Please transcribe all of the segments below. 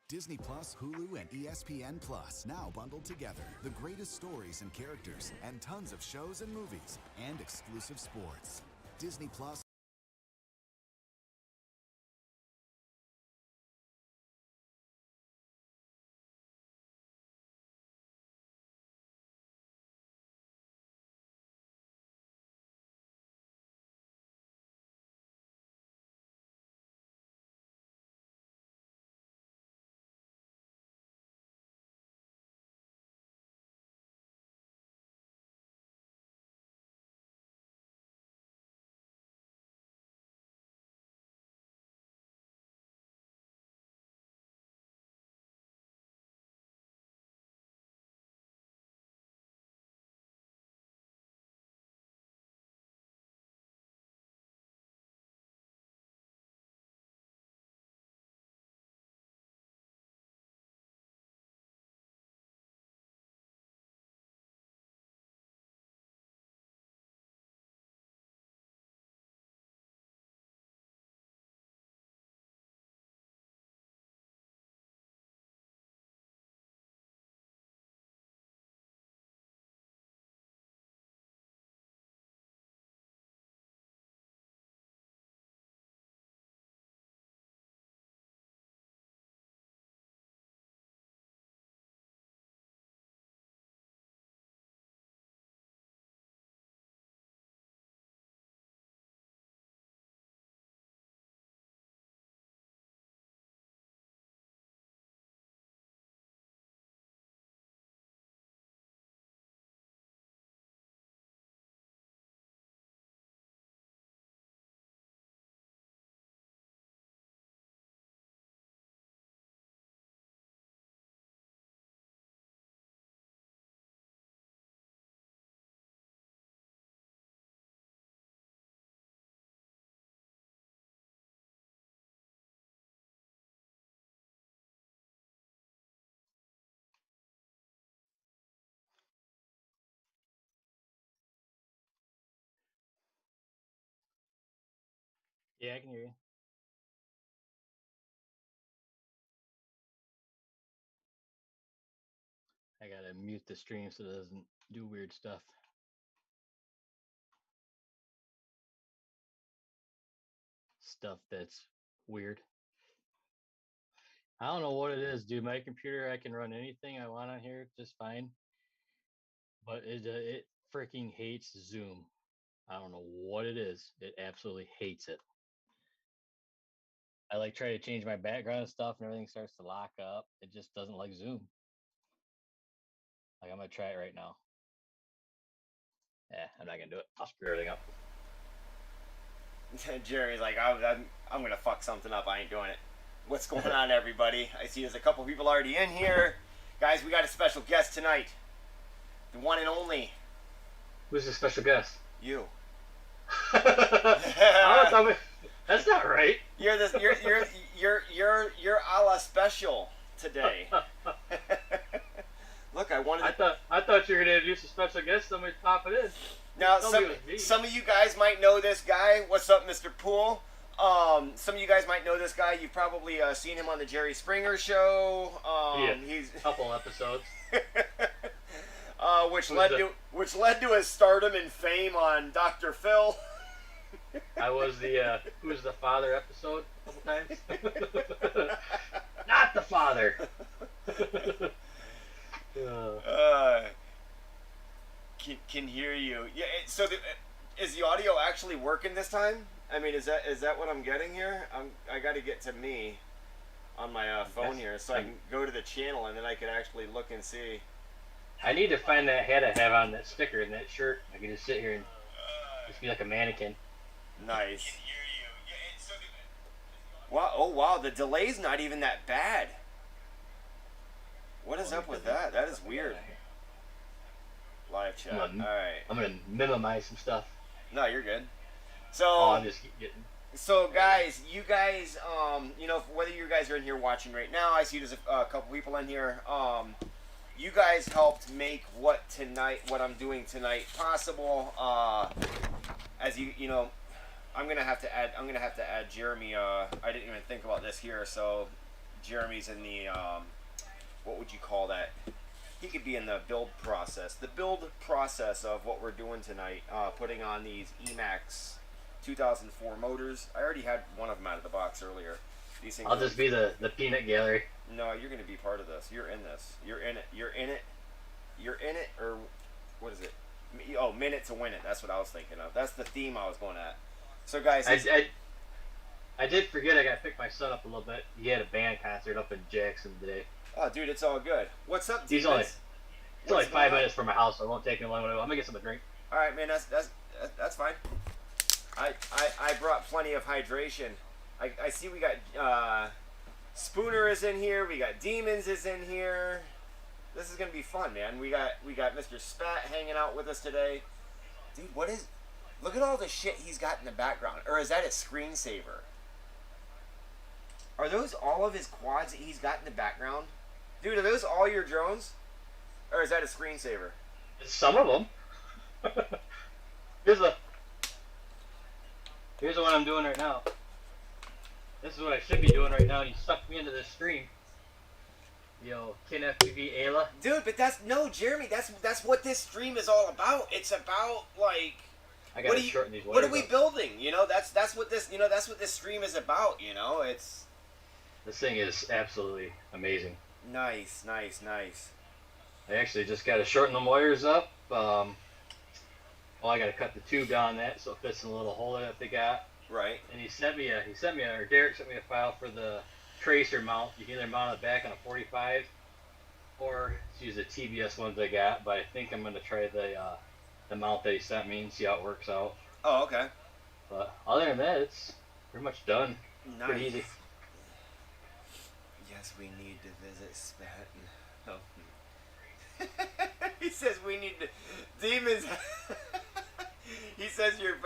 Disney Plus, Hulu, and ESPN Plus, now bundled together. The greatest stories and characters, and tons of shows and movies, and exclusive sports. Disney Plus. Yeah, I can hear you. I gotta mute the stream so it doesn't do weird stuff. Stuff that's weird. I don't know what it is, dude. My computer, I can run anything I want on here just fine, but it freaking hates Zoom. I don't know what it is. It absolutely hates it. I like try to change my background and stuff, and everything starts to lock up. It just doesn't like Zoom. Like I'm gonna try it right now. Yeah, I'm not gonna do it. I'll screw everything up. Jerry's like, I'm gonna fuck something up. I ain't doing it. What's going on, everybody? I see there's a couple people already in here. Guys, we got a special guest tonight. The one and only. Who's the special guest? You. That's not right. You're this. You're a la special today. Look, I wanted. I thought you were gonna introduce a special guest. Somebody pop it in. Now, some of you guys might know this guy. What's up, Mr. Poole? Some of you guys might know this guy. You've probably seen him on the Jerry Springer show. Yeah, he's a couple episodes. Which led to his stardom and fame on Dr. Phil. I was the Who's the Father episode a couple times. Not the father. Can hear you. Yeah. So is the audio actually working this time? I mean, is that what I'm getting here? I got to get to me on my phone here, so I can go to the channel and then I can actually look and see. I need to find that head I have on that sticker and that shirt. I can just sit here and just be like a mannequin. Nice. Can hear you. Yeah, so wow! Oh wow! The delay's not even that bad. What is up with that? That is weird. Live chat. All right. I'm gonna minimize some stuff. No, you're good. So. Oh, I'm just getting. So guys, you guys, you know, whether you guys are in here watching right now, I see there's a couple people in here. You guys helped make what I'm doing tonight possible. As you know, I'm gonna have to add Jeremy. I didn't even think about this here, so Jeremy's in the what would you call that? He could be in the build process. The build process of what we're doing tonight, putting on these Emax 2004 motors. I already had one of them out of the box earlier. These things I'll just be the peanut gallery. No, you're going to be part of this. You're in this. You're in it. You're in it. You're in it, or what is it? Oh, minute to win it. That's what I was thinking of. That's the theme I was going at. So, guys, I did forget I got to pick my son up a little bit. He had a band concert up in Jackson today. Oh, dude, it's all good. What's up, He's only 5 minutes from my house, so I won't take him long. I'm gonna get some a drink. All right, man. That's fine. I brought plenty of hydration. I see we got Spooner is in here. We got Demons is in here. This is gonna be fun, man. We got Mr. Spat hanging out with us today. Dude, what is? Look at all the shit he's got in the background. Or is that a screensaver? Are those all of his quads that he's got in the background? Dude, are those all your drones? Or is that a screensaver? Some of them. Here's the one I'm doing right now. This is what I should be doing right now. You sucked me into this stream. Yo, Kin FPV Ayla. Dude, but Jeremy, that's what this stream is all about. It's about like I gotta shorten these what are we up. building? You know, that's what this stream is about, you know? It's This thing is absolutely amazing. Nice. I actually just got to shorten the wires up. Well, I got to cut the tube down that so it fits in the little hole that they got. Right. And Derek sent me a file for the tracer mount. You can either mount it back on a 45 or use the TBS ones I got. But I think I'm gonna try the mount that he sent me and see how it works out. Oh, okay. But other than that, it's pretty much done. Nice. Pretty easy. Yes, we need to visit Spat. Oh. He says we need to. Demons. He says your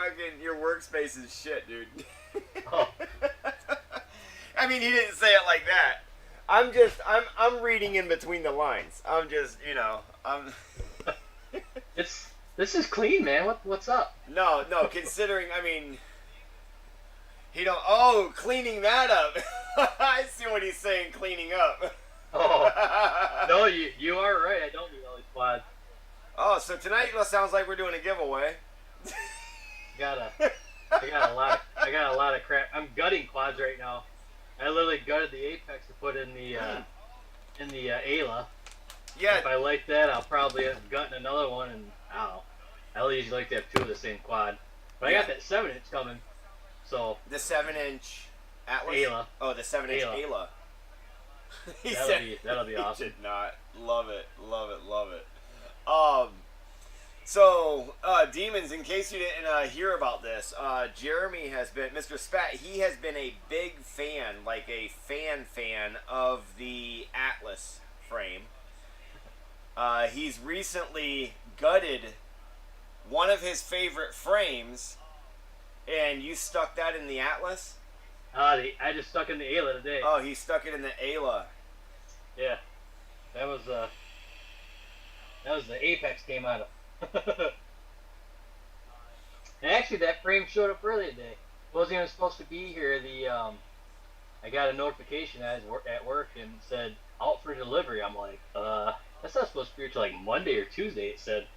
workspace is shit, dude. Oh. I mean, he didn't say it like that. I'm reading in between the lines. I'm just, This is clean, man. What's up? No, considering, I mean, cleaning that up. I see what he's saying, cleaning up. Oh. No, you are right. I don't need all these quads. Oh, so tonight it sounds like we're doing a giveaway. I got a lot of crap. I'm gutting quads right now. I literally gutted the Apex to put in the Ayla. Yeah. If I like that, I'll probably end up gutting another one, and I don't know. I usually like to have two of the same quad. But I got that 7-inch coming, so. The 7-inch Atlas? Ayla. Oh, the 7-inch Ayla. That'll be awesome. He did not. Love it. So, Demons, in case you didn't hear about this, Jeremy has been, Mr. Spat, he has been a big fan, like a fan of the Atlas frame. He's recently gutted one of his favorite frames, and you stuck that in the Atlas? I just stuck in the Ayla today. Oh, he stuck it in the Ayla. Yeah. That was the Apex came out of. And actually, that frame showed up early today. Wasn't even supposed to be here. I got a notification at work and said out for delivery. I'm like, that's not supposed to be here till like Monday or Tuesday. It said,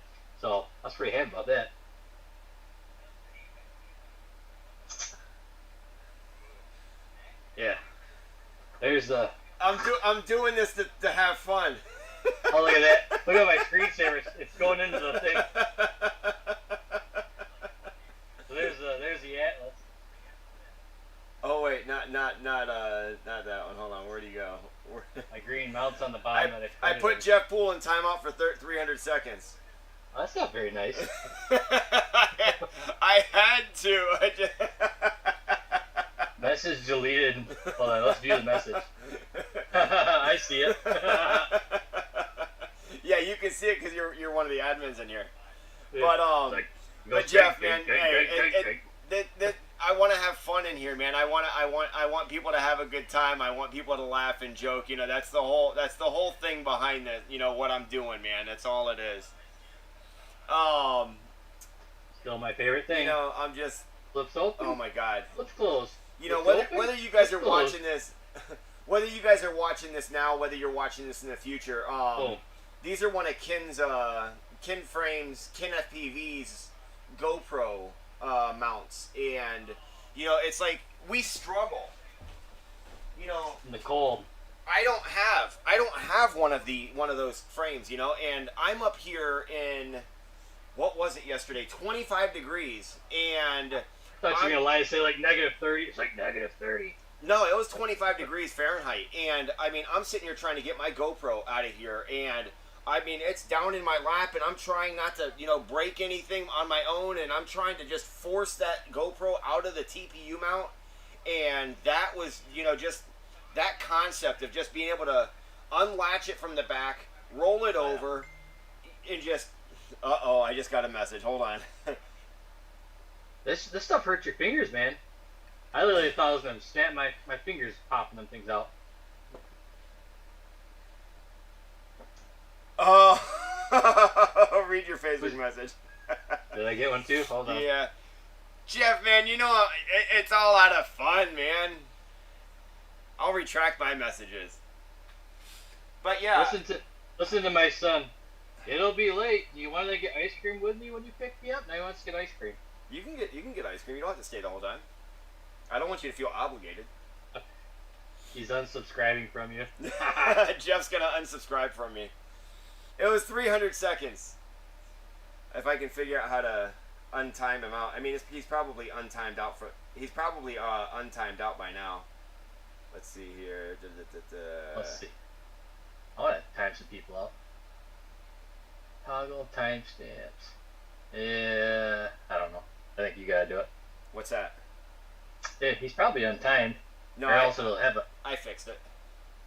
so I was pretty happy about that. Yeah. There's the. I'm doing this to have fun. Oh, look at that. Look at my screensaver. It's going into the thing. So there's the Atlas. Oh wait, not that one. Hold on, where'd he go? My green mounts on the bottom. I put Jeff Poole in timeout for 300 seconds. Oh, that's not very nice. I had to. Message deleted. Hold on, let's view the message. I see it. Yeah, you can see it because you're one of the admins in here. Yeah. But Jeff, man, I want to have fun in here, man. I want people to have a good time. I want people to laugh and joke. You know, that's the whole thing behind this. You know what I'm doing, man. That's all it is. Still my favorite thing. You know, I'm just. Flips open. Oh my God. Flips closed. You know, Flips whether you guys are watching this, whether you guys are watching this now, whether you're watching this in the future, Oh. these are one of Ken's Ken Frames, Ken FPV's GoPro mounts, and you know it's like we struggle. You know, Nicole. I don't have one of those frames, you know, and I'm up here in what was it yesterday? 25 degrees, and I thought you were gonna lie and say like -30. It's like -30. no, it was 25 degrees Fahrenheit, and I mean I'm sitting here trying to get my GoPro out of here, and I mean it's down in my lap, and I'm trying not to break anything on my own, and I'm trying to just force that GoPro out of the TPU mount, and that was just that concept of just being able to unlatch it from the back, roll it over, and just I just got a message. Hold on. This stuff hurts your fingers, man. I literally thought I was gonna snap my fingers popping them things out. Oh, read your Facebook message. Did I get one too? Hold on. Yeah. Jeff, man, it's all out of fun, man. I'll retract my messages. But yeah. Listen to my son. It'll be late. Do you want to get ice cream with me when you pick me up? Now he wants to get ice cream. You can get ice cream. You don't have to stay the whole time. I don't want you to feel obligated. He's unsubscribing from you. Jeff's gonna unsubscribe from me. It was 300 seconds. If I can figure out how to untime him out. I mean, he's probably untimed out untimed out by now. Let's see here. Let's see. I want to time some people out. Toggle timestamps. Yeah, I don't know. I think you gotta do it. What's that? Yeah, he's probably untimed. No, I fixed it.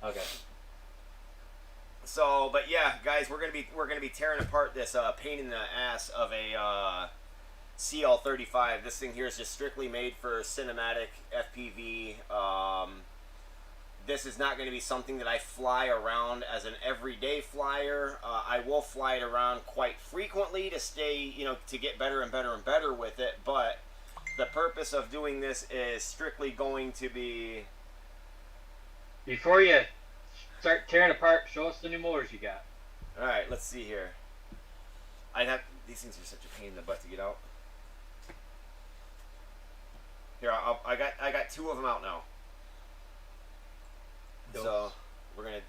Okay. So, but yeah, guys, we're gonna be tearing apart this pain in the ass of a CL35. This thing here is just strictly made for cinematic FPV. This is not going to be something that I fly around as an everyday flyer. I will fly it around quite frequently to stay, to get better and better and better with it. But the purpose of doing this is strictly going to be. Before you start tearing apart, show us the new motors you got. All right, let's see here. These things are such a pain in the butt to get out. Here, I got two of them out now. So I'm gonna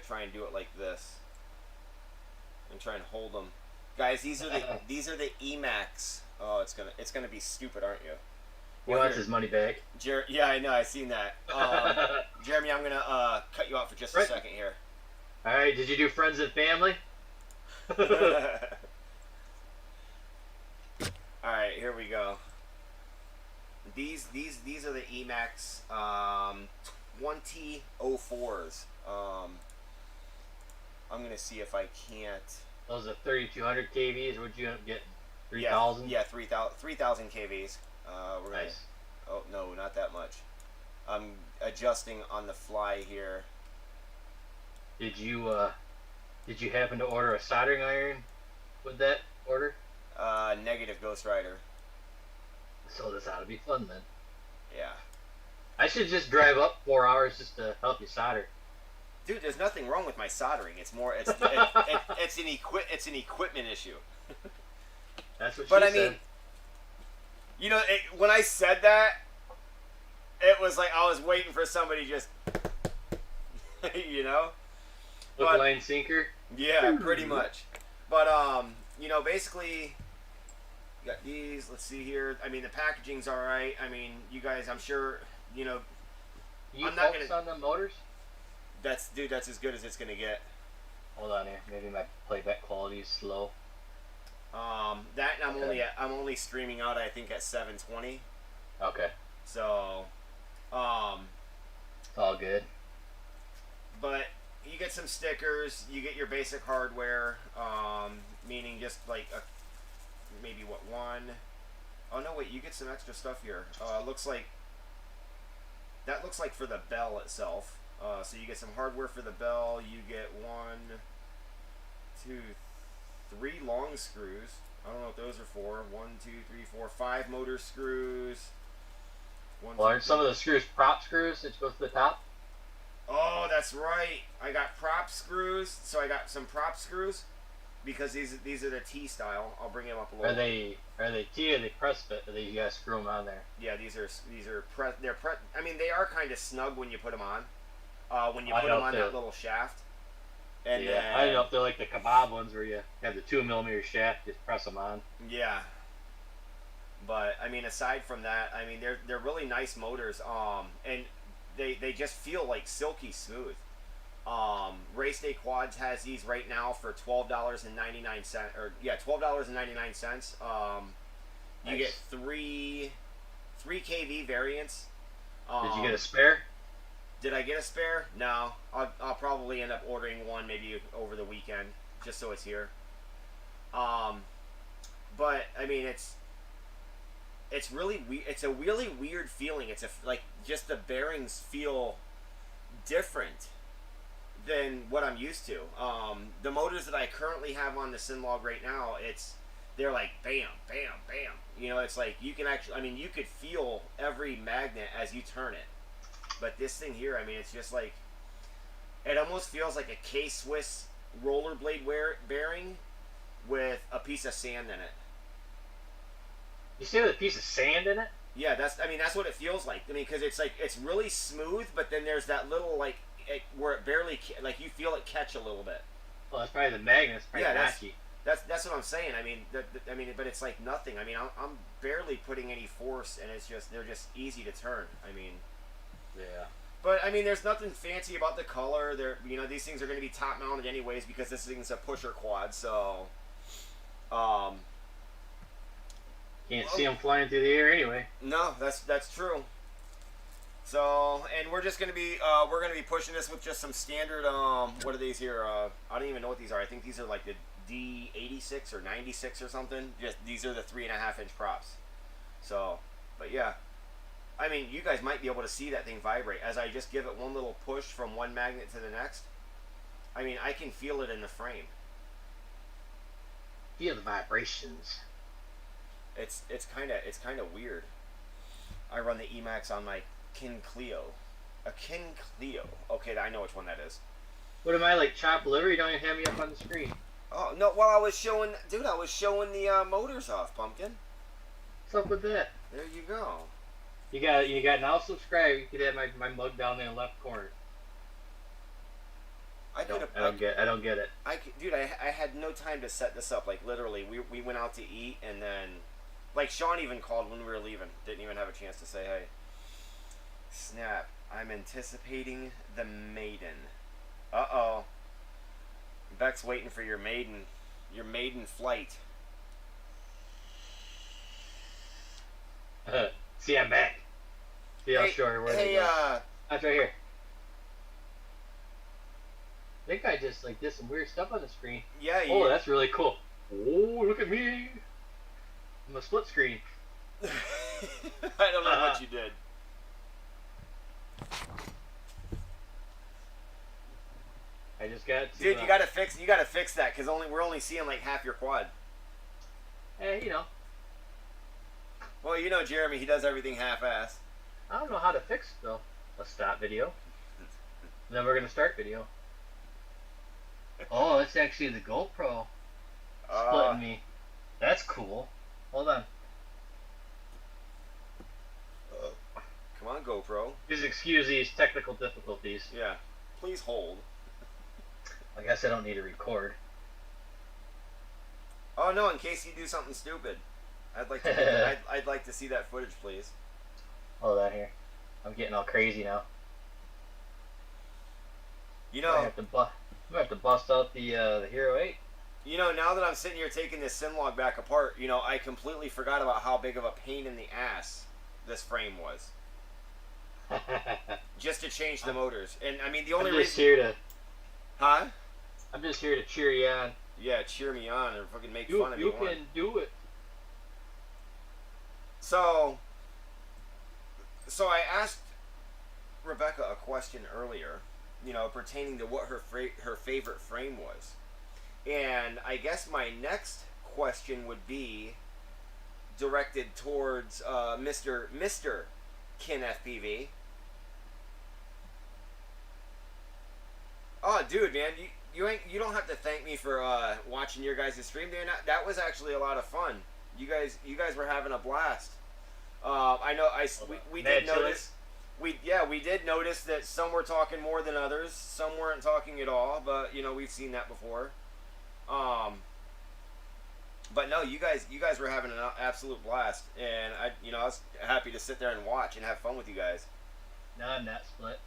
try and do it like this, and try and hold them, guys. These are the Emacs. Oh, it's gonna be stupid, aren't you? He wants his money back. Yeah, I know. I seen that. Jeremy, I'm gonna cut you off for just a second here. All right. Did you do friends and family? All right, here we go. These are the Emacs 2004s. I'm gonna see if I can't. Those are 3200 kVs. What'd you end up getting? 3000. Yeah, 3000 kVs. We're gonna. Nice. Oh no, not that much. I'm adjusting on the fly here. Did you happen to order a soldering iron with that order? Negative, Ghost Rider. So this ought to be fun then. Yeah. I should just drive up 4 hours just to help you solder. Dude, there's nothing wrong with my soldering. It's more it's an equipment issue. That's what. But she I mean, said. when I said that, it was like I was waiting for somebody just, Hook, But- line, sinker. Yeah, pretty much. But basically, you got these. Let's see here. I mean, the packaging's all right. I mean, you guys, I'm sure, You I'm not focus on the motors? that's as good as it's gonna get. Hold on here. Maybe my playback quality is slow. That I'm only streaming out, I think, at 720. Okay. So, It's all good. but you get some stickers. You get your basic hardware, meaning just like maybe one. Oh no, wait, you get some extra stuff here. Looks like for the bell itself. So you get some hardware for the bell. You get 1, 2, 3 long screws. I don't know what those are for. 1, 2, 3, 4, 5 motor screws. Well, aren't some of the screws prop screws that go to the top? Oh, that's right. I got prop screws. So I got some prop screws because these are the T style. I'll bring them up a little. Are they T or they press fit? Or you guys screw them on there? Yeah, these are press. They're press. I mean, they are kind of snug when you put them on. When you I put know them on they're- that little shaft. And yeah, then, I don't know if they're like the kebab ones where you have the 2mm shaft, just press them on. yeah. But I mean, aside from that, I mean, they're really nice motors. And they just feel like silky smooth. Race Day Quads has these right now for $12.99, or yeah, $12.99. You Nice. get three kV variants. Did you get a spare? Did I get a spare? No. I'll probably end up ordering one maybe over the weekend, just so it's here. But I mean, it's really it's a really weird feeling. It's like just the bearings feel different than what I'm used to. The motors that I currently have on the Cinelog right now, they're like bam, bam, bam. You know, it's like you can actually, I mean, you could feel every magnet as you turn it. But this thing here, I mean, it's just like, it almost feels like a K-Swiss rollerblade bearing with a piece of sand in it. You see with a piece of sand in it? Yeah, that's what it feels like. I mean, because it's like, it's really smooth, but then there's that little, like, where it barely, like, you feel it catch a little bit. Well, that's probably the magnet. It's probably Yeah, notchy. That's what I'm saying. I mean, but it's like nothing. I mean, I'm barely putting any force, and they're just easy to turn. I mean, Yeah. but I mean, there's nothing fancy about the color. These things are going to be top mounted anyways because this thing's a pusher quad. So, Can't see them flying through the air anyway. no, that's true. So, and we're just gonna be pushing this with just some standard what are these here? I don't even know what these are. I think these are like the D86 or 96 or something. Just these are the 3.5-inch props. So, but yeah, I mean, you guys might be able to see that thing vibrate as I just give it one little push from one magnet to the next. I mean, I can feel it in the frame. Feel the vibrations. It's kind of weird. I run the Emax on my Kin Clio. A Kin Clio. Okay, I know which one that is. What am I, like chopped liver? You don't even have me up on the screen. Oh no! Well, I was showing the motors off, Pumpkin. What's up with that? There you go. You got now subscribe. You could have my mug down there in the left corner. I don't get it. Dude, I had no time to set this up. Like literally, we went out to eat and then, like Sean even called when we were leaving. Didn't even have a chance to say hey. Snap! I'm anticipating the maiden. Uh-oh. Beck's waiting for your maiden flight. See, I'm back. See how short where they go. That's right here. I think I just like did some weird stuff on the screen. Yeah. Oh, that's really cool. Oh, look at me. I'm a split screen. I don't know what you did. I just got to. Dude, you gotta fix that because we're only seeing like half your quad. Hey, you know. Well, you know Jeremy, he does everything half-ass. I don't know how to fix it though. Let's stop video. Then we're gonna start video. Oh, it's actually the GoPro splitting me. That's cool. Hold on. Come on, GoPro. Please excuse these technical difficulties. Yeah. Please hold. I guess I don't need to record. Oh no! In case you do something stupid, I'd like to. I'd like to see that footage, please. Hold on here. I'm getting all crazy now. You know, I have to bust out the Hero 8. You know, now that I'm sitting here taking this Cinelog back apart, you know, I completely forgot about how big of a pain in the ass this frame was. Just to change the motors, and I mean the only reason. Huh? I'm just here to cheer you on. Yeah, cheer me on or fucking make fun of me. You can do it. So I asked Rebecca a question earlier, you know, pertaining to what her favorite frame was. And I guess my next question would be directed towards Mr. Kin FPV. Oh, dude, man, you don't have to thank me for watching your guys' stream there. That was actually a lot of fun. You guys were having a blast. I know we did notice. We did notice that some were talking more than others. Some weren't talking at all, but we've seen that before. But no, you guys were having an absolute blast, and I was happy to sit there and watch and have fun with you guys. Non-net split.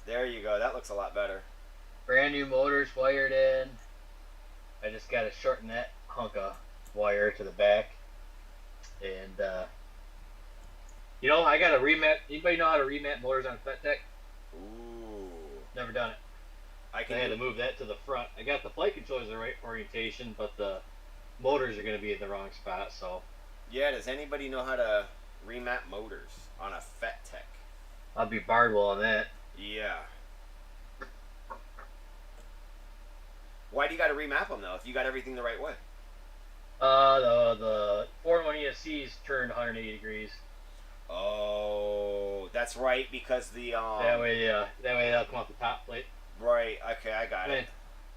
There you go. That looks a lot better. Brand new motors wired in. I just got to shorten that hunk of wire to the back, and I got to remap. Anybody know how to remap motors on FetTech? Ooh. Never done it. I had to move that to the front. I got the flight controls the right orientation, but the motors are going to be in the wrong spot. So. Yeah. Does anybody know how to remap motors on a FetTech? I'll be Bardwell on that. Yeah. Why do you got to remap them though? If you got everything the right way. The 4-in-1 ESCs turned 180 degrees. Oh, that's right, because the that way they'll come off the top plate. Right. Okay, I got it.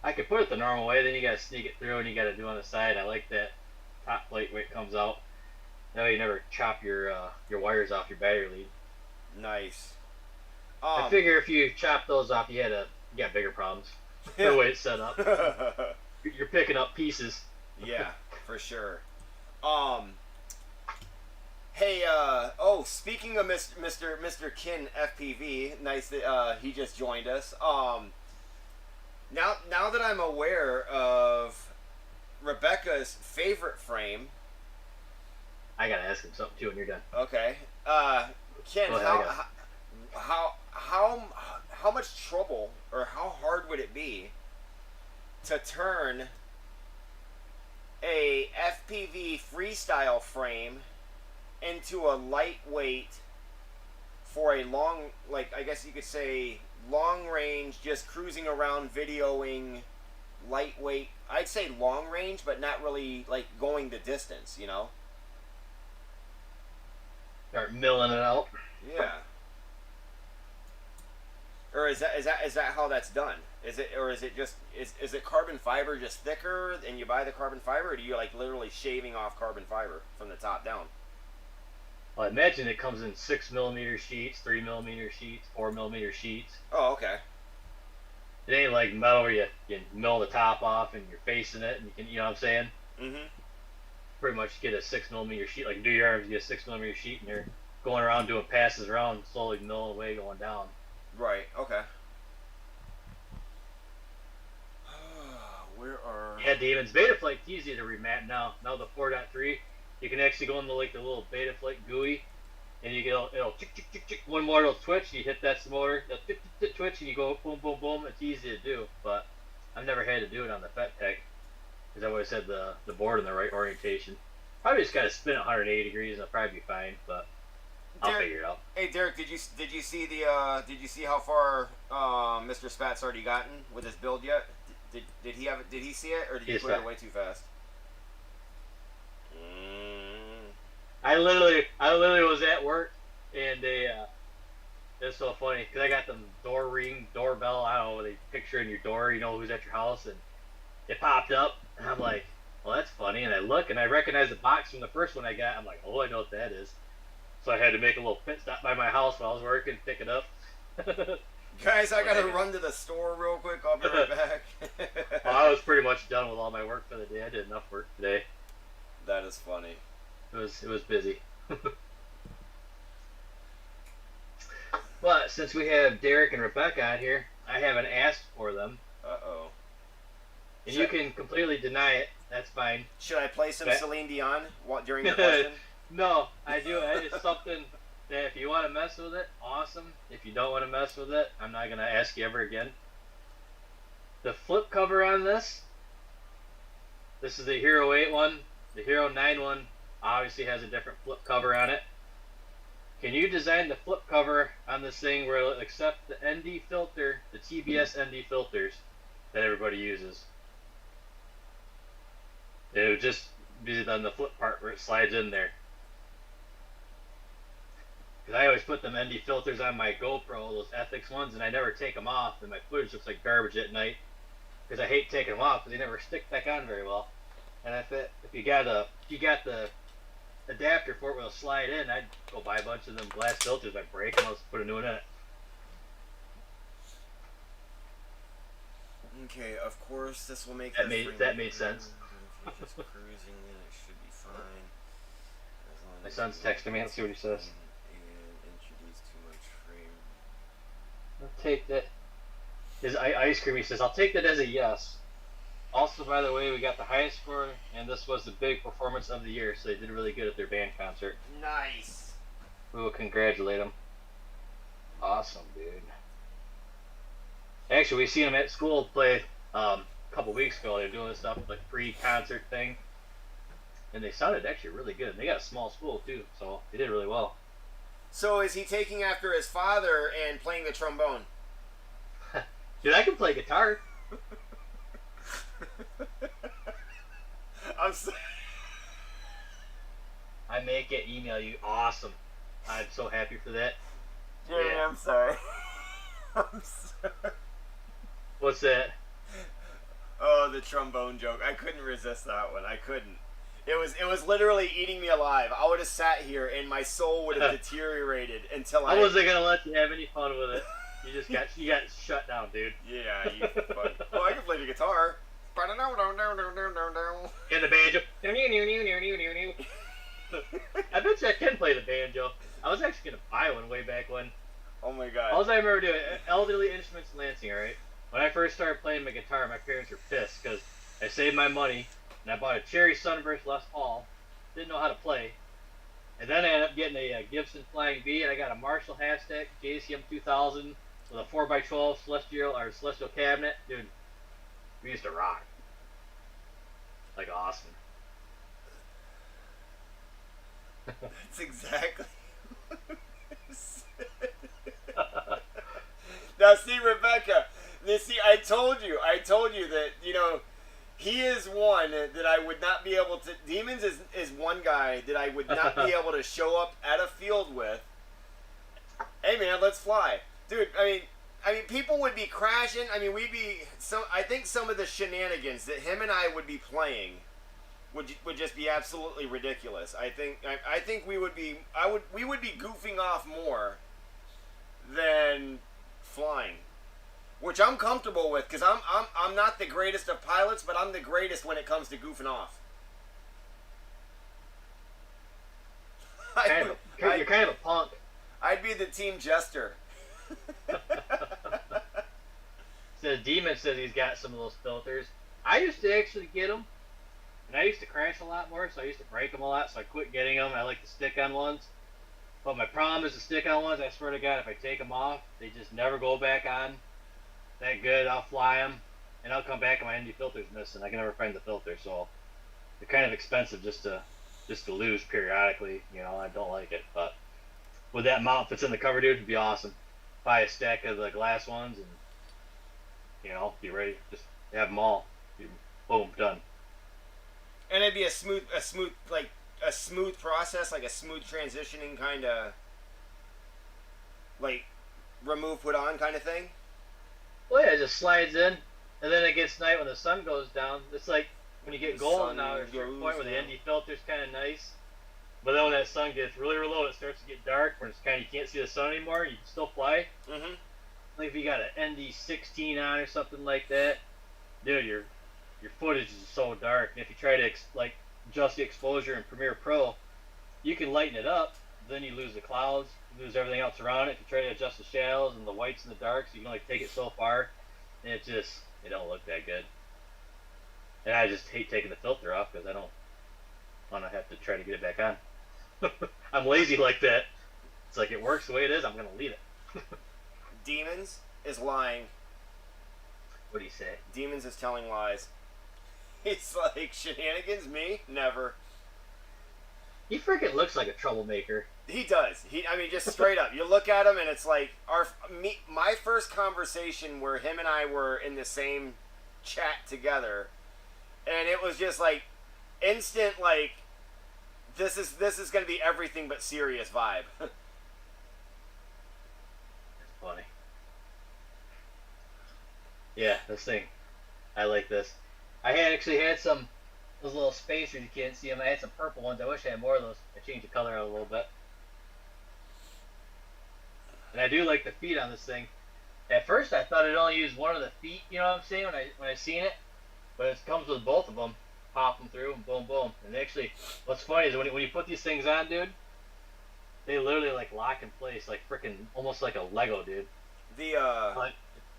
I could put it the normal way. Then you gotta sneak it through, and you gotta do on the side. I like that top plate where it comes out. That way you never chop your wires off your battery lead. Nice. I figure if you chop those off, you got bigger problems. The way it's set up. You're picking up pieces. Yeah, for sure. Hey, speaking of Mr. Kin FPV, nice that he just joined us. Now that I'm aware of Rebecca's favorite frame, I gotta ask him something too when you're done. Okay. Ken, how much trouble or how hard would it be to turn a FPV freestyle frame into a lightweight for a long, like I guess you could say long range, just cruising around videoing lightweight. I'd say long range, but not really like going the distance, Start milling it out. Yeah. Or is that how that's done? Is it carbon fiber just thicker and you buy the carbon fiber, or do you like literally shaving off carbon fiber from the top down? Well, I imagine it comes in 6mm sheets, 3mm sheets, 4mm sheets. Oh, okay. It ain't like metal where you mill the top off and you're facing it and you can, you know what I'm saying? Mm-hmm. Pretty much get a 6mm sheet, like do your arms, get a 6mm sheet, and you're going around doing passes around, slowly milling away, going down. Right. Okay. Where are? Yeah, Demons Betaflake's easy to remap now. Now the 4.3, you can actually go into like the little Betaflake GUI, and it'll tick tick tick tick. One more it'll twitch. You hit that motor, it'll tick tick tick twitch, and you go boom boom boom. It's easy to do, but I've never had to do it on the FetTech because I've always had the board in the right orientation. Probably just gotta spin it 180 degrees and I'll probably be fine, but I'll figure it out. Hey Derek, did you see how far Mr. Spat's already gotten with his build yet? Did he see it, or did you put it away too fast? I literally was at work, and it's so funny because I got them doorbell. I don't know, they picture in your door, who's at your house, and it popped up, and I'm like, well, that's funny. And I look, and I recognize the box from the first one I got. I'm like, oh, I know what that is. So I had to make a little pit stop by my house while I was working, pick it up. Guys, I gotta run to the store real quick. I'll be right back. Well, I was pretty much done with all my work for the day. I did enough work today. That is funny. It was busy. But since we have Derek and Rebecca on here, I haven't asked for them. Uh-oh. And you can completely deny it. That's fine. Should I play some Celine Dion during your question? No, I do. It's something that if you want to mess with it, awesome. If you don't want to mess with it, I'm not going to ask you ever again. The flip cover on this is the Hero 8 one. The Hero 9 one obviously has a different flip cover on it. Can you design the flip cover on this thing where it'll accept the ND filter, the TBS ND filters that everybody uses? It would just be on the flip part where it slides in there. Because I always put them ND filters on my GoPro, those Ethics ones, and I never take them off, and my footage looks like garbage at night. Because I hate taking them off because they never stick back on very well. And if you got the adapter for it will slide in, I'd go buy a bunch of them glass filters. I break them, I'll just put a new one in it. Okay, of course this will make that made sense. If you're just cruising, then it should be fine. My son's texting me. Let's see what he says. And introduce too much frame. I'll take that. His ice cream. He says, "I'll take that as a yes." Also, by the way, we got the highest score, and this was the big performance of the year, so they did really good at their band concert. Nice. We will congratulate them. Awesome, dude. Actually, we seen them at school play a couple weeks ago. They were doing this stuff like pre-concert thing, and they sounded actually really good. They got a small school too, so they did really well. So is he taking after his father and playing the trombone? Dude, I can play guitar. I'm sorry. I may get email you. Awesome. I'm so happy for that. Yeah, I'm sorry. I'm sorry. What's that? Oh, the trombone joke. I couldn't resist that one. I couldn't. It was literally eating me alive. I would have sat here and my soul would have deteriorated until I wasn't gonna let you have any fun with it. You got shut down, dude. Yeah, you fuck. Well, I can play the guitar. And the banjo. I bet you I can play the banjo. I was actually gonna buy one way back when. Oh my god. All I remember doing, Elderly Instruments in Lansing, alright? When I first started playing my guitar, my parents were pissed because I saved my money and I bought a Cherry Sunburst Les Paul. Didn't know how to play. And then I ended up getting a Gibson Flying V, and I got a Marshall Hashtag JCM 2000 with a 4x12 celestial cabinet. Dude, we used to rock. Like, awesome. That's exactly Now see, Rebecca, I told you that, he is one that I would not be able to. Demons is one guy that I would not be able to show up at a field with. Hey man, let's fly, dude. I mean, people would be crashing. I mean, I think some of the shenanigans that him and I would be playing would just be absolutely ridiculous. I think we would be goofing off more than flying. Which I'm comfortable with, because I'm not the greatest of pilots, but I'm the greatest when it comes to goofing off. You're kind of a punk. I'd be the team jester. So Demon says he's got some of those filters. I used to actually get them, and I used to crash a lot more, so I used to break them a lot, so I quit getting them. I like to stick on ones. But my problem is the stick-on ones. I swear to God, if I take them off, they just never go back on that good. I'll fly them, and I'll come back and my ND filter's missing. I can never find the filter, so they're kind of expensive just to lose periodically. I don't like it. But with that mount that's in the cover, dude, it'd be awesome. Buy a stack of the glass ones and be ready. Just have them all. Boom, done. And it'd be a smooth process, like a smooth transitioning kind of, like, remove, put on kind of thing. Well, yeah, it just slides in, and then it gets night when the sun goes down. It's like when you get golden now, there's a certain point where the ND filter's kind of nice. But then when that sun gets really low, it starts to get dark, where it's you can't see the sun anymore. You can still fly. Mm-hmm. Like if you got an ND 16 on or something like that, dude, your footage is so dark. And if you try to adjust the exposure in Premiere Pro, you can lighten it up. Then you lose the clouds, you lose everything else around it. If you try to adjust the shadows and the whites and the darks, you can only take it so far, and it don't look that good. And I just hate taking the filter off because I don't want to have to try to get it back on. I'm lazy like that. It's like it works the way it is. I'm gonna leave it. Demons is lying. What do you say? Demons is telling lies. It's like shenanigans. Me, never. He freaking looks like a troublemaker. He does. Just straight up. You look at him and it's like my first conversation where him and I were in the same chat together, and it was just like instant, like this is gonna be everything but serious vibe. Yeah, this thing. I like this. I had actually had some those little spacers. You can't see them. I had some purple ones. I wish I had more of those. I changed the color out a little bit. And I do like the feet on this thing. At first, I thought it only used one of the feet. You know what I'm saying? When I seen it, but it comes with both of them. Pop them through and boom, boom. And actually, what's funny is when you put these things on, dude, they literally like lock in place, like freaking almost like a Lego, dude. The Like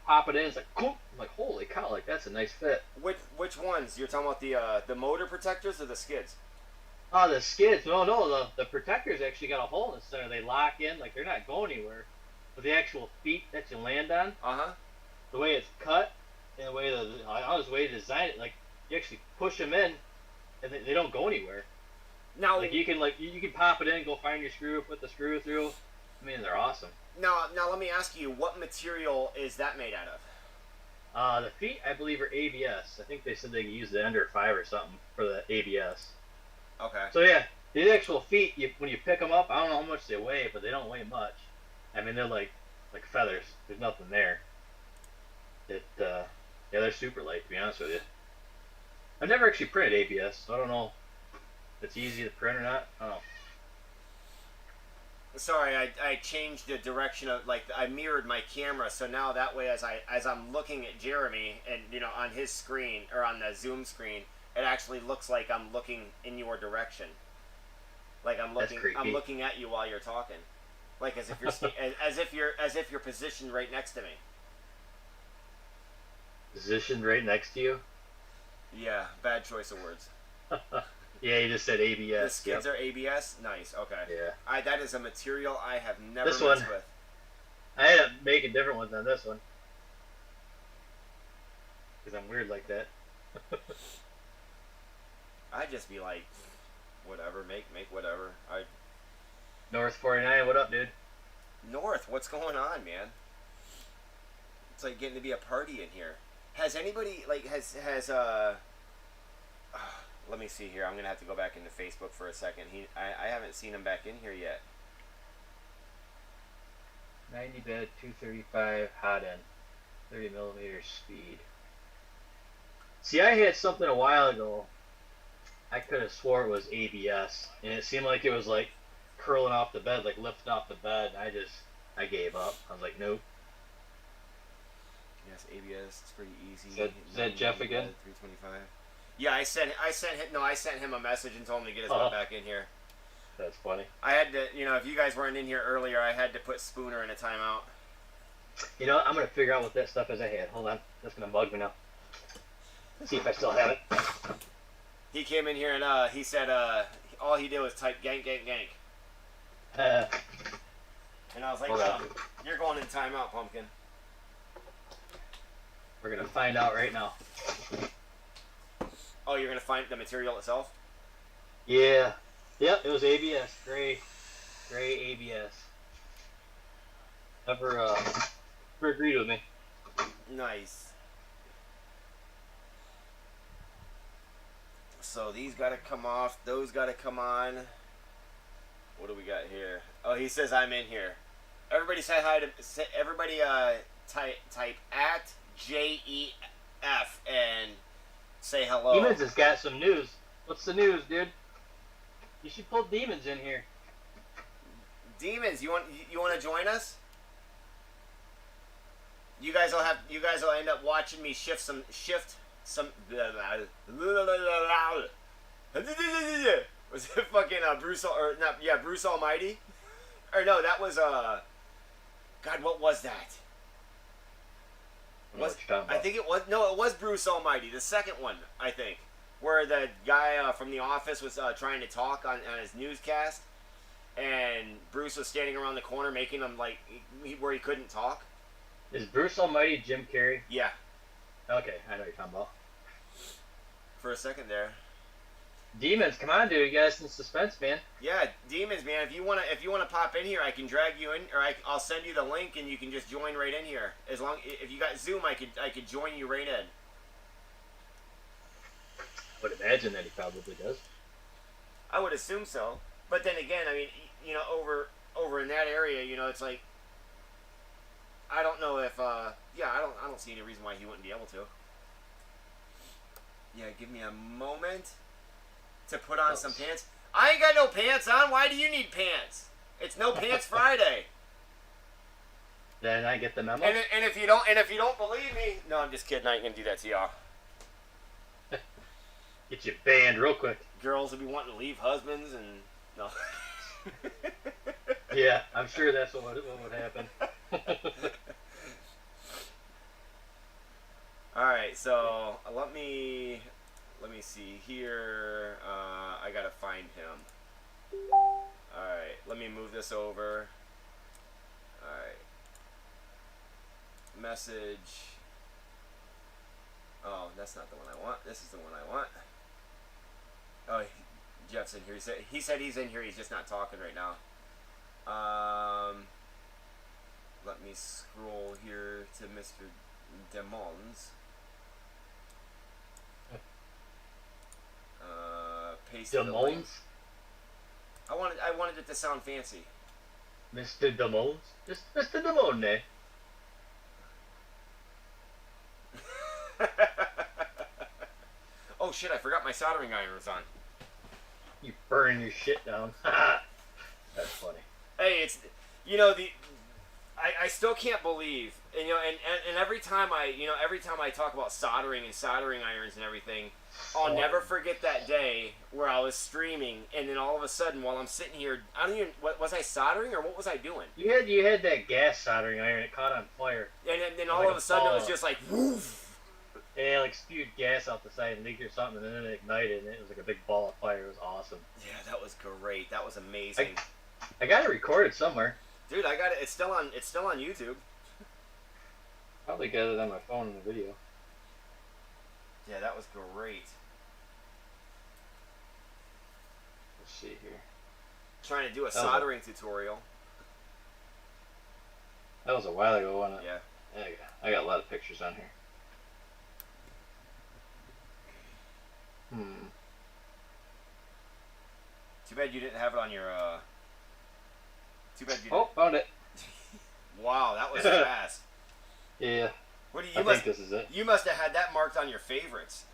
pop it in, it's like, cool. I'm like, holy cow, like that's a nice fit. which ones? You're talking about the motor protectors or the skids? Oh, the skids. No, the protectors actually got a hole in the center. They lock in, like they're not going anywhere. But the actual feet that you land on, Uh-huh. the way it's cut, and the way the way to design it, like you actually push them in, and they don't go anywhere. Now, Like you can pop it in, go find your screw, put the screw through. I mean, they're awesome. now, let me ask you, what material is that made out of? The feet, I believe, are ABS. I think they said they could use the Ender 5 or something for the ABS. Okay. So yeah, the actual feet, when you pick them up, I don't know how much they weigh, but they don't weigh much. I mean, they're like feathers. There's nothing there. Yeah, they're super light, to be honest with you. I've never actually printed ABS, so I don't know if it's easy to print or not. I don't know. Sorry, I changed the direction of, like, I mirrored my camera, so now that way as I'm looking at Jeremy and on his screen or on the Zoom screen, it actually looks like I'm looking in your direction. Like I'm looking at you while you're talking. Like as if you're as if you're positioned right next to me. Positioned right next to you? Yeah, bad choice of words. Yeah, you just said ABS. The skids are ABS? Nice, okay. Yeah. That is a material I have never This messed one, with. I had to make a different one than this one. Because I'm weird like that. I'd just be like, whatever, make whatever. North 49, what up, dude? North, what's going on, man? It's like getting to be a party in here. Has anybody, like, let me see here. I'm going to have to go back into Facebook for a second. I haven't seen him back in here yet. 90 bed, 235 hot end, 30 millimeter speed. See, I had something a while ago. I could have swore it was ABS, and it seemed like it was like curling off the bed, like lifting off the bed. I gave up. I was like, nope. Yes, ABS. It's pretty easy. Is that Jeff again? 325. Yeah, I sent him a message and told him to get his butt back in here. That's funny. I had to, if you guys weren't in here earlier, I had to put Spooner in a timeout. You know what? I'm gonna figure out what that stuff is I had. Hold on, that's gonna bug me now. Let's see if I still have it. He came in here and he said all he did was type gank gank gank. And I was like, you're going in timeout, pumpkin. We're gonna find out right now. Oh, you're gonna find the material itself? Yeah. Yep, it was ABS. Gray ABS. Never agreed with me. Nice. So these gotta come off. Those gotta come on. What do we got here? Oh, he says I'm in here. Everybody say hi to. Everybody type at JEF and say hello. Demons has got some news. What's the news, dude? You should pull Demons in here. Demons, you want to join us? You guys will end up watching me shift some. Was it fucking Bruce or not? Yeah, Bruce Almighty. Or no, that was God, what was that? I think it was Bruce Almighty, the second one, I think, where the guy from The Office was trying to talk on his newscast, and Bruce was standing around the corner making him like where he couldn't talk. Is Bruce Almighty Jim Carrey? Yeah. Okay, I know what you're talking about. For a second there. Demons, come on, dude! You got us in suspense, man. Yeah, Demons, man. If you wanna pop in here, I can drag you in, or I'll send you the link, and you can just join right in here. As long if you got Zoom, I could join you right in. I would imagine that he probably does. I would assume so, but then again, I mean, over in that area, it's like I don't know if yeah, I don't see any reason why he wouldn't be able to. Yeah, give me a moment to put on some pants. I ain't got no pants on. Why do you need pants? It's No Pants Friday. Then I get the memo. And if you don't believe me, no, I'm just kidding. I ain't gonna do that to y'all. Get you banned real quick. Girls will be wanting to leave husbands and no. Yeah, I'm sure that's what would happen. All right, so let me see here. I gotta find him. All right, let me move this over. All right, message. Oh, that's not the one I want. This is the one I want. Oh, Jeff's in here. He said he's in here. He's just not talking right now. Let me scroll here to Mr. Demons. Paste the link. I wanted it to sound fancy. Mr. Demons? Just Mr. Demone. Oh shit, I forgot my soldering iron was on. You burn your shit down. That's funny. Hey, it's I still can't believe, and every time I talk about soldering and soldering irons and everything, I'll never forget that day where I was streaming, and then all of a sudden while I'm sitting here, I don't even, was I soldering or what was I doing? You had that gas soldering iron. It caught on fire. And then all of a sudden it was just like woof. Yeah, like spewed gas out the side and leaked or something, and then it ignited, and it was like a big ball of fire. It was awesome. Yeah, that was great. That was amazing. I got it recorded somewhere. Dude, I got it. It's still on YouTube. Probably got it on my phone in the video. Yeah, that was great. Let's see here. Trying to do a soldering tutorial. That was a while ago, wasn't it? Yeah. I got a lot of pictures on here. Too bad you didn't have it on your, Too bad you didn't. Oh, found it. Wow, that was fast. Yeah. What do I think this is it. You must have had that marked on your favorites.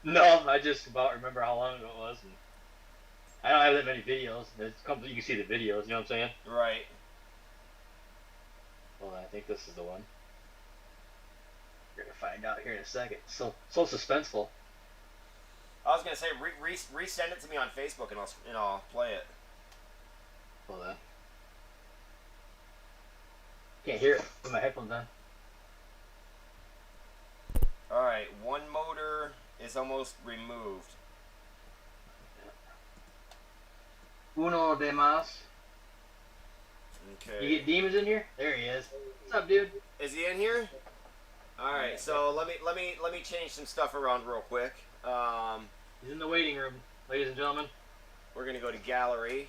No, I just about remember how long ago it was. And I don't have that many videos. You can see the videos, you know what I'm saying? Right. Well, I think this is the one. We're going to find out here in a second. So suspenseful. I was gonna say resend it to me on Facebook and I'll play it. Hold on. Can't hear it with my headphones on. All right, one motor is almost removed. Uno de mas. Okay. You get Demons in here? There he is. What's up, dude? Is he in here? All right. So let me change some stuff around real quick. He's in the waiting room, ladies and gentlemen. We're gonna go to gallery,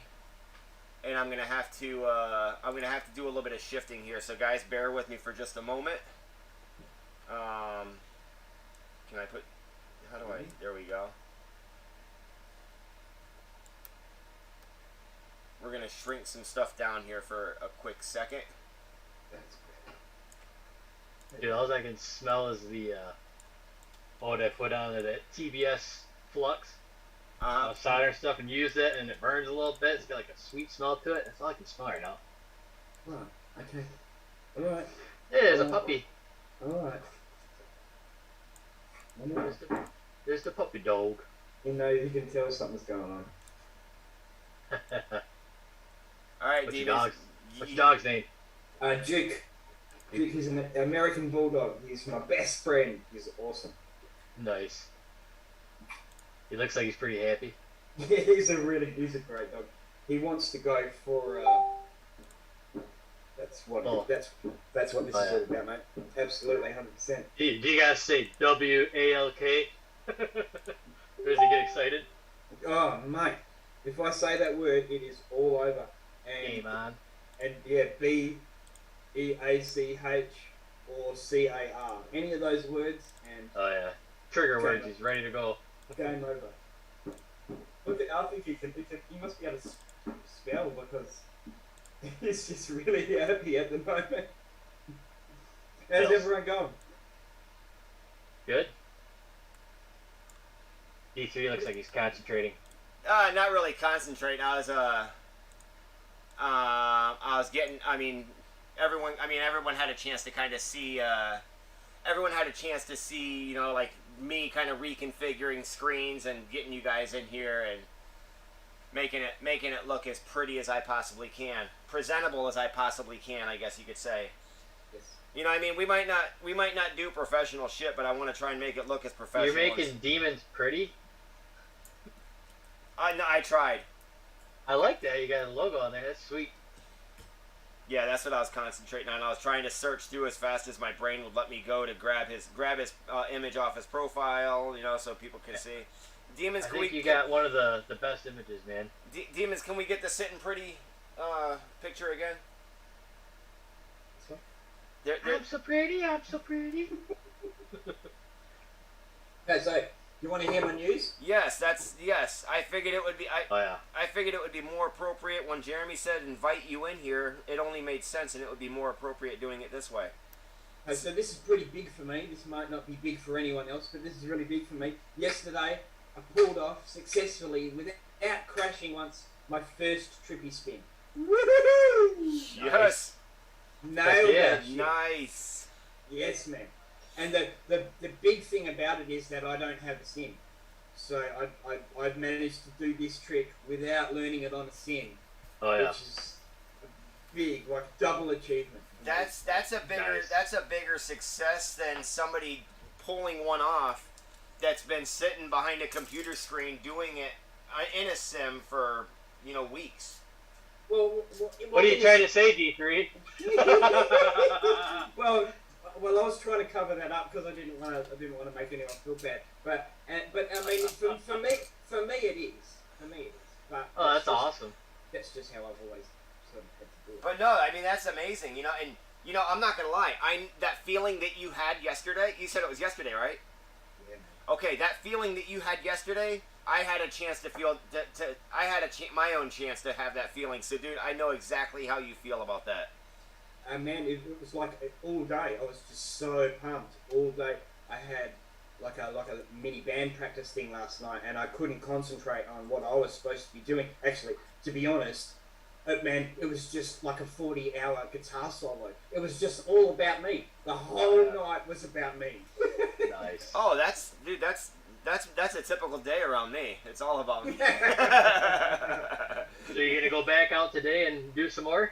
and I'm gonna have to do a little bit of shifting here. So guys, bear with me for just a moment. Can I put? How do I? There we go. We're gonna shrink some stuff down here for a quick second. Dude, all I can smell is the what I put on that TBS flux. Solder stuff and use it, and it burns a little bit. It's got like a sweet smell to it. That's all I can smell right now. Oh, okay. Alright. Yeah, there's a puppy. Alright. There's the puppy dog. You know, you can tell something's going on. Alright, What's your Demons. dog's name? Duke. Duke, he's an American Bulldog. He's my best friend. He's awesome. Nice. He looks like he's pretty happy. Yeah, he's a great dog. He wants to go for, that's what this is all about, mate. Absolutely, 100%. Do you guys say W-A-L-K? Does he get excited? Oh, mate. If I say that word, it is all over. Hey, man. And yeah, B-E-A-C-H or C-A-R. Any of those words, and Oh, yeah. Trigger words. He's ready to go. game over. Look, I think he must be able to spell because he's just really happy at the moment. How's Bills. everyone going? Good. D3 looks like he's concentrating. Not really concentrating. I was getting. Everyone had a chance to kind of see. Everyone had a chance to see, you know, like me kind of reconfiguring screens and getting you guys in here and making it look as pretty as I possibly can, presentable as I possibly can, I guess you could say. Yes. You know, I mean, we might not do professional shit, but I want to try and make it look as professional. You're making demons pretty? No, I tried. I like that. You got a logo on there. That's sweet. Yeah, that's what I was concentrating on. I was trying to search through as fast as my brain would let me go to grab his image off his profile, you know, so people can see. Demons, I think you got one of the best images, man. Demons, can we get the sitting pretty picture again? I'm so pretty. I'm so pretty. Okay, so you want to hear my news? Yes, yes. I figured it would be. I figured it would be more appropriate when Jeremy said invite you in here. It only made sense, and it would be more appropriate doing it this way. Okay, so this is pretty big for me. This might not be big for anyone else, but this is really big for me. Yesterday, I pulled off successfully without crashing once my first trippy spin. Woohoo! Yes. Nailed yeah. that shit. Nice. Yes, man. And the big thing about it is that I don't have a sim. So I've managed to do this trick without learning it on a sim. Oh yeah. Which is a big, like, double achievement. That's a bigger success than somebody pulling one off that's been sitting behind a computer screen doing it in a sim for, you know, weeks. Well, What are you trying to say, D3? well, I was trying to cover that up because I didn't want to make anyone feel bad. But I mean, for me it is. For me it is. But Oh, that's awesome. That's just how I've always sort of had to do it. But no, I mean, that's amazing, you know, and, you know, I'm not gonna lie, that feeling that you had yesterday, you said it was yesterday, right? Yeah, man. Okay, that feeling that you had yesterday, I had a chance to feel, I had my own chance to have that feeling, so dude, I know exactly how you feel about that. Man, it was like all day. I was just so pumped all day. I had like a mini band practice thing last night, and I couldn't concentrate on what I was supposed to be doing. Actually, to be honest, man, it was just like a 40-hour guitar solo. It was just all about me. The whole night was about me. Nice. Oh, that's a typical day around me. It's all about me. So you're gonna go back out today and do some more?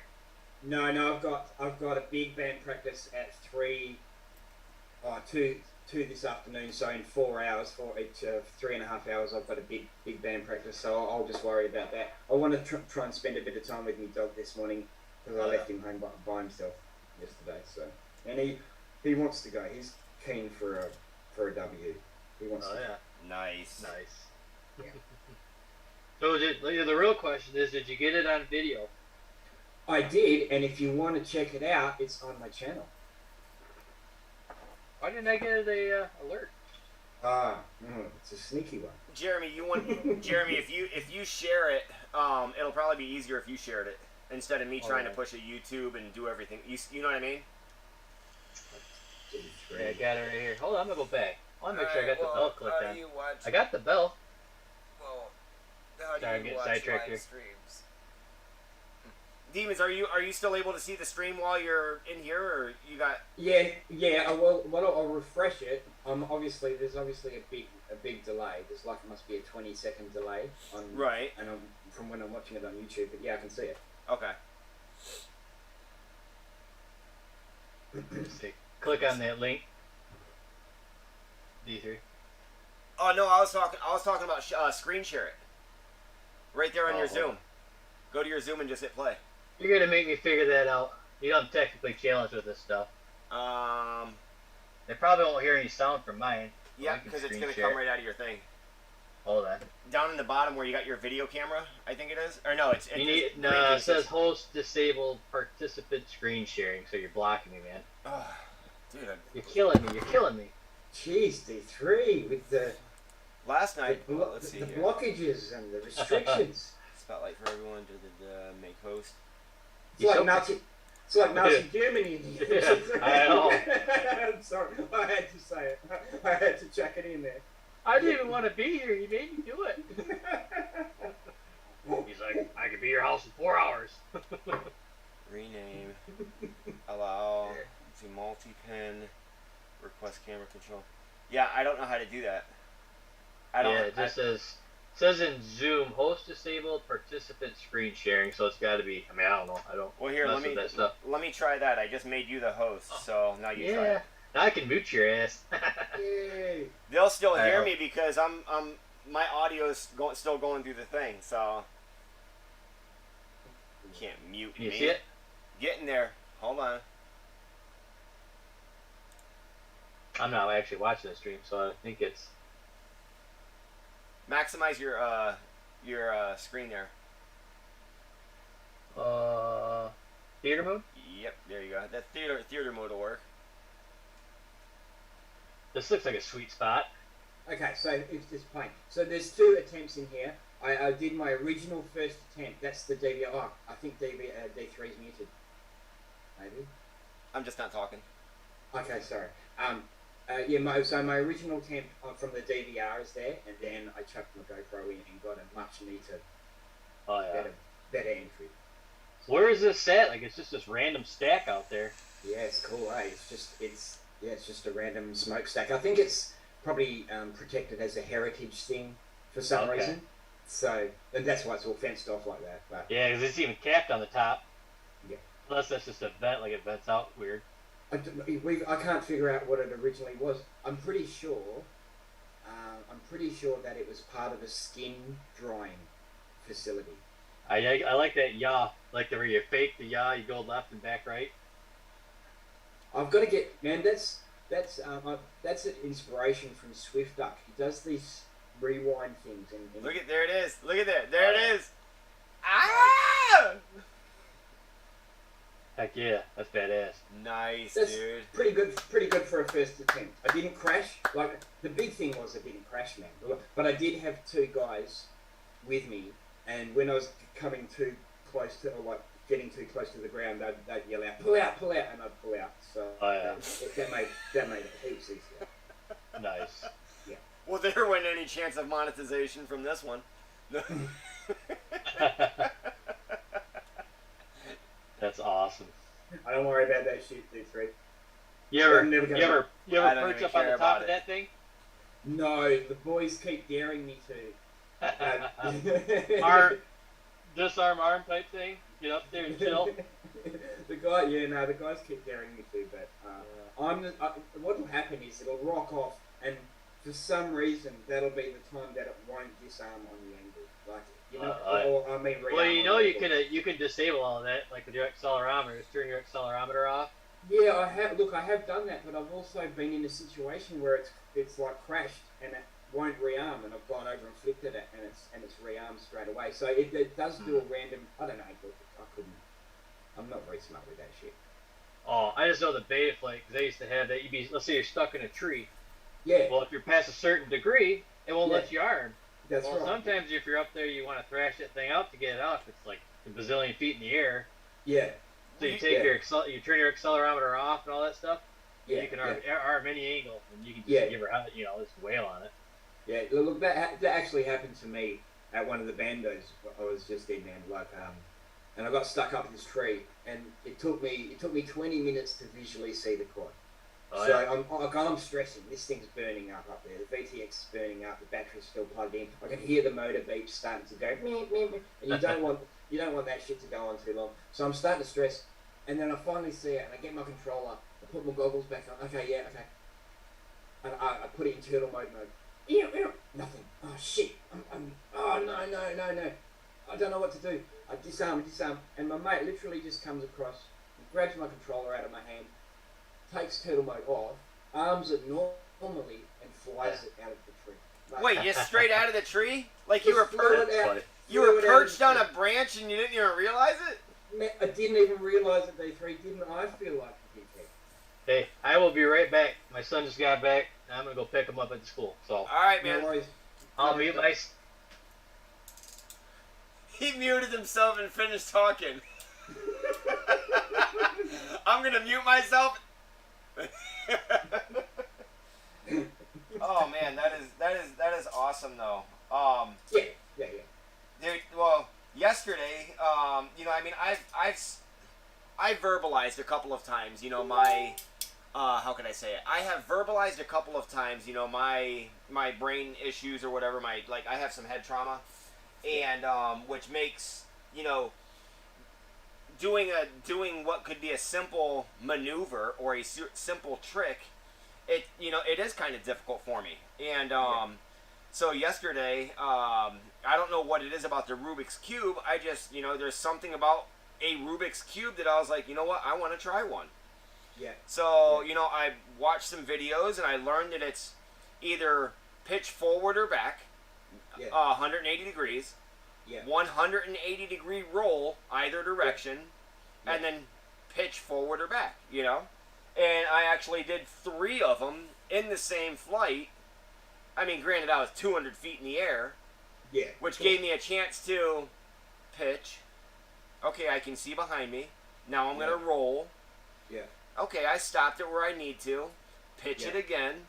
No, I've got a big band practice at 2 this afternoon. So in 4 hours, 3.5 hours, I've got a big band practice. So I'll just worry about that. I want to try and spend a bit of time with my dog this morning because I left him home by himself yesterday. So and he wants to go. He's keen for a W. He wants to. Yeah. Nice. Nice. Yeah. So the real question is, did you get it on video? I did, and if you want to check it out, it's on my channel. Why didn't I get a alert? It's a sneaky one. Jeremy, if you share it, it'll probably be easier if you shared it instead of me trying to push a YouTube and do everything. You know what I mean? Yeah, I got it right here. Hold on, I'm gonna go back. I want to make sure I got the bell clicked on. Watch, I got the bell. well, how Sorry, do I'm you getting watch sidetracked live here. streams? Demons, are you still able to see the stream while you're in here, or you got? Yeah. I'll refresh it. There's obviously a big delay. There's like it must be a 20-second delay on Right. and from when I'm watching it on YouTube. But yeah, I can see it. Okay. Click on that link. D3. Oh no, I was talking about screen share it. Right there on your Zoom. Go to your Zoom and just hit play. You're gonna make me figure that out. You know I'm technically challenged with this stuff. They probably won't hear any sound from mine. Yeah, because it's gonna come right out of your thing. Hold on. Down in the bottom where you got your video camera, I think it is. Or no, it says host disabled participant screen sharing, so you're blocking me, man. Oh, dude, you're killing me. You're killing me. Jeez, D3 with the last night. Let's see the here. blockages and the restrictions. Spotlight for everyone. Make host. It's like It's like Nazi Germany. Yeah, I know. I'm sorry, I had to say it. I had to chuck it in there. I didn't even want to be here. You made me do it. He's like, I could be your house in 4 hours. Rename. Allow. See multi-pin. Request camera control. Yeah, I don't know how to do that. I don't. Yeah, it just says in Zoom, host disabled, participant screen sharing. So it's got to be. I mean, I don't know. I don't. Well, here, mess with that stuff. let me try that. I just made you the host, so now you try Yeah. it. Now I can mute your ass. Yay. They'll still I hear know. me because my audio's still going through the thing, so you can't mute Can you me. see it? Getting there. Hold on. I'm not actually watching the stream, so I think it's. Maximize your screen there. Theater mode? Yep, there you go. That theater mode will work. This looks like a sweet spot. Okay, so it's just plain. So there's 2 attempts in here. I did my original first attempt. That's the DVR. Oh, I think D3 is muted. Maybe. I'm just not talking. Okay, sorry. So my original attempt from the DVR is there, and then I chucked my GoPro in and got a much neater, Oh yeah. better entry. Where is this at? Like it's just this random stack out there. Yeah, it's cool, eh? It's just a random smokestack. I think it's probably protected as a heritage thing for some Okay. reason. So, and that's why it's all fenced off like that. But Yeah, because it's even capped on the top. Yeah. Unless that's just a vent, like it vents out weird. I can't figure out what it originally was. I'm pretty sure that it was part of a skin drying facility. I like that yaw, like the where you fake the yaw, you go left and back right. I've got to get, man. That's an inspiration from Swift Duck. He does these rewind things. And Look at there it is. Look at that. There it is. Ah! Heck yeah, that's badass. Nice, That's dude. pretty good for a first attempt. I didn't crash. Like the big thing was I didn't crash, man. But I did have 2 guys with me, and when I was coming too close to, or like getting too close to the ground, they'd yell out, pull out, and I'd pull out. So Oh, yeah. that made it heaps easier. Nice. Well, there wasn't any chance of monetization from this one. That's awesome. I don't worry about that shit, D3. You ever I'm never gonna- I don't perch even up on care the about top of it. that thing? No, the boys keep daring me to. Disarm arm type thing? Get up there and chill? The guys keep daring me to, but what will happen is it'll rock off, and for some reason that'll be the time that it won't disarm on the angle, like Well, you know you can disable all that, like with your accelerometer, just turn your accelerometer off. Yeah, I have. Look, I have done that, but I've also been in a situation where it's like crashed and it won't rearm, and I've gone over and flicked it, and it's rearmed straight away. So it does do a random. I don't know. I couldn't. I'm not very smart with that shit. Oh, I just know the Betaflight, because they used to have that. Let's say you're stuck in a tree. Yeah, Well, if you're past a certain degree, it won't let you arm. that's Well, right. sometimes if you're up there, you want to thrash that thing out to get it out. It's like a bazillion feet in the air. Yeah, So you take you turn your accelerometer off and all that stuff. yeah. You can arm any angle, and you can just Yeah. give her, just wail on it. Yeah, look, that actually happened to me at one of the bandos I was just in, man. Like, and I got stuck up this tree, and it took me 20 minutes to visually see the quad. Oh, So I'm stressing. This thing's burning up there. The VTX is burning up. The battery's still plugged in. I can hear the motor beep starting to go, meep, meep, meep. And you don't want that shit to go on too long. So I'm starting to stress, and then I finally see it, and I get my controller. I put my goggles back on. Okay, yeah, okay. And I put it in turtle mode. Nothing. Oh shit. Oh no. I don't know what to do. I disarm, and my mate literally just comes across, grabs my controller out of my hand, takes turtle mode off, arms it normally, and flies it out of the tree. Like, Wait, you straight out of the tree? Like you were just flew it perched? out- You flew were it out of perched the on tree. a branch and you didn't even realize it? Man, I didn't even realise it, D3. Didn't I feel like a dickhead? Hey, I will be right back. My son just got back. And I'm gonna go pick him up at the school. So All right, No man. worries. I'll mute my. He muted himself and finished talking. I'm gonna mute myself. Oh man, that is awesome though. Yeah. Dude, well, yesterday, I mean, I've verbalized a couple of times, my, how can I say it? I have verbalized a couple of times, my brain issues or whatever, I have some head trauma, and, which makes, doing what could be a simple maneuver or a simple trick, it is kind of difficult for me. And, so yesterday, I don't know what it is about the Rubik's Cube. I just, there's something about a Rubik's Cube that I was like, you know what, I want to try one. Yeah. So, I watched some videos and I learned that it's either pitch forward or back, 180 degrees, 180 degree roll either direction, and then pitch forward or back, And I actually did 3 of them in the same flight. I mean, granted, I was 200 feet in the air, which gave me a chance to pitch. Okay, I can see behind me. Now I'm going to roll. Yeah. Okay, I stopped it where I need to. Pitch it again.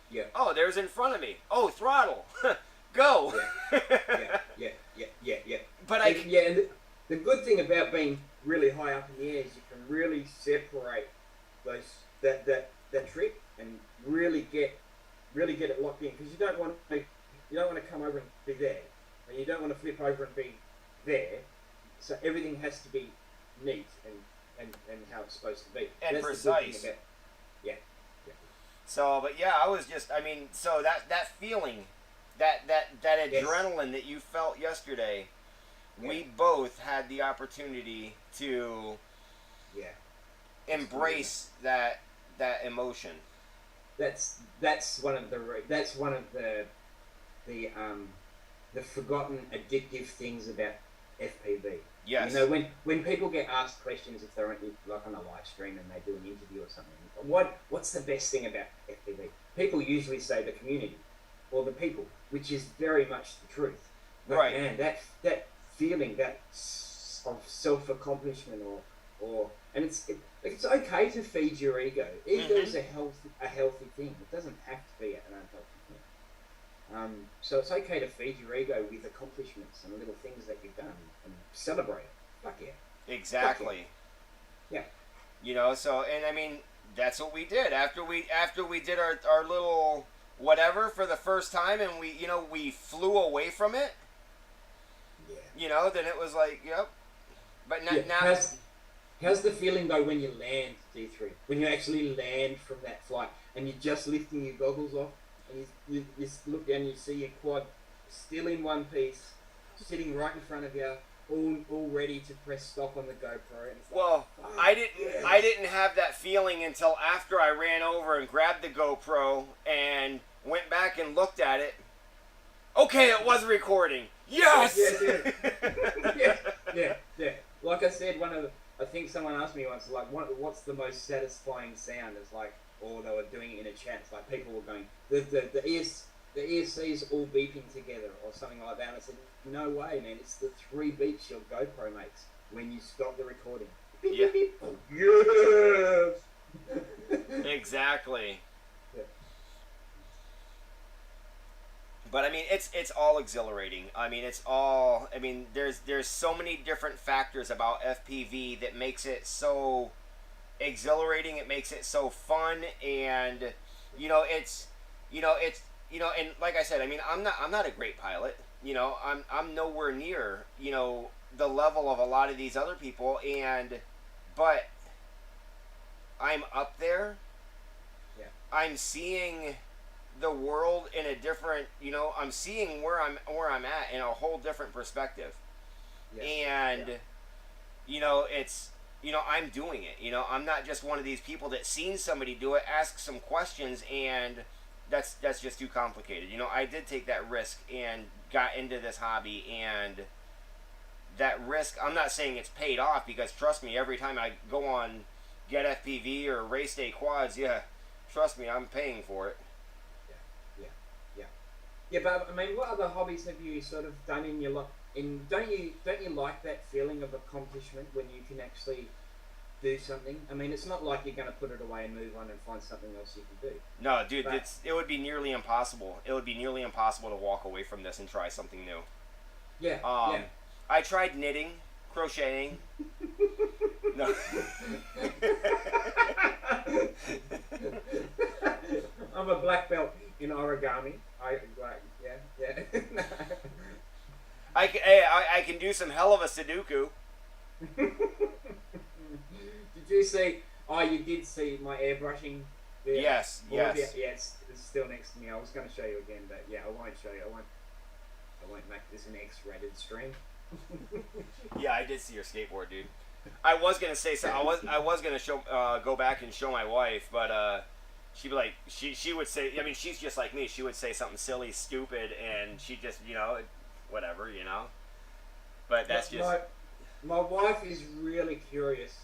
Yeah. Oh, there's in front of me. Oh, throttle. Go. Yeah. But and the good thing about being really high up in the air is you can really separate that trick and really get it locked in, because you don't want to come over and be there, and you don't want to flip over and be there. So everything has to be neat and how it's supposed to be. And that's precise. Yeah. So, but yeah, I was just, I mean, so that feeling, that adrenaline that you felt yesterday, we both had the opportunity to embrace that emotion. That's one of the forgotten addictive things about FPV. Yes. When people get asked questions, if they're on a live stream and they do an interview or something, what's the best thing about FPV? People usually say the community or the people, which is very much the truth. But right. Man, that feeling, of self-accomplishment and it's okay to feed your ego. Ego is a healthy thing. It doesn't have to be an unhealthy thing. So it's okay to feed your ego with accomplishments and little things that you've done and celebrate it. Fuck yeah. Exactly. Yeah. So, and I mean, that's what we did after we did our little whatever for the first time, and we flew away from it. Yeah. Then it was like, yep. But now. How's the feeling though when you land, D3? When you actually land from that flight and you're just lifting your goggles off and you look down and you see your quad still in one piece, sitting right in front of you, all ready to press stop on the GoPro. And it's well, I didn't have that feeling until after I ran over and grabbed the GoPro and went back and looked at it. Okay, it was recording. Yes. Yeah. Like I said, I think someone asked me once, like, what's the most satisfying sound? It's like, or they were doing it in a chat. It's like people were going, the ESC's all beeping together or something like that. And I said, no way, man. It's the 3 beeps your GoPro makes when you stop the recording. Beep, yeah. beep, beep. Yes. Exactly. Yeah. But I mean, it's all exhilarating. I mean, there's so many different factors about FPV that makes it so exhilarating. It makes it so fun, and and like I said, I mean, I'm not a great pilot. I'm nowhere near the level of a lot of these other people, but I'm up there. Yeah. I'm seeing the world in a different, I'm seeing where I'm at in a whole different perspective. Yes. And it's I'm doing it. I'm not just one of these people that seen somebody do it, ask some questions, and that's just too complicated. I did take that risk and got into this hobby, and that risk, I'm not saying it's paid off, because trust me, every time I go on Get FPV or Race Day Quads, trust me, I'm paying for it. Yeah, but I mean, what other hobbies have you sort of done in your life? And don't you like that feeling of accomplishment when you can actually do something. I mean, it's not like you're going to put it away and move on and find something else you can do. No, dude, But- it would be nearly impossible. It would be nearly impossible to walk away from this and try something new. Yeah, yeah. I tried knitting, crocheting. No. I'm a black belt in origami. Yeah. I can do some hell of a Sudoku. Did you see? Oh, you did see my airbrushing. There? Yes, Or- yes. Yeah, it's still next to me. I was going to show you again, but yeah, I won't show you. I won't make this an X-rated stream. Yeah, I did see your skateboard, dude. I was gonna say so. I was gonna show go back and show my wife, but she'd be like she would say. I mean, she's just like me. She would say something silly, stupid, and she just whatever, But that's just. My wife is really curious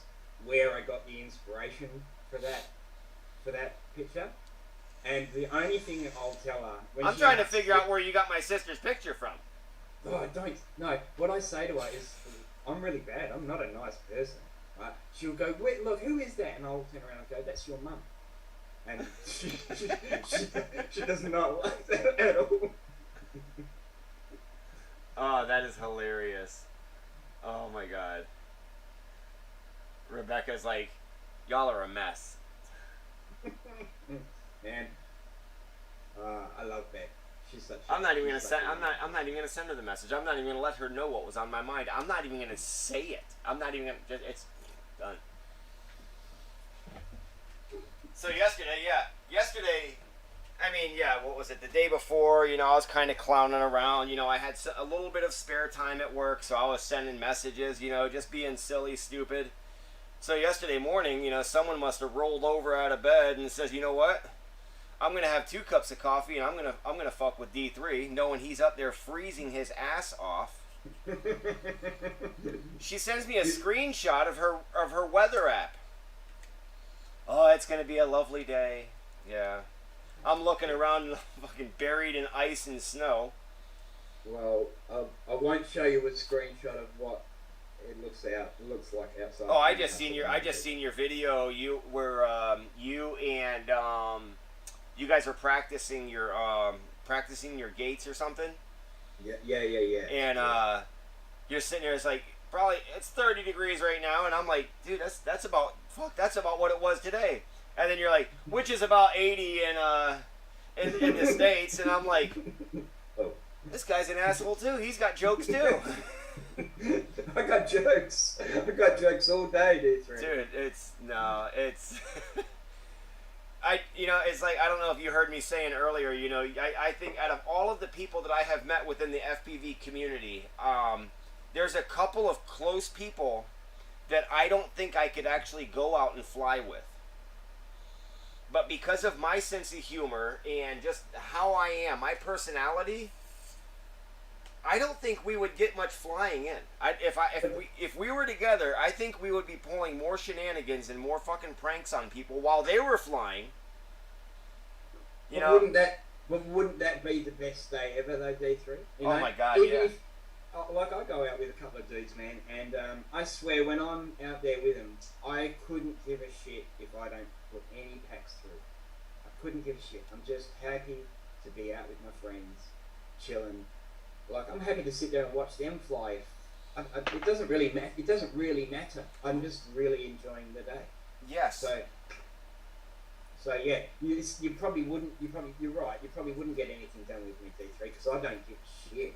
where I got the inspiration for that picture, and the only thing I'll tell her when I'm she trying to asks figure me- out where you got my sister's picture from. Oh, I don't. No, what I say to her is, I'm really bad. I'm not a nice person. Right? She'll go, wait, look, who is that? And I'll turn around and go, that's your mum. And she does not like that at all. Oh, that is hilarious. Oh my god. Rebecca's like, y'all are a mess. Man, I love Beck. She's such. I'm not even gonna send. I'm not even gonna send her the message. I'm not even gonna let her know what was on my mind. I'm not even gonna say it. I'm not even gonna. It's done. So yesterday, I mean, what was it? The day before, I was kind of clowning around. I had a little bit of spare time at work, so I was sending messages. just being silly, stupid. So yesterday morning, someone must have rolled over out of bed and says, you know what? I'm gonna have 2 cups of coffee and I'm gonna fuck with D3, knowing he's up there freezing his ass off. She sends me a screenshot of her weather app. Oh, it's gonna be a lovely day. Yeah, I'm looking around, fucking buried in ice and snow. Well, I won't show you a screenshot of what it looks like outside. Oh, I just seen your video. You were you and you guys were practicing your gates or something. Yeah. And you're sitting there. It's like it's 30 degrees right now, and I'm like, dude, that's about what it was today. And then you're like, which is about 80 in the States, and I'm like, Oh. This guy's an asshole too. He's got jokes too. I got jokes. All day, dude. Dude, it's it's like, I don't know if you heard me saying earlier, I think out of all of the people that I have met within the FPV community, there's a couple of close people that I don't think I could actually go out and fly with. But because of my sense of humor and just how I am, my personality, I don't think we would get much flying in. If we were together, I think we would be pulling more shenanigans and more fucking pranks on people while they were flying. Wouldn't that be the best day ever though, D3? Oh my god, Even yeah. if, like I go out with a couple of dudes, man, and I swear when I'm out there with them, I couldn't give a shit if I don't put any packs through. I couldn't give a shit. I'm just happy to be out with my friends, chilling. Like, I'm happy to sit there and watch them fly. It doesn't really matter. It doesn't really matter. I'm just really enjoying the day. Yes. So yeah, you probably wouldn't. You're right. You probably wouldn't get anything done with me, D3, because I don't give a shit.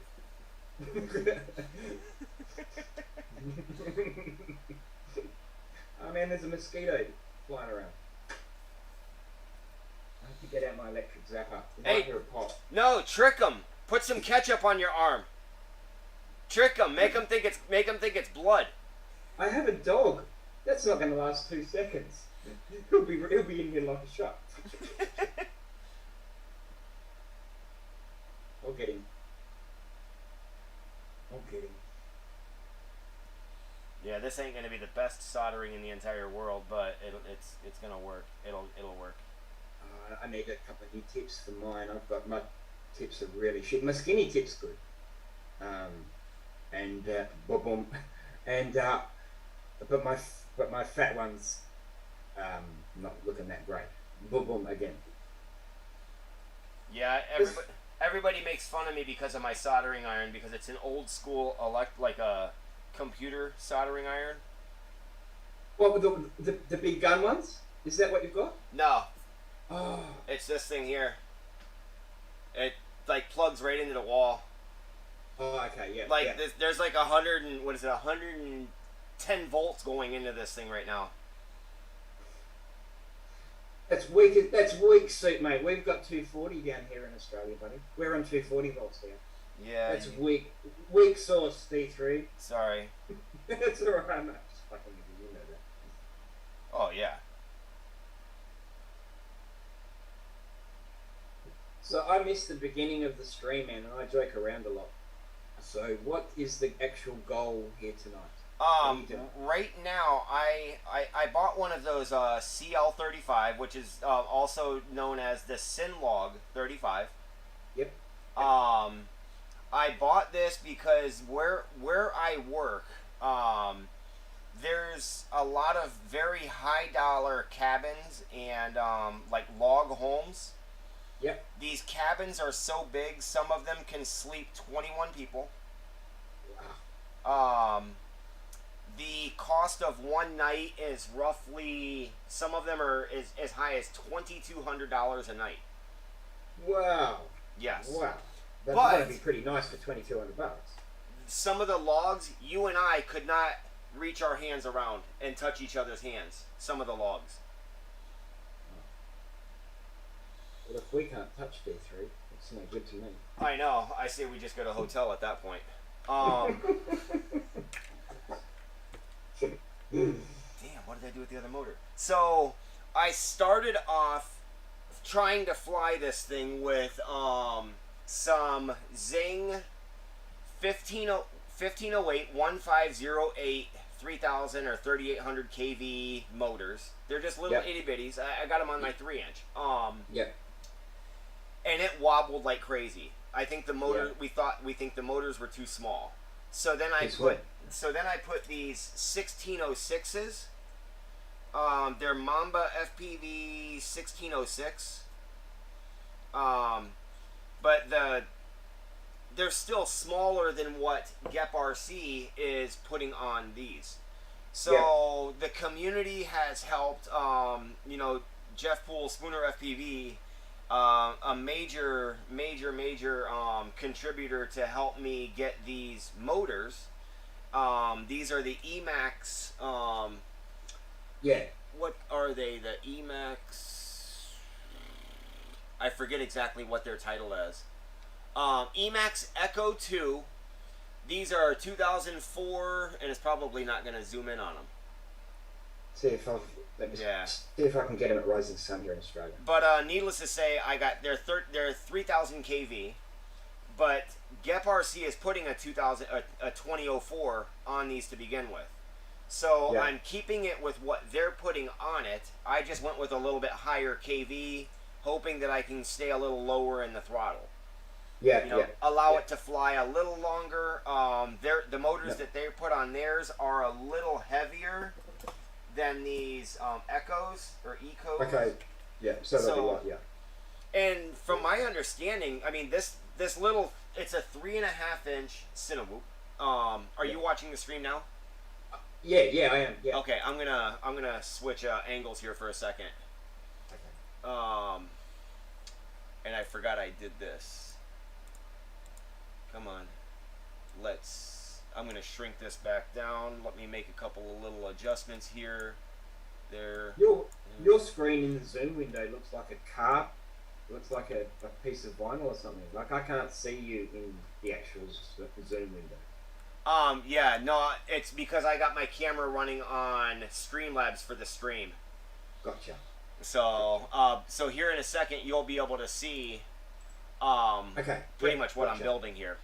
Oh man, there's a mosquito flying around. I have to get out my electric zapper. You might hear a pop. No, trick them. Put some ketchup on your arm. Trick them. Make them think it's blood. I have a dog. That's not going to last 2 seconds. He'll be in here like a shot. I'll get him. Yeah, this ain't gonna be the best soldering in the entire world, but it's gonna work. It'll work. I need a couple of new tips for mine. I've got my tips are really shit. My skinny tip's good. But but my fat one's not looking that great. Boom, boom again. Yeah, everybody makes fun of me because of my soldering iron, because it's an old school like a computer soldering iron. What, the big gun ones? Is that what you've got? No, Oh, it's this thing here. It like plugs right into the wall. oh, okay, yeah. Like yeah. there's like 110 volts going into this thing right now. That's weak. That's weak suit, mate. We've got 240 down here in Australia, buddy. We're on 240 volts here. Yeah. That's weak. Weak source D3. Sorry. That's alright. I'm not just fucking with you. You know that. Oh yeah. So I missed the beginning of the stream, man, and I joke around a lot. So what is the actual goal here tonight? Right now, I bought one of those CL35, which is also known as the Cinelog 35. Yep. I bought this because where I work, there's a lot of very high dollar cabins and like log homes. Yep. These cabins are so big, some of them can sleep 21 people. Wow. The cost of one night is roughly, some of them are as high as $2,200 a night. Wow. Yes. Wow. That's But- going to be pretty nice for $2,200. Some of the logs, you and I could not reach our hands around and touch each other's hands. Some of the logs. Well, if we can't touch D3, it's no good to me. I know. I say we just go to a hotel at that point. Damn, what did I do with the other motor? So, I started off trying to fly this thing with some Zing 1508, 1508, 3000 or 3800 kV motors. They're just little Yep. itty bitties. I got them on my 3-inch. Yep. And it wobbled like crazy. I think the motor. Yeah. We think the motors were too small. So then I Guess put. what? So then I put these 1606s. They're Mamba FPV 1606. But they're still smaller than what GEP RC is putting on these. So the community has helped. Jeff Poole, Spooner FPV. A major contributor to help me get these motors. These are the Emax. Yeah. What are they? The Emax. I forget exactly what their title is. Emax Echo 2. These are 2004, and it's probably not going to zoom in on them. See if I can get them at Rising Sun here in Australia. But needless to say, I got they're 3000 kV, but GEP RC is putting a 2004 on these to begin with. So Yeah. I'm keeping it with what they're putting on it. I just went with a little bit higher kV, hoping that I can stay a little lower in the throttle. Yeah. Allow it to fly a little longer. The motors that they put on theirs are a little heavier than these Echoes or Ecos. Okay. Yeah. So that'll be what? Yeah. And from my understanding, I mean this little, it's a 3.5-inch Cinelog. Are you watching the stream now? Yeah, I am. Yeah. Okay, I'm gonna switch angles here for a second. Okay. And I forgot I did this. Come on, I'm gonna shrink this back down. Let me make a couple of little adjustments here. There. Your screen in the zoom window looks like a car. Looks like a piece of vinyl or something. Like I can't see you in the actual zoom window. Yeah, no, it's because I got my camera running on Streamlabs for the stream. Gotcha. So, so here in a second, you'll be able to see, Okay. pretty much what I'm building here.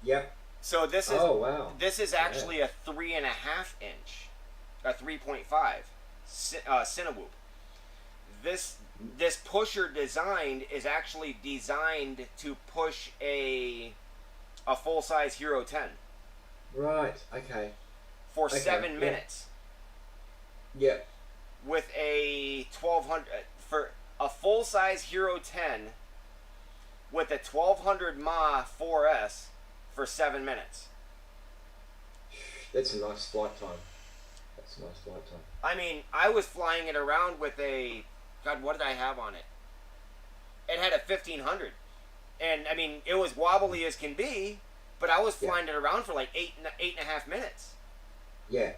Yep. So this is, Oh wow. this is actually a 3.5-inch, a 3.5 Cinewhoop. This pusher designed is actually designed to push a full-size Hero 10 Right. Okay. for Okay, 7 yeah. minutes. Yeah. with a 1200 for a full size Hero 10 with a 1200 mAh 4S for 7 minutes. That's a nice flight time. That's a nice flight time. I mean, I was flying it around with a, God, what did I have on it? It had a 1500, and I mean, it was wobbly as can be, but I was flying it around for like eight and a half minutes. Yeah.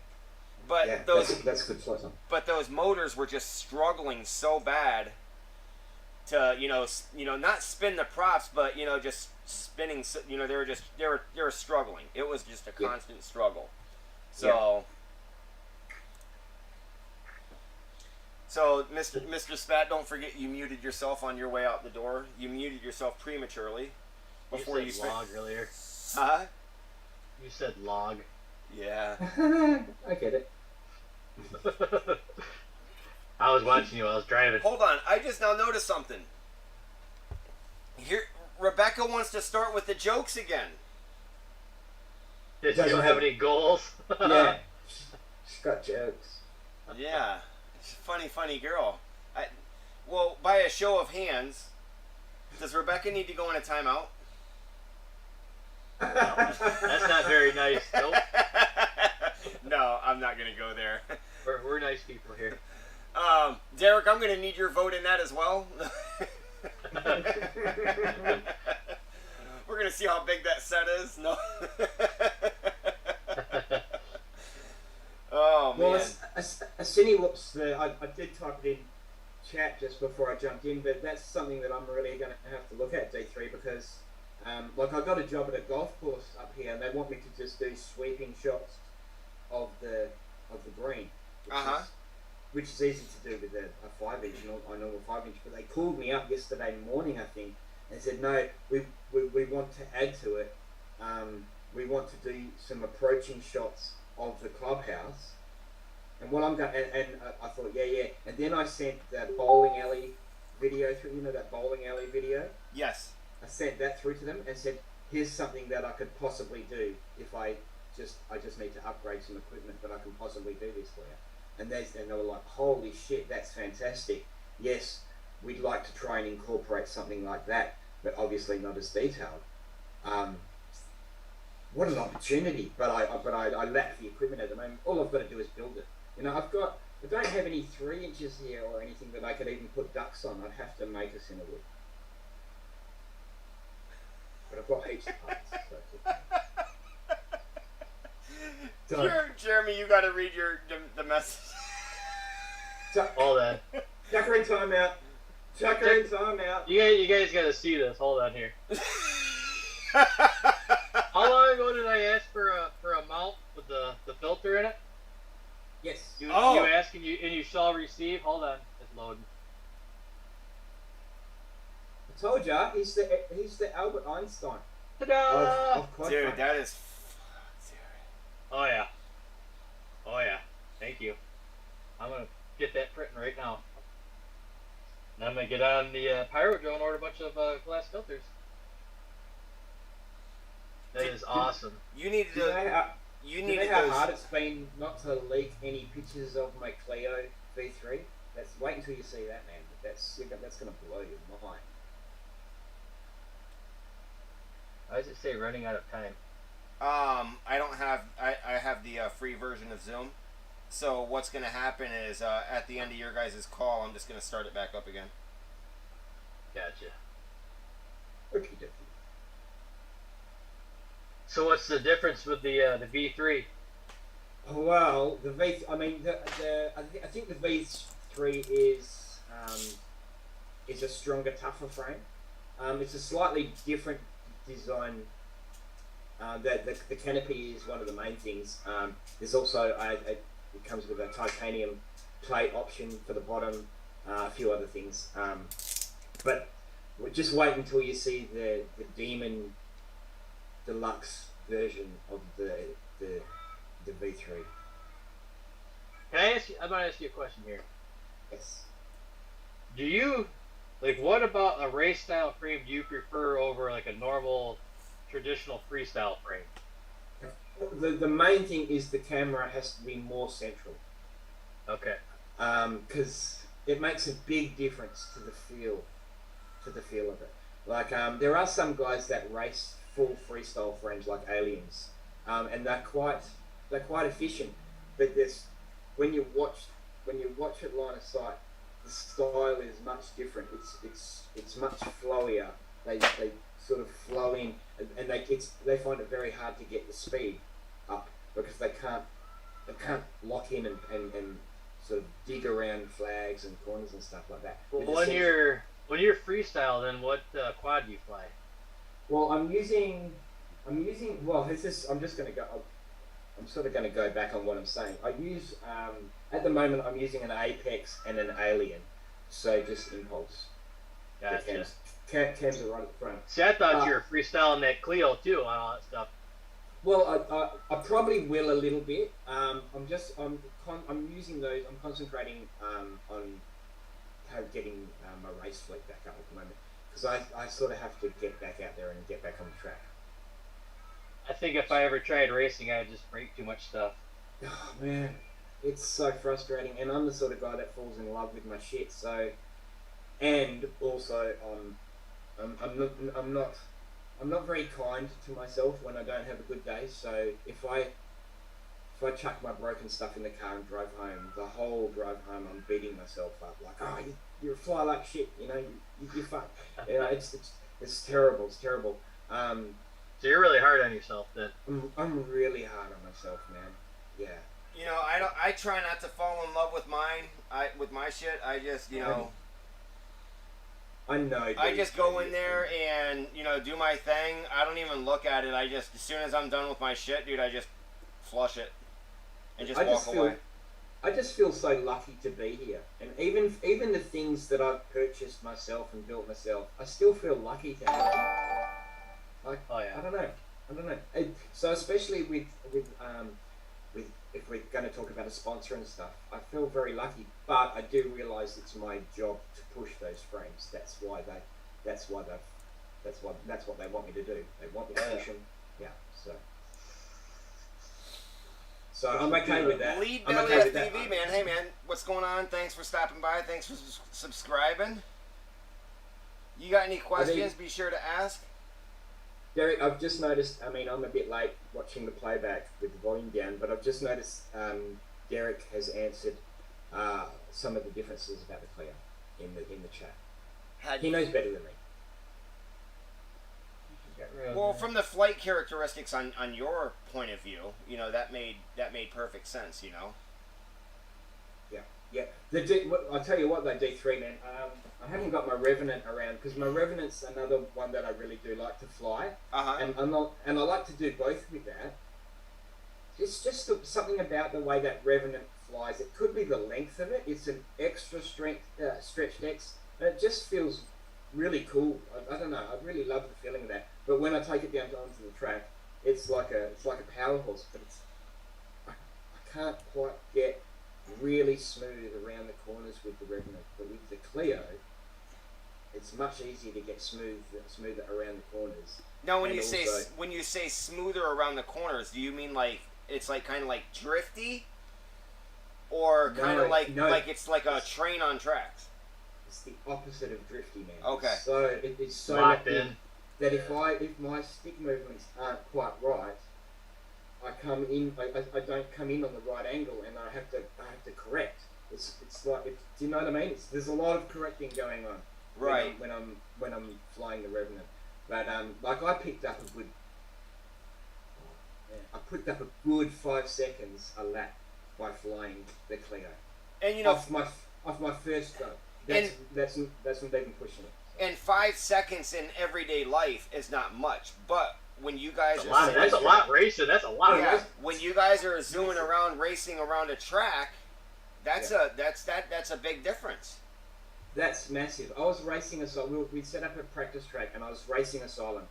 But Yeah, those that's good flight time. but those motors were just struggling so bad to not spin the props, but just spinning. They were struggling. It was just a constant struggle. So. So, Mr. Spat, don't forget you muted yourself on your way out the door. You muted yourself prematurely before you said log earlier. Huh? You said log. Yeah. I get it. I was watching you while I was driving. Hold on, I just now noticed something. Here, Rebecca wants to start with the jokes again. Did you don't have any goals? Yeah. She's got jokes. Yeah. She's a funny girl. Well, by a show of hands, does Rebecca need to go in a timeout? That's not very nice. Nope. No, I'm not going to go there. We're nice people here. Derek, I'm going to need your vote in that as well. We're going to see how big that set is. No. Oh, man. Well, a Cinelog, I did type it in chat just before I jumped in, but that's something that I'm really going to have to look at, D3, because like I got a job at a golf course up here, and they want me to just do sweeping shots of the green, which is easy to do with a 5-inch, a normal 5-inch. But they called me up yesterday morning, I think, and said, no, we want to add to it. We want to do some approaching shots of the clubhouse. And what I'm going, and I thought, yeah. And then I sent that bowling alley video through. That bowling alley video. Yes. I sent that through to them and said, here's something that I could possibly do if I just need to upgrade some equipment, but I can possibly do this for you. And they were like, holy shit, that's fantastic. Yes, we'd like to try and incorporate something like that, but obviously not as detailed. What an opportunity! But I lack the equipment at the moment. All I've got to do is build it. I don't have any 3 inches here or anything that I could even put ducks on. I'd have to make a Cinelog. But I've got heaps of parts. So. Jeremy, you got to read the message. All that. Chucker in timeout. Chucker in timeout. You guys got to see this. Hold on here. How long ago did I ask for a mount with the filter in it? Yes. You ask and you shall receive. Hold on, it's loading. I told ya, he's the Albert Einstein. Ta-da! Dude, that is. Oh yeah. Thank you. I'm gonna get that printing right now. And I'm gonna get on the Pyro Drone and order a bunch of glass filters. That is awesome. You need to. You need how hard it's been not to leak any pictures of my Clio V3? Wait until you see that, man. That's gonna blow your mind. Why does it say running out of time? I don't have. I have the free version of Zoom. So what's gonna happen is at the end of your guys' call, I'm just gonna start it back up again. Gotcha. Okay. So what's the difference with the V3? Well, I think the V3 is a stronger, tougher frame. It's a slightly different design. The canopy is one of the main things. There's also it comes with a titanium plate option for the bottom, a few other things. But just wait until you see the Demon Deluxe version of the V3. Can I ask you? I'm gonna ask you a question here. Yes. Do you what about a race style frame do you prefer over like a normal traditional freestyle frame? The main thing is the camera has to be more central. Okay. Because it makes a big difference to the feel of it. Like there are some guys that race full freestyle frames like aliens, and they're quite efficient. But this when you watch it line of sight, the style is much different. It's much flowier. They sort of flow in, and they find it very hard to get the speed up because they can't lock in and sort of dig around flags and corners and stuff like that. Well, when you're freestyle, then what quad do you fly? Well, I'm using. Well, this is. I'm just going to go. I'm sort of going to go back on what I'm saying. I use at the moment. I'm using an Apex and an Alien, so just impulse. Gotcha. Cams are right at the front. See, I thought you were freestyling that Clio too on all that stuff. Well, I probably will a little bit. I'm using those. I'm concentrating on getting my race fleet back up at the moment because I sort of have to get back out there and get back on the track. I think if I ever tried racing, I'd just break too much stuff. Oh man, it's so frustrating, and I'm the sort of guy that falls in love with my shit. So, and also I'm not very kind to myself when I don't have a good day. So if I chuck my broken stuff in the car and drive home, the whole drive home I'm beating myself up like, oh, you're a fly like shit, you know, you're fucked. You know, it's terrible. It's terrible. So you're really hard on yourself then. I'm really hard on myself, man. Yeah. You know, I try not to fall in love with with my shit. I just, you know. I know. Dude. I just go in there and, you know, do my thing. I don't even look at it. I just, as soon as I'm done with my shit, dude, I just flush it and just walk away. I just feel so lucky to be here, and even the things that I've purchased myself and built myself, I still feel lucky to have them. Like, Oh yeah. I don't know. So especially with if we're going to talk about a sponsor and stuff, I feel very lucky. But I do realise it's my job to push those frames. That's what they want me to do. They want me to push them. Yeah. So I'm okay with that. Lead I'm Belly okay with FPV, that. man. Hey, man, what's going on? Thanks for stopping by. Thanks for subscribing. You got any questions? Be sure to ask. Derek, I've just noticed, I mean, I'm a bit late watching the playback with the volume down, but I've just noticed Derek has answered some of the differences about the Clio in the chat. He knows better than me. Well, from the flight characteristics on your point of view, you know, that made perfect sense, you know. Yeah. I'll tell you what, though, D3, man. I haven't got my Revenant around because my Revenant's another one that I really do like to fly, and I like to do both with that. It's just something about the way that Revenant flies. It could be the length of it. It's an extra strength stretched X, and it just feels really cool. I don't know. I really love the feeling of that. But when I take it down onto the track, it's like a power horse, but I can't quite get really smooth around the corners with the Revenant. But with the Clio, it's much easier to get smoother around the corners. Now, when you say smoother around the corners, do you mean like it's like kind of like drifty, or kind of like it's like a train on tracks? It's the opposite of drifty, man. Okay. So it's so Locked in. that if my stick movements aren't quite right, I don't come in on the right angle, and I have to correct. It's like do you know what I mean? There's a lot of correcting going on. Right. When I'm flying the Revenant, but like I picked up a good 5 seconds a lap by flying the Clio. And you know, off my first go. That's not even pushing it. So. And 5 seconds in everyday life is not much, but when you guys That's a lot racing. That's a lot. Yeah, when you guys are zooming around, racing around a track, that's a big difference. That's massive. I was racing we set up a practice track, and I was racing Asylum,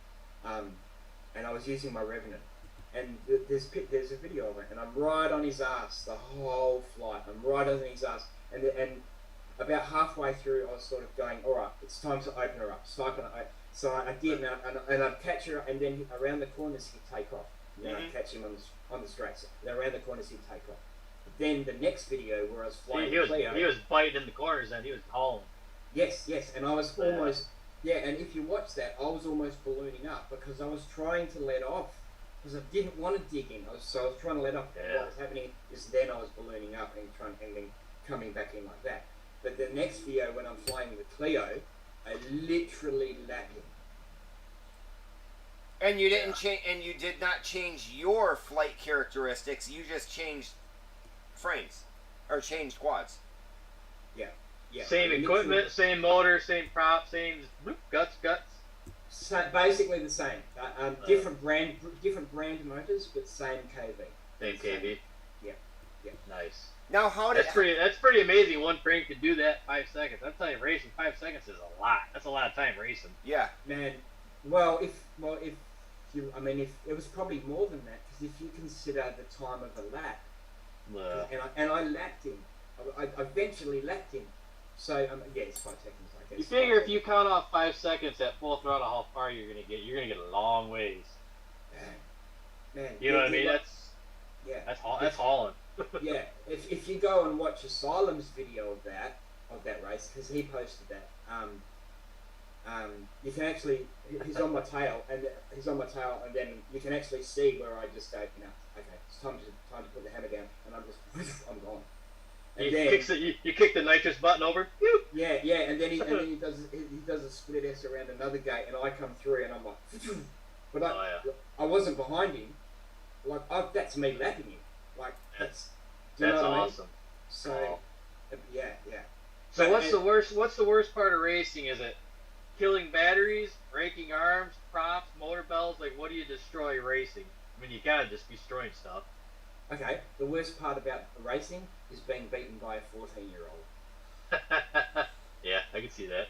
and I was using my Revenant, and there's a video of it, and I'm right on his ass the whole flight. I'm right on his ass, and about halfway through, I was sort of going, all right, it's time to open her up. So I did, and I'd catch her, and then around the corners he'd take off. And then I'd catch him on the straights. Then around the corners he'd take off. Then the next video where I was flying he was Clio, he was biting in the corners and he was hauling. yes, and I was almost, and if you watch that, I was almost ballooning up because I was trying to let off because I didn't want to dig in. I was trying to let off. Yeah. What was happening is then I was ballooning up and then coming back in like that. But the next video when I'm flying the Clio, I literally lap him. And you didn't change, and you did not change your flight characteristics. You just changed frames, or changed quads. Yeah. Same equipment, same motor, same prop, same guts. So basically the same. Different brand motors, but same KV. Same KV. Yeah. Nice. Now, That's pretty amazing. One frame could do that 5 seconds. I'm telling you, racing 5 seconds is a lot. That's a lot of time racing. Yeah. Man, if it was probably more than that because if you consider the time of a lap, and I lapped him, I eventually lapped him. So it's 5 seconds. I guess. You figure if you count off 5 seconds at full throttle, how far you're gonna get? You're gonna get a long ways. Man, you know what I mean? That's hauling. Yeah, if you go and watch Asylum's video of that race, because he posted that, you can actually, he's on my tail, and then you can actually see where I just go, okay, it's time to put the hammer down, and I'm gone. And you kick the nitrous button over. Yeah, and then he does a split S around another gate, and I come through, and I'm like, but I wasn't behind him, that's me lapping him. That's awesome. So, yeah. So what's the worst part of racing? Is it killing batteries, breaking arms, props, motor bells? Like, what do you destroy racing? I mean, you gotta just be destroying stuff. Okay, the worst part about racing is being beaten by a 14-year-old. Yeah, I can see that.